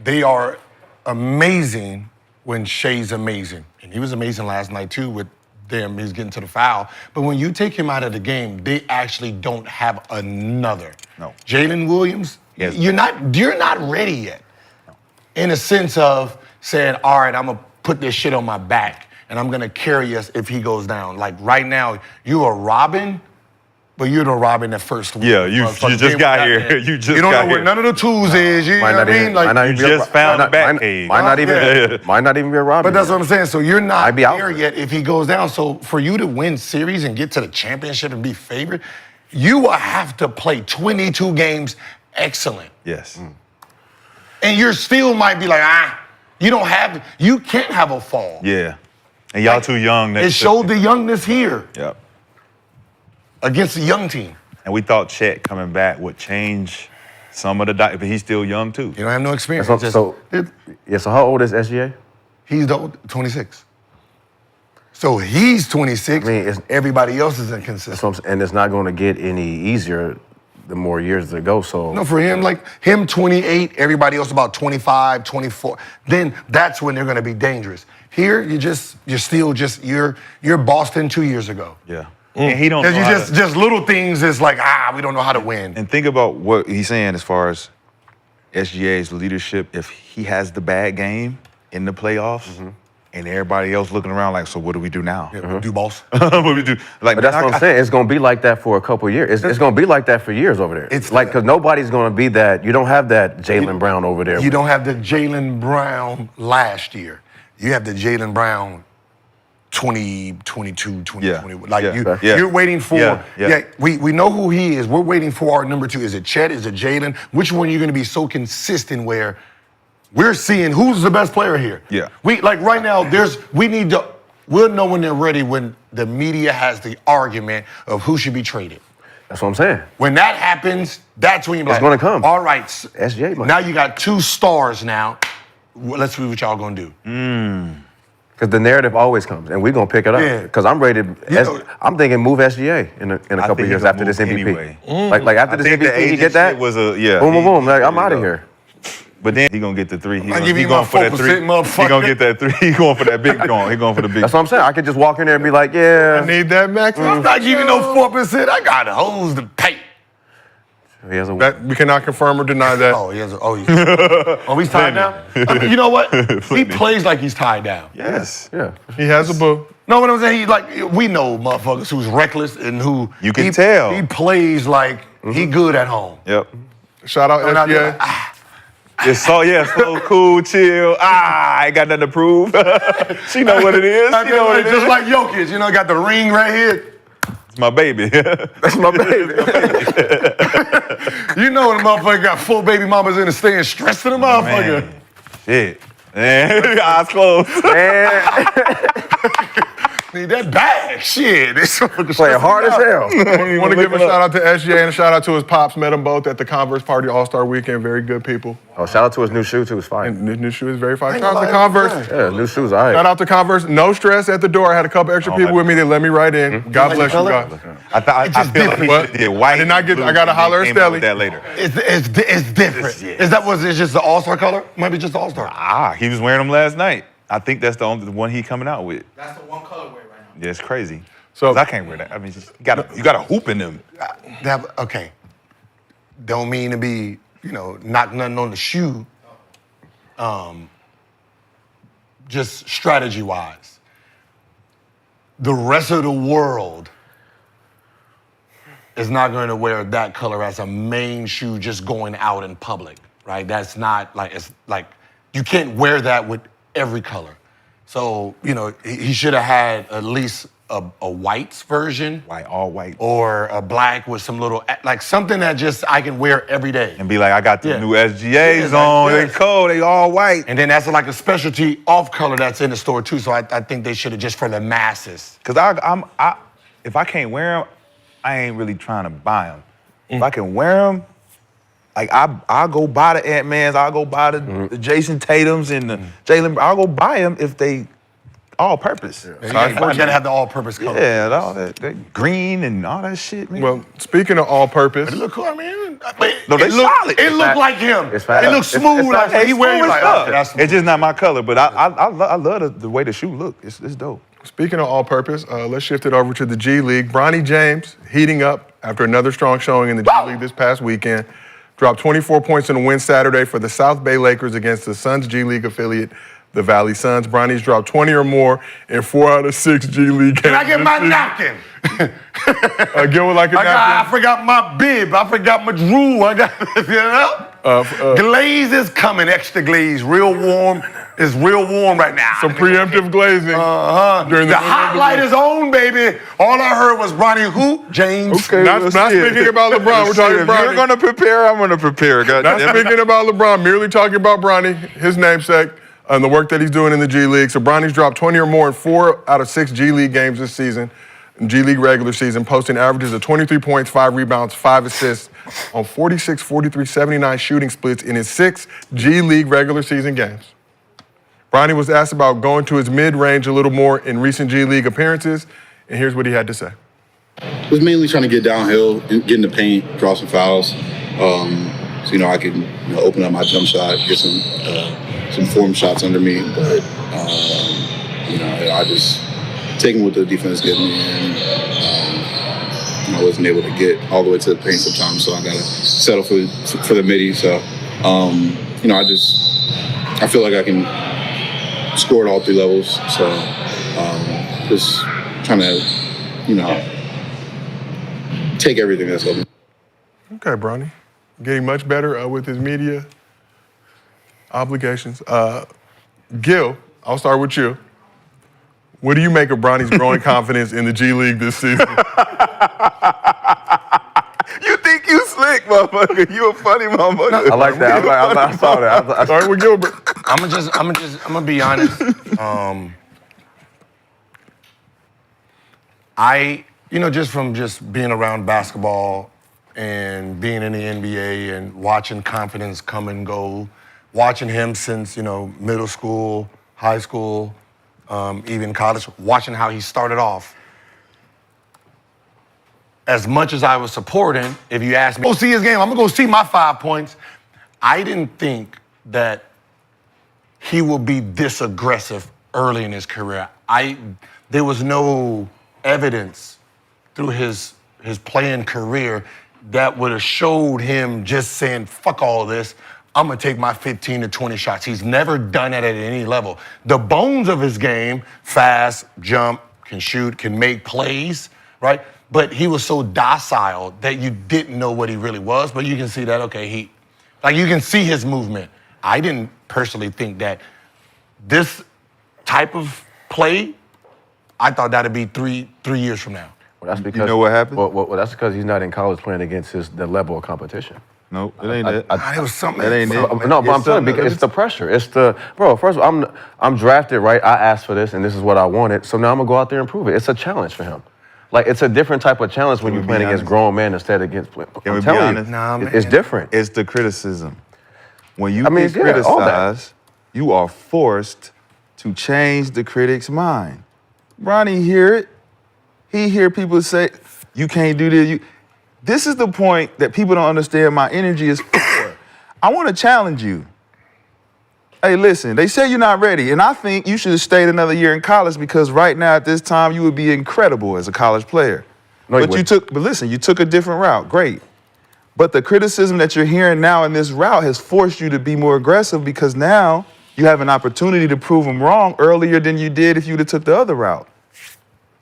they are amazing when Shea's amazing. And he was amazing last night too with them. He's getting to the foul. But when you take him out of the game, they actually don't have another. No. Jalen Williams, Yes. you're not ready yet. No. In a sense of saying, all right, I'm gonna put this shit on my back and I'm gonna carry us if he goes down. Like right now, you are Robin, but you're the Robin that first week. Yeah, you just got here. You don't know what none of the tools is. You know what I mean? Like, you just found the back cave. Might not even be a Robin. But that's what I'm saying. So you're not be out there yet if he goes down. So for you to win series and get to the championship and be favored, you will have to play 22 games excellent. Yes. And you still might be like, you can't have a fall. Yeah. And y'all too young. It showed the youngness here. Yep. Against a young team. And we thought Chet coming back would change some of the but he's still young too. You don't have no experience. So how old is SGA? He's 26. So he's 26. I mean, everybody else is inconsistent. And it's not going to get any easier the more years that go. So no, for him, like him 28, everybody else about 25, 24. Then that's when they're going to be dangerous. Here, you're Boston 2 years ago. Yeah. And he don't know just little things is like, we don't know how to win. And think about what he's saying as far as SGA's leadership. If he has the bad game in the playoffs and everybody else looking around like, so what do we do now? Yeah, do boss. What do we do? Like, but that's what I'm saying. It's going to be like that for a couple of years. It's going to be like that for years over there. It's like, because nobody's going to be that. You don't have that Jaylen Brown over there. You don't have the Jaylen Brown last year. You have the Jaylen Brown 2022, 2020. Like you're waiting for. We know who he is. We're waiting for our number two. Is it Chet? Is it Jalen? Which one are you going to be so consistent where we're seeing who's the best player here? Yeah. We like right now. We'll know when they're ready when the media has the argument of who should be traded. That's what I'm saying. When that happens, that's when you're like, it's going to come. All right, SGA. Now you got two stars. Now let's see what y'all gonna do. Because the narrative always comes, and we're going to pick it up. Because I'm ready I'm thinking move SGA in a couple of years after this MVP. Anyway. Like after this MVP, you get that? Boom. Like, I'm out of here. But then he going to get the three. He going for that 3. He going to get that 3. He going for that big joint. He going for the big. That's what I'm saying. I could just walk in there and be like, I need that max. I'm not giving no 4%. I got hose to pay. We cannot confirm or deny that. He's tied down? You know what? He plays like he's tied down. Yes. Yeah. He has a boo. No, what I'm saying, we know motherfuckers who's reckless and who you can tell. He plays like he good at home. Yep. Shout out SGA. It's so cool, chill. I ain't got nothing to prove. She know what it is. She know what it is. Just like Jokic, got the ring right here. It's my baby. That's my baby. You know when the motherfucker got 4 baby mamas in the stand stressing the motherfucker. Man. Shit. Man, eyes closed. Need that bag. Shit. It's playing hard as hell. I want to give a shout out to SGA and a shout out to his pops. Met them both at the Converse Party All-Star Weekend. Very good people. Oh, shout out to his new shoe too. It's fine. And his new shoe is very fine. Shout out to Converse. Yeah, new shoes. All right. Shout out to Converse. No stress at the door. I had a couple extra people with me that let me right in. God bless you guys. I feel like he did white. I did not get. I got to holler at Stelly. That later. It's different. Is it just the All-Star color? Might be just the All-Star. He was wearing them last night. I think that's the only one he coming out with. That's the one colorway right now. Yeah, it's crazy. So I can't wear that. I mean, you got a hoop in them. Okay. Don't mean to be, knock nothing on the shoe. Just strategy-wise. The rest of the world is not going to wear that color as a main shoe just going out in public, right? That's not it's like, you can't wear that with every color. So, he should have had at least a whites version. All white. Or a black with some little, something that just I can wear every day. And be like, I got the new SGAs on. They cold. They all white. And then that's like a specialty off color that's in the store too. So I think they should have just for the masses. Because if I can't wear them, I ain't really trying to buy them. If I can wear them, Like I'll go buy the Ant-Mans, I'll go buy the Jason Tatums and the Jalen. I'll go buy them if they all purpose. You gotta have the all-purpose color. Yeah, all that green and all that shit, man. Well, speaking of all-purpose, It look cool, I mean. No, they solid. It looked like him. It's fat. It looks smooth. Like he wearing like, okay, that's it's just not my color, but I love the way the shoe look. It's dope. speaking of all-purpose, let's shift it over to the G League. Bronny James heating up after another strong showing in the G League this past weekend. Dropped 24 points in a win Saturday for the South Bay Lakers against the Suns G League affiliate, the Valley Suns. Bronny's dropped 20 or more in 4 out of 6 G League games. Can I get my napkin? Gil would like a napkin. I forgot my bib. I forgot my drool. I got, you know? Glaze is coming, extra glaze, real warm. It's real warm right now. Some preemptive glazing. During the hot light is on, baby. All I heard was Bronny who? James. Okay, not speaking about LeBron. We're talking about. If you're gonna prepare, I'm gonna prepare. Not speaking about LeBron. Merely talking about Bronny, his namesake, and the work that he's doing in the G League. So Bronny's dropped 20 or more in 4 out of 6 G League games this season. G League regular season, posting averages of 23 points, 5 rebounds, 5 assists on 46, 43, 79 shooting splits in his 6 G League regular season games. Bronny was asked about going to his mid-range a little more in recent G League appearances, and here's what he had to say. It was mainly trying to get downhill and get in the paint, draw some fouls, so I can open up my jump shot, get some form shots under me. But I just taking what the defense gave me, and I wasn't able to get all the way to the paint sometimes, so I got to settle for the midi. So, I feel like I can score at all 3 levels. So, just trying to, take everything that's open. Okay, Bronny. Getting much better with his media obligations. Gil, I'll start with you. What do you make of Bronny's growing confidence in the G League this season? You think you slick, motherfucker? You a funny motherfucker. I like that. I saw that. I started with Gilbert. I'm gonna be honest. Just from being around basketball and being in the NBA and watching confidence come and go, watching him since, middle school, high school, even college, watching how he started off. As much as I was supporting, if you ask me, go see his game, I'm gonna go see my 5 points. I didn't think that he would be this aggressive early in his career. There was no evidence through his playing career that would have showed him just saying, fuck all this, I'm gonna take my 15 to 20 shots. He's never done that at any level. The bones of his game, fast, jump, can shoot, can make plays, right? But he was so docile that you didn't know what he really was, but you can see that, okay, you can see his movement. I didn't personally think that this type of play, I thought that'd be three years from now. Well, that's because you know what happened? Well, that's because he's not in college playing against the level of competition. No, it ain't it. It was something. That ain't it. No, but I'm telling you, because it's the pressure. It's bro. First of all, I'm drafted, right? I asked for this, and this is what I wanted. So now I'm gonna go out there and prove it. It's a challenge for him. Like, it's a different type of challenge when you're playing against grown men instead of against. Can we be honest? Nah, man. It's different. It's the criticism. When you get criticized, you are forced to change the critic's mind. Bronny hear it. He hear people say, you can't do this. This is the point that people don't understand my energy is for. I want to challenge you. Hey, listen, they say you're not ready, and I think you should have stayed another year in college because right now at this time you would be incredible as a college player. No, but you took a different route. Great. But the criticism that you're hearing now in this route has forced you to be more aggressive because now you have an opportunity to prove them wrong earlier than you did if you'd have took the other route.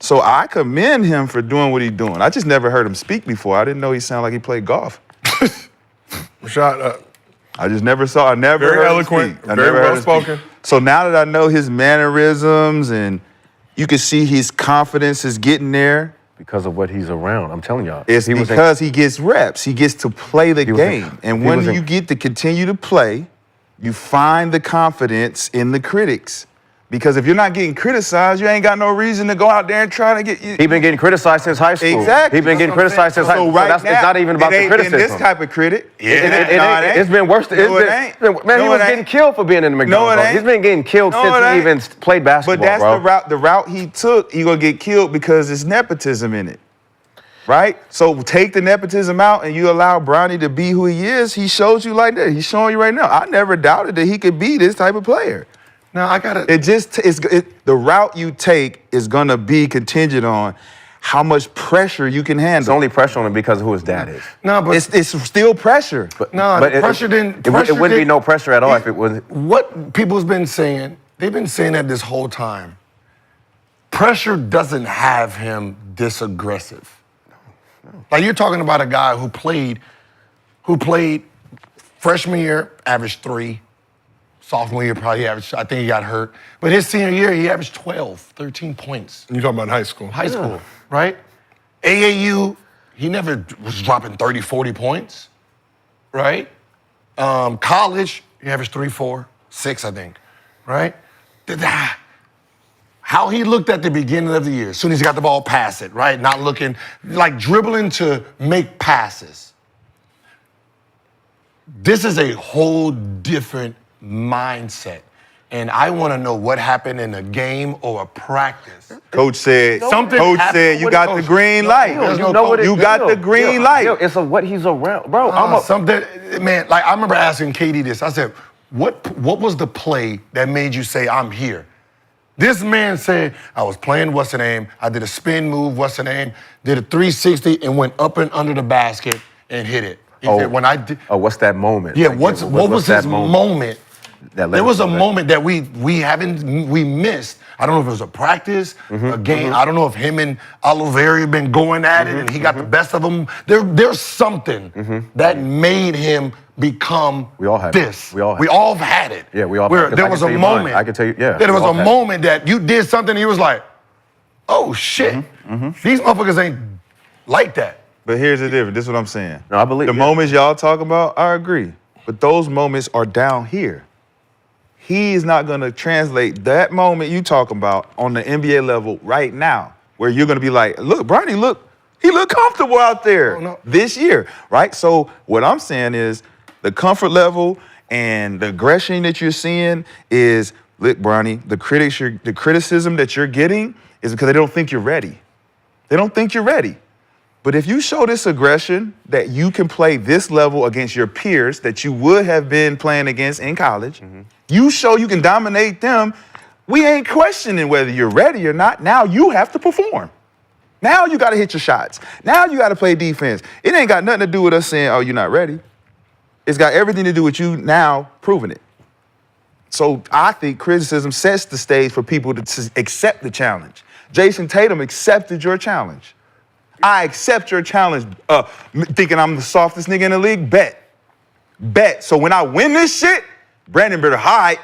So I commend him for doing what he's doing. I just never heard him speak before. I didn't know he sounded like he played golf. Rashad, I never very heard eloquent, him speak. very well spoken. So now that I know his mannerisms and you can see his confidence is getting there. Because of what he's around, I'm telling y'all. It's because he gets reps. He gets to play the game. And when you get to continue to play, you find the confidence in the critics. Because if you're not getting criticized, you ain't got no reason to go out there and try to get you. He been getting criticized since high school. Exactly. He been getting criticized since high school. So It's not even about the criticism. This type of critic. It's been worse. Man, he was getting killed for being in the McDonald's. No, it ain't. He's been getting killed since he even played basketball, But that's bro. the route he took. He gonna get killed because there's nepotism in it. Right? So take the nepotism out and you allow Bronny to be who he is. He shows you like that. He's showing you right now. I never doubted that he could be this type of player. Now I gotta. The route you take is gonna be contingent on how much pressure you can handle. It's only pressure on him because of who his dad is. No, but it's still pressure. But pressure didn't. It wouldn't be no pressure at all if it was. What people's been saying, they've been saying that this whole time. Pressure doesn't have him this aggressive. Like you're talking about a guy who played freshman year, averaged 3. Sophomore year, probably averaged, I think he got hurt. But his senior year, he averaged 12, 13 points. You're talking about high school. High school, right? AAU, he never was dropping 30, 40 points, right? College, he averaged 3, 4, 6, I think, right? How he looked at the beginning of the year, as soon as he got the ball, pass it, right? Not looking, like dribbling to make passes. This is a whole different mindset. And I want to know what happened in a game or a practice. Coach said, you got the green light. You got the green light. It's what he's around. Bro, man, like I remember asking Katie this. I said, what was the play that made you say, I'm here? This man said, I was playing what's the name, I did a spin move, what's the name, did a 360 and went up and under the basket and hit it. He said, when I did, what's that moment? Yeah, what was his moment? There was a moment that we missed. I don't know if it was a practice, a game. I don't know if him and Oliveri been going at it and he got the best of them. There's something that made him become this. We all have had it. Yeah, we all have it. There was a moment. I can tell you, yeah. There was a moment that you did something and he was like, oh shit, these motherfuckers ain't like that. But here's the difference. This is what I'm saying. No, I believe the moments y'all talk about, I agree. But those moments are down here. He is not going to translate that moment you talking about on the NBA level right now, where you're going to be like, look, Bronny, he looked comfortable out there this year, right? So what I'm saying is the comfort level and the aggression that you're seeing is, look, Bronny, the criticism that you're getting is because they don't think you're ready. They don't think you're ready. But if you show this aggression that you can play this level against your peers that you would have been playing against in college, you show you can dominate them, we ain't questioning whether you're ready or not. Now you have to perform. Now you got to hit your shots. Now you got to play defense. It ain't got nothing to do with us saying, oh, you're not ready. It's got everything to do with you now proving it. So I think criticism sets the stage for people to accept the challenge. Jason Tatum accepted your challenge. I accept your challenge, thinking I'm the softest nigga in the league. Bet. So when I win this shit, Brandon better hide.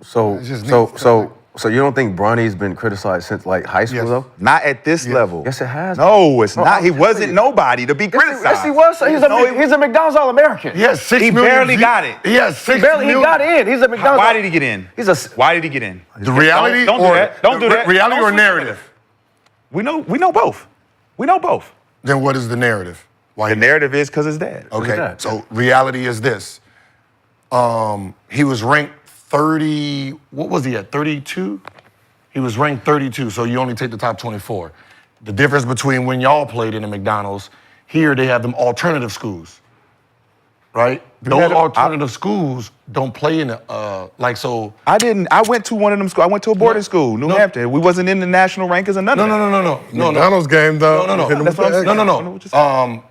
So you don't think Bronny's been criticized since like high school though? Not at this level. Yes, it has. No, it's not. He wasn't nobody to be criticized. Yes, he was. He's a McDonald's All-American. Yes, 6 He million barely got it. Yes, He got in. He's a McDonald's. Why did he get in? Why did he get in? The reality Don't do that. Don't do that. Reality or narrative? We know both. We know both. Then what is the narrative? The narrative is because his dad. Okay, so reality is this. He was ranked 30, what was he at, 32? He was ranked 32, so you only take the top 24. The difference between when y'all played in the McDonald's, here they have them alternative schools, right? Those alternative schools don't play in the, I went to one of them schools. I went to a boarding school, New Hampton. We wasn't in the national rankings or none of that. No. McDonald's game, though. No.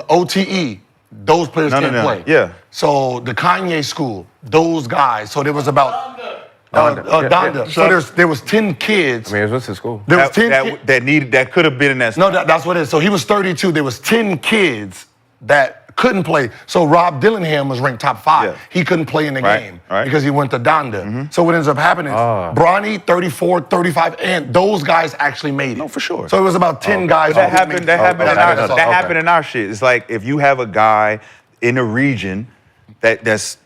OTE, those players can't play. Yeah. So the Kanye school, those guys. So there was about Donda. So there was 10 kids. I mean, it was his school. There was 10 that could have been in that school. No, that's what it is. So he was 32. There was 10 kids that couldn't play. So Rob Dillingham was ranked top 5. Yeah. He couldn't play in the game because he went to Donda. So what ends up happening is Bronny, 34, 35, and those guys actually made it. No, for sure. So it was about 10 guys. That happened in our shit. It's like if you have a guy in a region that's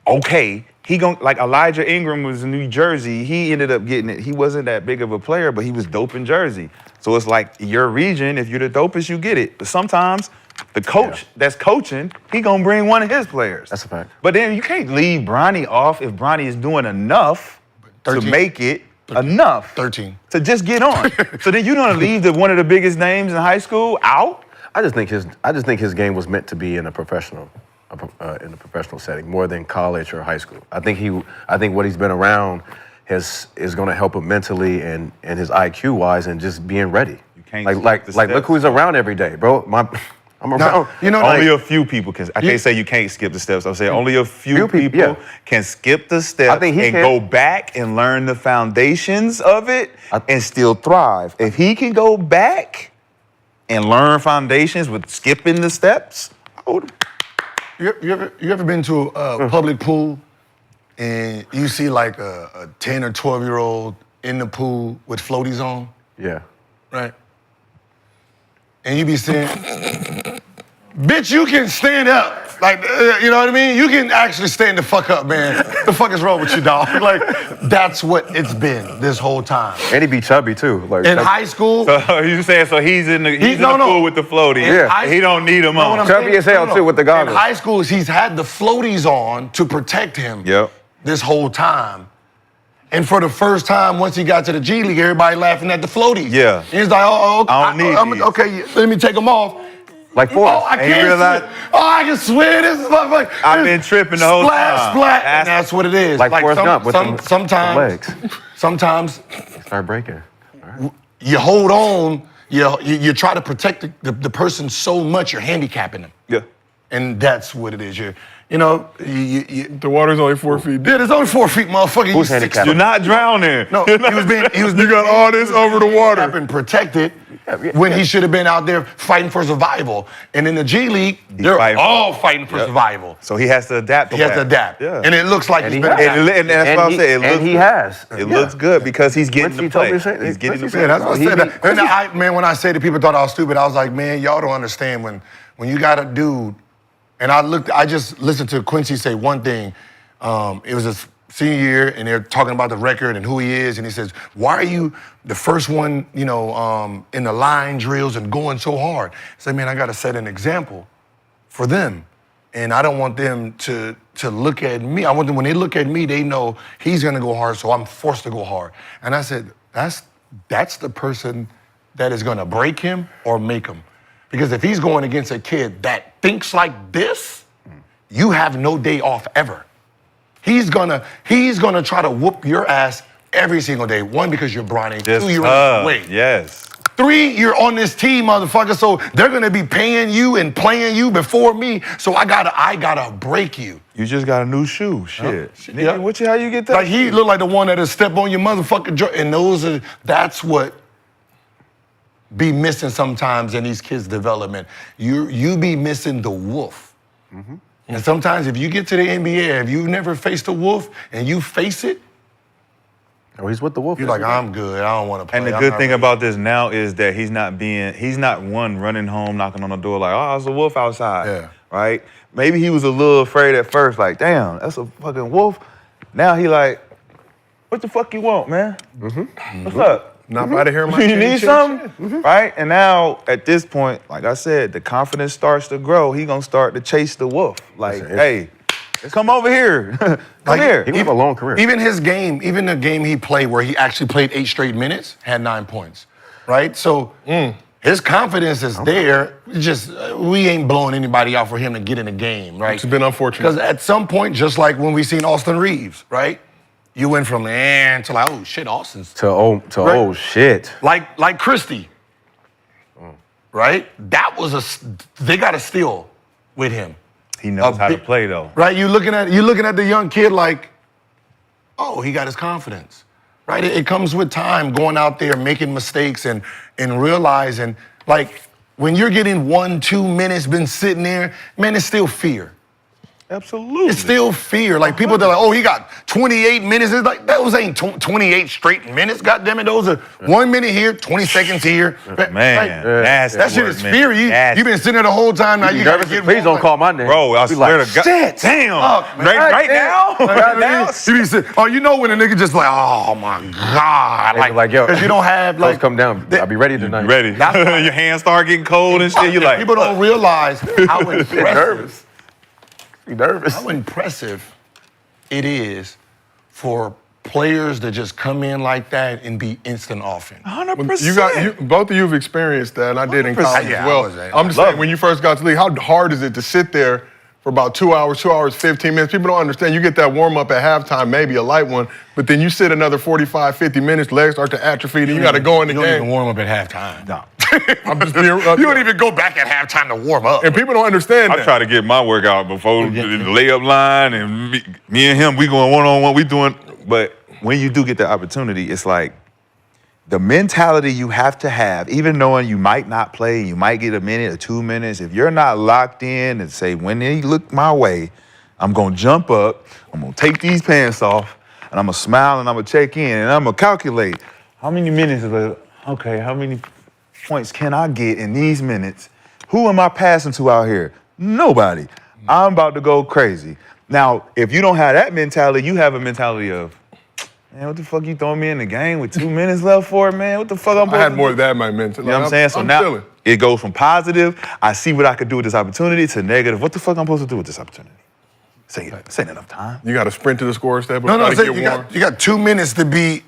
okay like Elijah Ingram was in New Jersey. He ended up getting it. He wasn't that big of a player, but he was dope in Jersey. So it's like your region, if you're the dopest, you get it. But sometimes the coach that's coaching, he gonna bring one of his players. That's a fact. But then you can't leave Bronny off if Bronny is doing enough to make it enough 13 to just get on. So then you're gonna leave one of the biggest names in high school out? I just think his game was meant to be in a professional setting more than college or high school. I think what he's been around is going to help him mentally and his IQ wise and just being ready. You can't like look who's around every day, bro. I'm around. Only a few people can. I can't say you can't skip the steps. I'm saying only a few people can skip the steps. I think he can go back and learn the foundations of it and still thrive. If he can go back and learn foundations with skipping the steps, I would. You ever been to a public pool and you see like a 10 or 12-year-old in the pool with floaties on? Yeah. Right? And you be saying, bitch, you can stand up. Like, you know what I mean? You can actually stand the fuck up, man. The fuck is wrong with you, dog? Like, that's what it's been this whole time. And he be chubby too. Like in high school. So you saying he's in the pool with the floaties? Yeah. He don't need them on. Chubby as hell too with the goggles. In high school, he's had the floaties on to protect him. This whole time. And for the first time, once he got to the G League, everybody laughing at the floaties. Yeah. And he's like, I don't need these. Okay, let me take them off. Like Forrest. I can't swim. I can swim. This is motherfucker. I've been tripping the whole time. Splat. And that's what it is. Like Forrest Gump with sometimes, legs. Sometimes start breaking. Right. You hold on. You try to protect the person so much you're handicapping them. Yeah. And that's what it is. The water's only 4 feet. Yeah, there's only 4 feet, motherfucker. Who's handicapped? You're not drowning. No, he was You got all this over the water. And protected when he should have been out there fighting for survival. And in the G League, they're all fighting for survival. So he has to adapt. He has to adapt. Yeah. And it looks like he's been and that's what I'm saying. And he has. It looks good because he's getting the play. He's getting the play. Yeah, that's what I said. Man, when I say that people thought I was stupid, I was like, man, y'all don't understand when you got a dude. And I just listened to Quincy say one thing. It was his senior year, and they're talking about the record and who he is. And he says, why are you the first one, in the line drills and going so hard? I said, man, I got to set an example for them. And I don't want them to look at me. I want them, when they look at me, they know he's going to go hard, so I'm forced to go hard. And I said, that's the person that is going to break him or make him. Because if he's going against a kid that thinks like this, you have no day off ever. He's gonna try to whoop your ass every single day. 1, because you're Bronny. 2, you're in his way. Yes. 3, you're on this team, motherfucker. So they're gonna be paying you and playing you before me. So I gotta break you. You just got a new shoe. Shit. Nigga, how you get that? Like he look like the one that'll step on your motherfucking joint. And that's what be missing sometimes in these kids' development. You be missing the wolf. Mm-hmm. And sometimes if you get to the NBA, if you've never faced a wolf and you face it, he's with the wolf. You're like, I'm good. I don't want to play. And the good thing about this now is that he's not one running home, knocking on the door like, oh, there's a wolf outside. Yeah. Right? Maybe he was a little afraid at first, like, damn, that's a fucking wolf. Now he like, what the fuck you want, man? Mm-hmm. What's up? Not by the hair of my You need something? Right? And now, at this point, like I said, the confidence starts to grow. He gonna start to chase the wolf. Like, hey, come over here. Come here. He had a long career. Even the game he played where he actually played 8 straight minutes, had 9 points, right? So his confidence is there. Just, we ain't blowing anybody out for him to get in the game, right? It's been unfortunate. Because at some point, just like when we seen Austin Reeves, right? You went from to like, oh shit, Austin's oh shit. Like Christie, right? That was they got a steal with him. He knows how to play though, right? You looking at the young kid like, oh, he got his confidence, right? It comes with time, going out there, making mistakes, and realizing like when you're getting 1-2 minutes, been sitting there, man, it's still fear. Absolutely. It's still fear. Like people that are like, oh, he got 28 minutes. It's like, those ain't 28 straight minutes. God damn it, those are 1 minute here, 20 seconds here. Man, that shit is fear. You've been sitting there the whole time. Now you gotta get. Please don't call my name. Bro, I swear to God. Shit. Damn. Right now? Right now? Oh, you know when a nigga just like, oh my God. Like yo, because you don't have like. Come down. I'll be ready tonight. Ready. Your hands start getting cold and shit. You like. People don't realize how impressive. Nervous. How impressive it is for players to just come in like that and be instant offense. 100%. Both of you have experienced that, and I did in college as well. I'm just saying, when you first got to the league, how hard is it to sit there for about 2 hours, 15 minutes? People don't understand. You get that warm up at halftime, maybe a light one, but then you sit another 45, 50 minutes, legs start to atrophy, and you got to go in the game. You don't even warm up at halftime. No. I'm just being, you don't even go back at halftime to warm up. And people don't understand that. I try to get my workout before the layup line, and me and him, we going one-on-one, we doing, but when you do get the opportunity, it's like the mentality you have to have, even knowing you might not play, you might get a minute or 2 minutes, if you're not locked in and say, when they look my way, I'm gonna jump up, I'm gonna take these pants off, and I'm gonna smile and I'm gonna check in, and I'm gonna calculate how many minutes is it, okay, how many points can I get in these minutes? Who am I passing to out here? Nobody. I'm about to go crazy. Now, if you don't have that mentality, you have a mentality of, man, what the fuck you throwing me in the game with 2 minutes left for it, man? What the fuck I'm supposed to do? I had more of that in my mentality. You know what I'm saying? So now it goes from positive, I see what I could do with this opportunity, to negative, what the fuck I'm supposed to do with this opportunity? This ain't enough time. You got to sprint to the score step. No, you got 2 minutes to be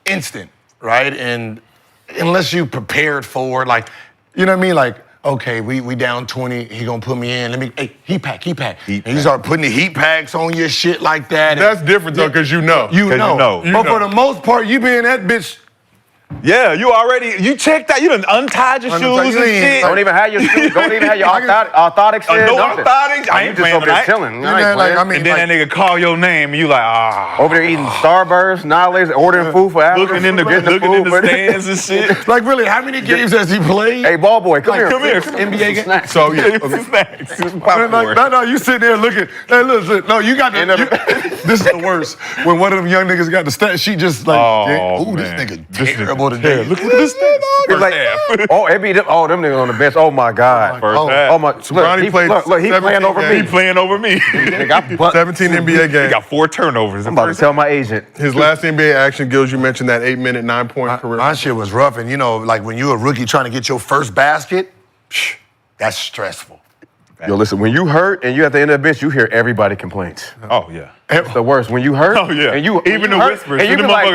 instant, right? And unless you prepared for it, like, you know what I mean? Like, okay, we down 20, he gonna put me in. Hey, heat pack. And you start putting the heat packs on your shit like that. That's different though, because you know. You know. But for the most part, you be in that bitch. Yeah, you checked out, you done untied your shoes and shit. Don't even have your shoes, don't even have your orthotics in. No orthotics? I ain't playing tonight. Chilling. And then that nigga call your name and you like, over there eating Starburst, Nihilates, ordering food for Africa. Looking in the stands and shit. Like really, how many games has he played? Hey, ball boy, come here. NBA game. Snacks. So yeah, snacks. No, you sitting there looking. Hey, listen, no, you got the. This is the worst. When one of them young niggas got the stat sheet, just like, this nigga terrible today. Look at this thing. Like, Embiid, them niggas on the bench. Oh my God. Oh my. Look, he playing over me. He playing over me. 17 NBA games. He got 4 turnovers. I'm about to tell my agent. His last NBA action, Gills, you mentioned that 8-minute, 9-point career. My shit was rough, and you know, like when you're a rookie trying to get your first basket, that's stressful. Yo, listen, when you hurt and you at the end of the bench, you hear everybody complains. Oh, yeah. It's the worst. When you hurt, and you even the whispers, and you be like,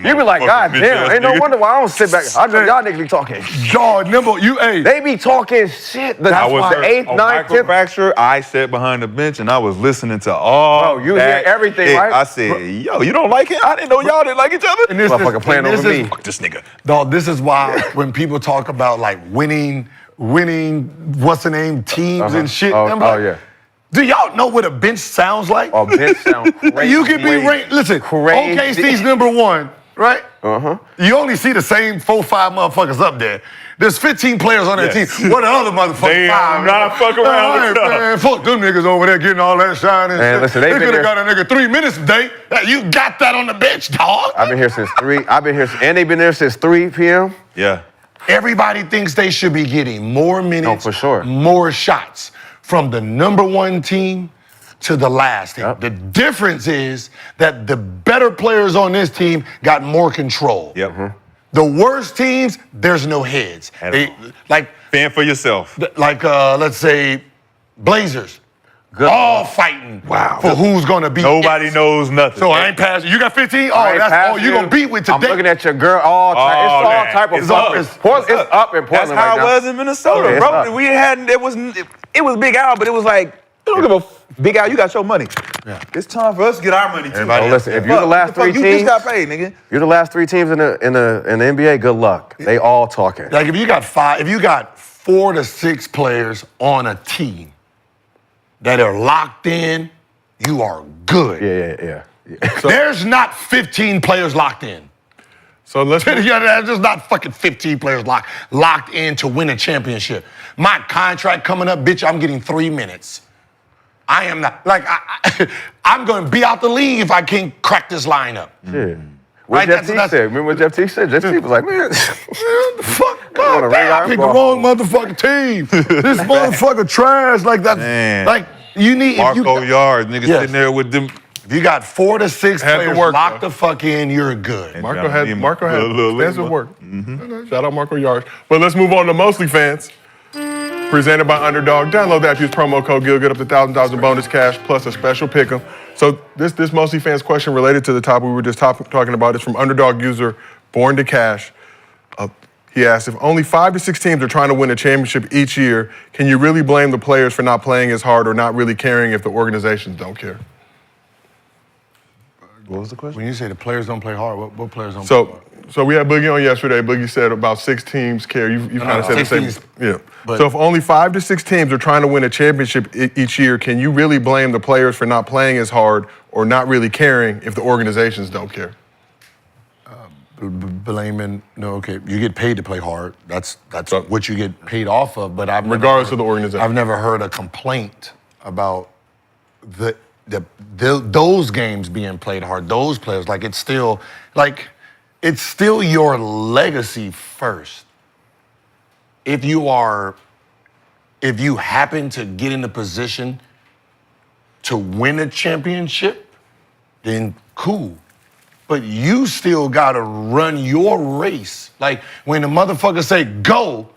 you be like, God damn, ain't no wonder why I don't sit back. I know y'all niggas be talking. Dog, nimble, they be talking shit. I was the 8th, 9th, 10th. Fracture. I sat behind the bench and I was listening to all. Bro, you hear everything, right? I said, yo, you don't like him? I didn't know y'all didn't like each other. And this motherfucker playing over me. Fuck this nigga. Dog, this is why when people talk about like winning, what's the name, teams and shit. Yeah. Do y'all know what a bench sounds like? A bench sounds crazy. You can be ranked. Listen, OKC's number 1, right? You only see the same 4-5 motherfuckers up there. There's 15 players on that team. What the other motherfuckers? They are not fucking around. Man, fuck them niggas over there getting all that shine and shit. Listen, they could have got a nigga 3 minutes today. You got that on the bench, dog. I've been here since 3. And they've been there since 3 p.m. Yeah. Everybody thinks they should be getting more minutes, for sure, more shots from the number 1 team to the last team. The difference is that the better players on this team got more control. The worst teams, there's no heads. Like fend for yourself. Like let's say Blazers. All fighting for who's gonna beat. Nobody knows nothing. So I ain't passing. You got 15? Oh, that's all you gonna beat with today. I'm looking at your girl all time. It's all type of it's up. It's up in Portland. That's how it was in Minnesota, bro. We hadn't. It was Big Al, but it was like, don't give a Big Al. You got your money. Yeah. It's time for us to get our money too. Listen, if you're the last 3 teams, you just got paid, nigga. You're the last 3 teams in the NBA. Good luck. They all talking. Like if you got 4 to 6 players on a team that are locked in, you are good. Yeah. So, there's not 15 players locked in. So let's. There's just not fucking 15 players locked in to win a championship. My contract coming up, bitch, I'm getting 3 minutes. I am not. Like, I'm going to be out the league if I can't crack this lineup. Yeah. What Jeff Teague said. Remember what Jeff Teague said? Jeff Teague was like, man, the fuck? God damn, I picked the wrong motherfucking team. This motherfucker trash. Like, that's, like, you need. Marco Yard, niggas sitting there with them. If you got 4 to 6 players locked the fuck in, you're good. And Marco had extensive work. Shout out Marco Yard. But let's move on to MostlyFans. Presented by Underdog. Download that. Use promo code GIL. Get up to $1,000 bonus cash plus a special pick'em. So this MostlyFans question related to the topic we were just talking about is from Underdog user Born to Cash. He asked, if only 5 to 6 teams are trying to win a championship each year, can you really blame the players for not playing as hard or not really caring if the organizations don't care? What was the question? When you say the players don't play hard, what players don't play hard? So we had Boogie on yesterday. Boogie said about 6 teams care. You kind of said the same. Yeah. So if only 5 to 6 teams are trying to win a championship each year, can you really blame the players for not playing as hard or not really caring if the organizations don't care? Blaming, no, okay, you get paid to play hard. That's what you get paid off of. But regardless of the organization, I've never heard a complaint about those games being played hard. Those players, like it's still your legacy first. If you happen to get in a position to win a championship, then cool. But you still gotta run your race. Like when the motherfuckers say go,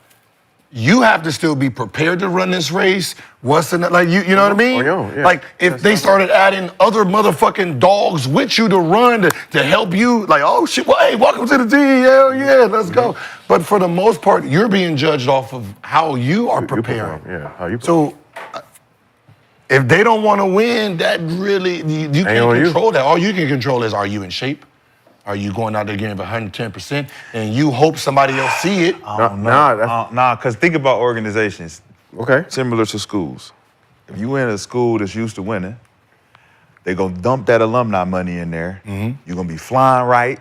you have to still be prepared to run this race. What's in it? Like you know what I mean? Like if they started adding other motherfucking dogs with you to run to help you, like, oh shit, well, hey, welcome to the team. Hell yeah, let's go. But for the most part, you're being judged off of how you are preparing. How you perform. So if they don't want to win, that really, you can't control that. All you can control is, are you in shape? Are you going out there giving 110%? And you hope somebody else see it. Nah, because think about organizations. Okay. Similar to schools. If you in a school that's used to winning, they're going to dump that alumni money in there. You're going to be flying right,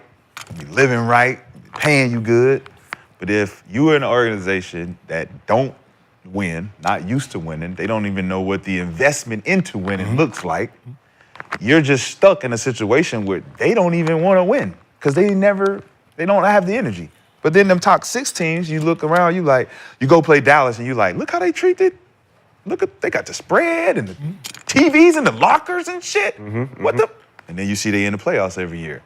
be living right, paying you good. But if you're in an organization that don't win, not used to winning, they don't even know what the investment into winning looks like, you're just stuck in a situation where they don't even want to win because they don't have the energy. But then them top 6 teams, you look around, you go play Dallas and you like, look how they treat it. They got the spread and the TVs and the lockers and shit. What the? And then you see they in the playoffs every year.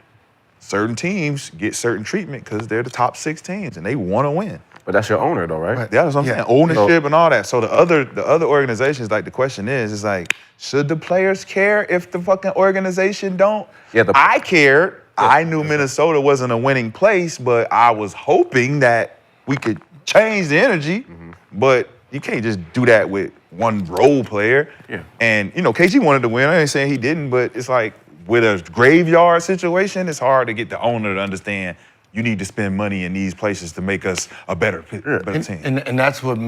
Certain teams get certain treatment because they're the top 6 teams and they want to win. But that's your owner though, right? Yeah, that's what I'm saying. Ownership and all that. So the other organizations, like the question is like, should the players care if the fucking organization don't? Yeah, I cared. I knew Minnesota wasn't a winning place, but I was hoping that we could change the energy. But you can't just do that with one role player. Yeah. And KG wanted to win. I ain't saying he didn't, but it's like with a graveyard situation, it's hard to get the owner to understand you need to spend money in these places to make us a better team. And that's what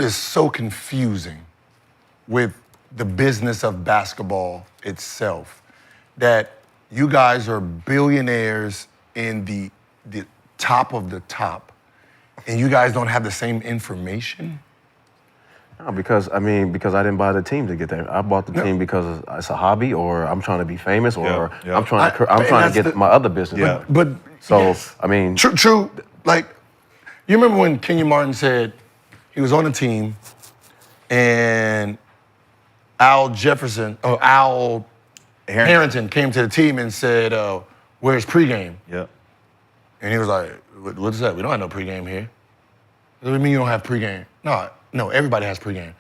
is so confusing with the business of basketball itself, that you guys are billionaires in the top of the top, and you guys don't have the same information? No, because I didn't buy the team to get there. I bought the team because it's a hobby, or I'm trying to be famous, or I'm trying to get my other business. But true. Like, you remember when Kenyon Martin said he was on the team, and Al Harrington came to the team and said, "Where's pregame?" Yeah. And he was like, "What is that? We don't have no pregame here." What do you mean you don't have pregame? No, everybody has pregame.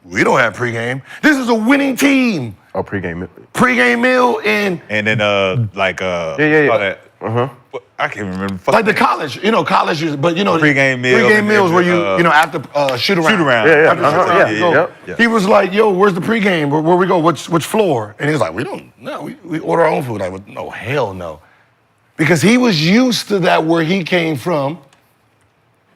We don't have pregame. This is a winning team. Oh, pregame. Pregame meal and then yeah. I can't remember. Like the college, colleges, but pregame meal. Pregame meals where you after shoot around. Yeah. He was like, "Yo, where's the pregame? Where we go? Which floor?" And he was like, we order our own food." I went, "No, hell no," because he was used to that where he came from,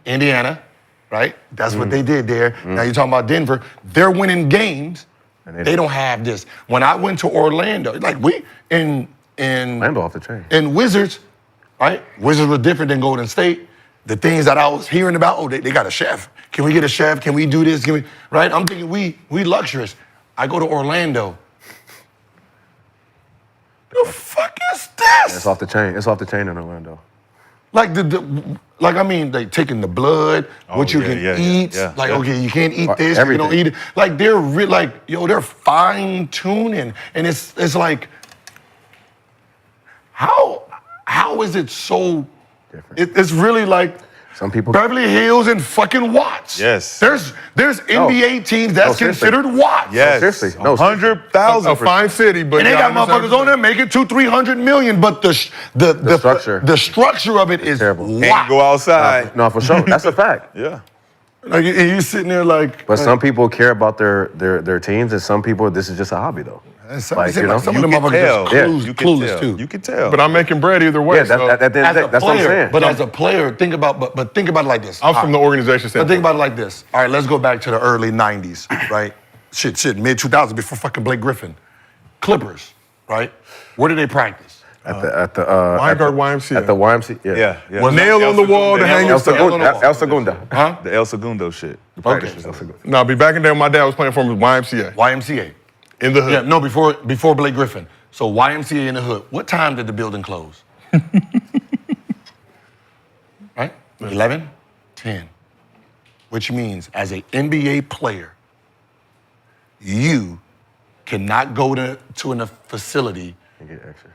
Indiana. Right? That's what they did there. Now you're talking about Denver. They're winning games. And they don't have this. When I went to Orlando, like in Orlando off the chain. In Wizards, right? Wizards were different than Golden State. the things that I was hearing about, oh, they got a chef. Can we get a chef? Can we do this? Can we, right? I'm thinking we luxurious. I go to Orlando. The fuck is this? It's off the chain. It's off the chain in Orlando. Like they taking the blood, what you can eat. Okay, you can't eat this, you don't eat it. Like they're fine tuning, and it's like, how is it so different? It's really like some people Beverly Hills and fucking Watts. Yes. There's NBA teams that's considered Watts. Yes. Seriously. 100,000. A fine city, but and they got motherfuckers on there making $200-300 million, but the structure of it is terrible. Can't go outside. No, for sure. That's a fact. Yeah. Like you sitting there like. But some people care about their teams, and some people this is just a hobby though. Some of them motherfuckers just clueless too. You can tell. But I'm making bread either way. Yeah, that's what I'm saying. But as a player, think about it like this. I'm from the organization standpoint. But think about it like this. All right, let's go back to the early 90s, right? Mid 2000s before fucking Blake Griffin. Clippers, right? Where did they practice? Weingarten YMCA. At the YMCA. Yeah. Nail on the wall to hang yourself. El Segundo. Huh? The El Segundo shit. Okay. No, be back in there when my dad was playing for him was YMCA. YMCA. In the hood. Yeah, no, before Blake Griffin. So YMCA in the hood. What time did the building close? Right? 11, 10. Which means as an NBA player, you cannot go to a facility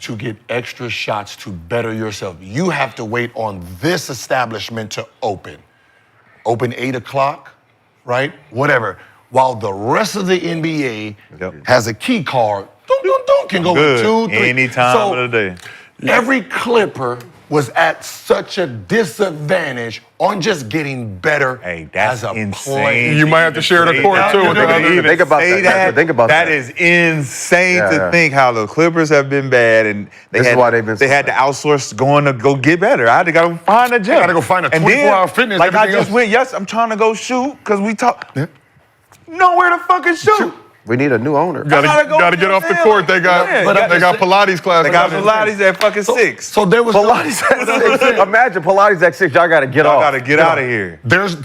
to get extra shots to better yourself. You have to wait on this establishment to open. Open 8 o'clock, right? Whatever. While the rest of the NBA has a key card, can go Good. with 2, 3. Any time of the day. Every Clipper was at such a disadvantage on just getting better that's as a insane. player. You might have to share the court too. Think about that. Think about that. That is insane to think how the Clippers have been bad, and they had to outsource going to go get better. I had to go find a gym. I got to go find a 24-hour fitness. Like I just went. Yes, I'm trying to go shoot because we talk. Nowhere to fucking shoot. We need a new owner. Gotta get off the court. They got Pilates class. They got Pilates at fucking 6. So there was Pilates at 6. Imagine Pilates at 6. Y'all gotta get off. Y'all gotta get out of here. There's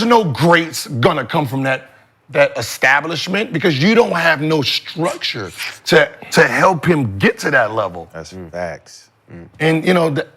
no greats gonna come from that establishment because you don't have no structure to help him get to that level. That's facts. And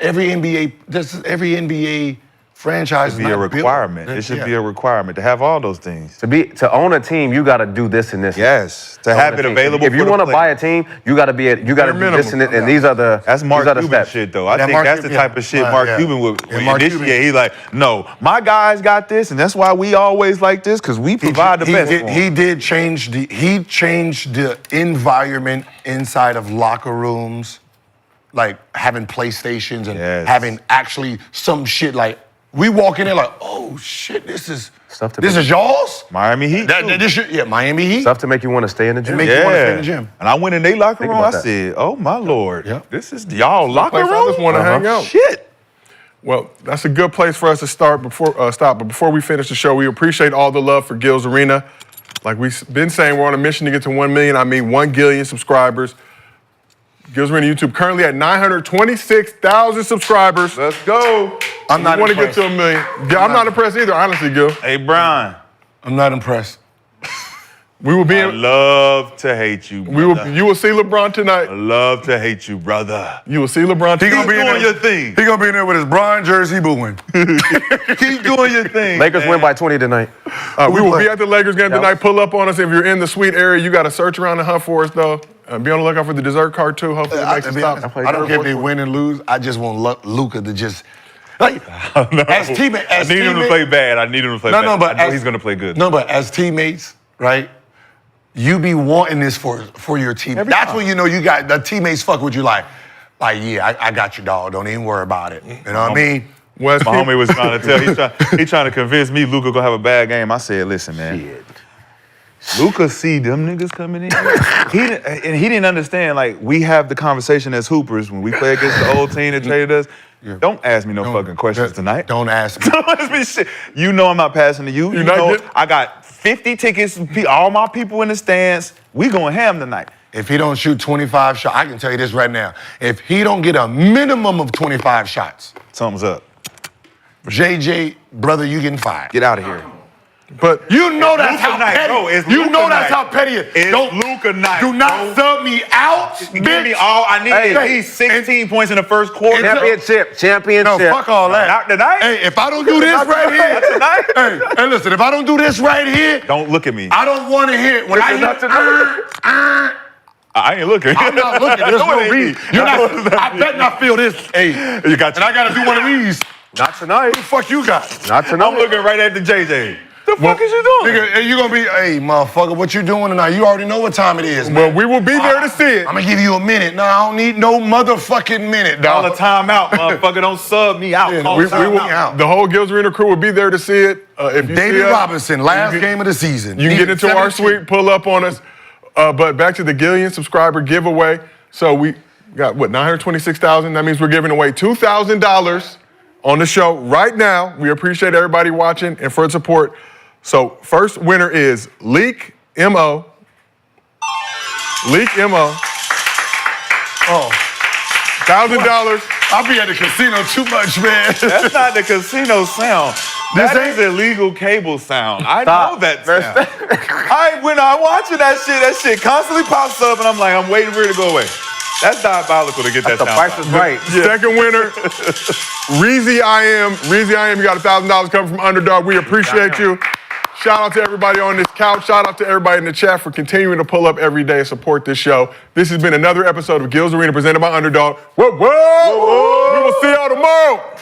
every NBA franchise should be a requirement. It should be a requirement to have all those things. To own a team, you got to do this and this. Yes, to have it available. If you want to buy a team, you got to do this and this, and these are the that's Mark Cuban steps. shit though. I think that's the type of shit Mark Cuban would initiate. He's like, no, my guys got this, and that's why we always like this because we provide the best. He did change the environment inside of locker rooms, like having PlayStations and having actually some shit like. We walk in there like, oh shit, this is y'all's? Miami Heat. Miami Heat. Stuff to make you want to stay in the gym. And I went in their locker room, I said, oh my Lord, this is y'all locker room? I just want to hang out. Shit. Well, that's a good place for us to stop. But before we finish the show, we appreciate all the love for Gil's Arena. Like we've been saying, we're on a mission to get to 1 million. 1 gillion subscribers. Gil's Arena YouTube currently at 926,000 subscribers. Let's go. I'm not impressed. Want to get to 1 million. Yeah, I'm not impressed either, honestly, Gil. Hey, Brian. I'm not impressed. I love to hate you, brother. You will see LeBron tonight. I love to hate you, brother. You will see LeBron tonight. Keep doing your thing. He gonna be in there with his Bron jersey booing. Keep doing your thing. Lakers win by 20 tonight. We will be at the Lakers game tonight. Pull up on us if you're in the suite area. You got to search around and hunt for us, though. Be on the lookout for the dessert cart, too. Hopefully it makes it stop. I don't care if they win and lose. I just want Luka to just... Like, as teammates... I need him to play bad. I need him to play bad. But I know he's going to play good. No, but as teammates, right, you be wanting this for your team. That's when you know you got... The teammates fuck with you like yeah, I got you, dog. Don't even worry about it. You know what I mean? My homie was trying to tell... He's trying to convince me Luka gonna have a bad game. I said, listen, man. Luka see them niggas coming in. He didn't understand, like, we have the conversation as hoopers when we play against the old team that traded us. Don't ask me no fucking questions tonight. Don't ask me. Don't ask me shit. You know I'm not passing to you. You know I got 50 tickets, all my people in the stands. We going ham tonight. If he don't shoot 25 shots, I can tell you this right now. If he don't get a minimum of 25 shots. Something's up. JJ, brother, you getting fired. Get out of here. But you know that's how petty. Bro, it's you know Luka that's night. how petty it is. It's Luka night. Do not sub me out, Give me all. I need at least 16 points in the first quarter. Championship. No, fuck all that. Not tonight. Hey, if I don't do this right here, Not tonight. hey, listen, if I don't do this right here, Don't look at me. I don't want to hear it. When I hear, I ain't looking. I'm not looking. There's no reason. You're not. I bet not feel this. Hey, You got and I gotta do one of these. Not tonight. What the fuck you got? Not tonight. I'm looking right at the JJ. The fuck is you doing? Nigga, hey, you gonna be, hey, motherfucker, what you doing tonight? You already know what time it is, man. Well, we will be there to see it. I'm gonna give you a minute. No, I don't need no motherfucking minute, All dog. the time out, motherfucker. Don't sub me out. Yeah, Call we time will- out. The whole Gills Arena crew will be there to see it. If you David see us, Robinson, last you can- game of the season. You can get into our 17. suite, pull up on us. But back to the Gillian subscriber giveaway. So we got, 926,000? That means we're giving away $2,000 on the show right now. We appreciate everybody watching and for the support. So first winner is Leak MO. Leak MO. Oh. $1,000. I'll be at the casino too much, man. That's not the casino sound. This That is ain't- illegal cable sound. I Stop. know that sound. When I'm watching that shit constantly pops up, and I'm like, I'm waiting for it to go away. That's diabolical to get that The sound. price is right. Second winner, Reezy I Am. Reezy I Am, you got $1,000 coming from Underdog. We appreciate you. Shout out to everybody on this couch. Shout out to everybody in the chat for continuing to pull up every day and support this show. This has been another episode of Gills Arena presented by Underdog. Whoa, whoa! We will see y'all tomorrow.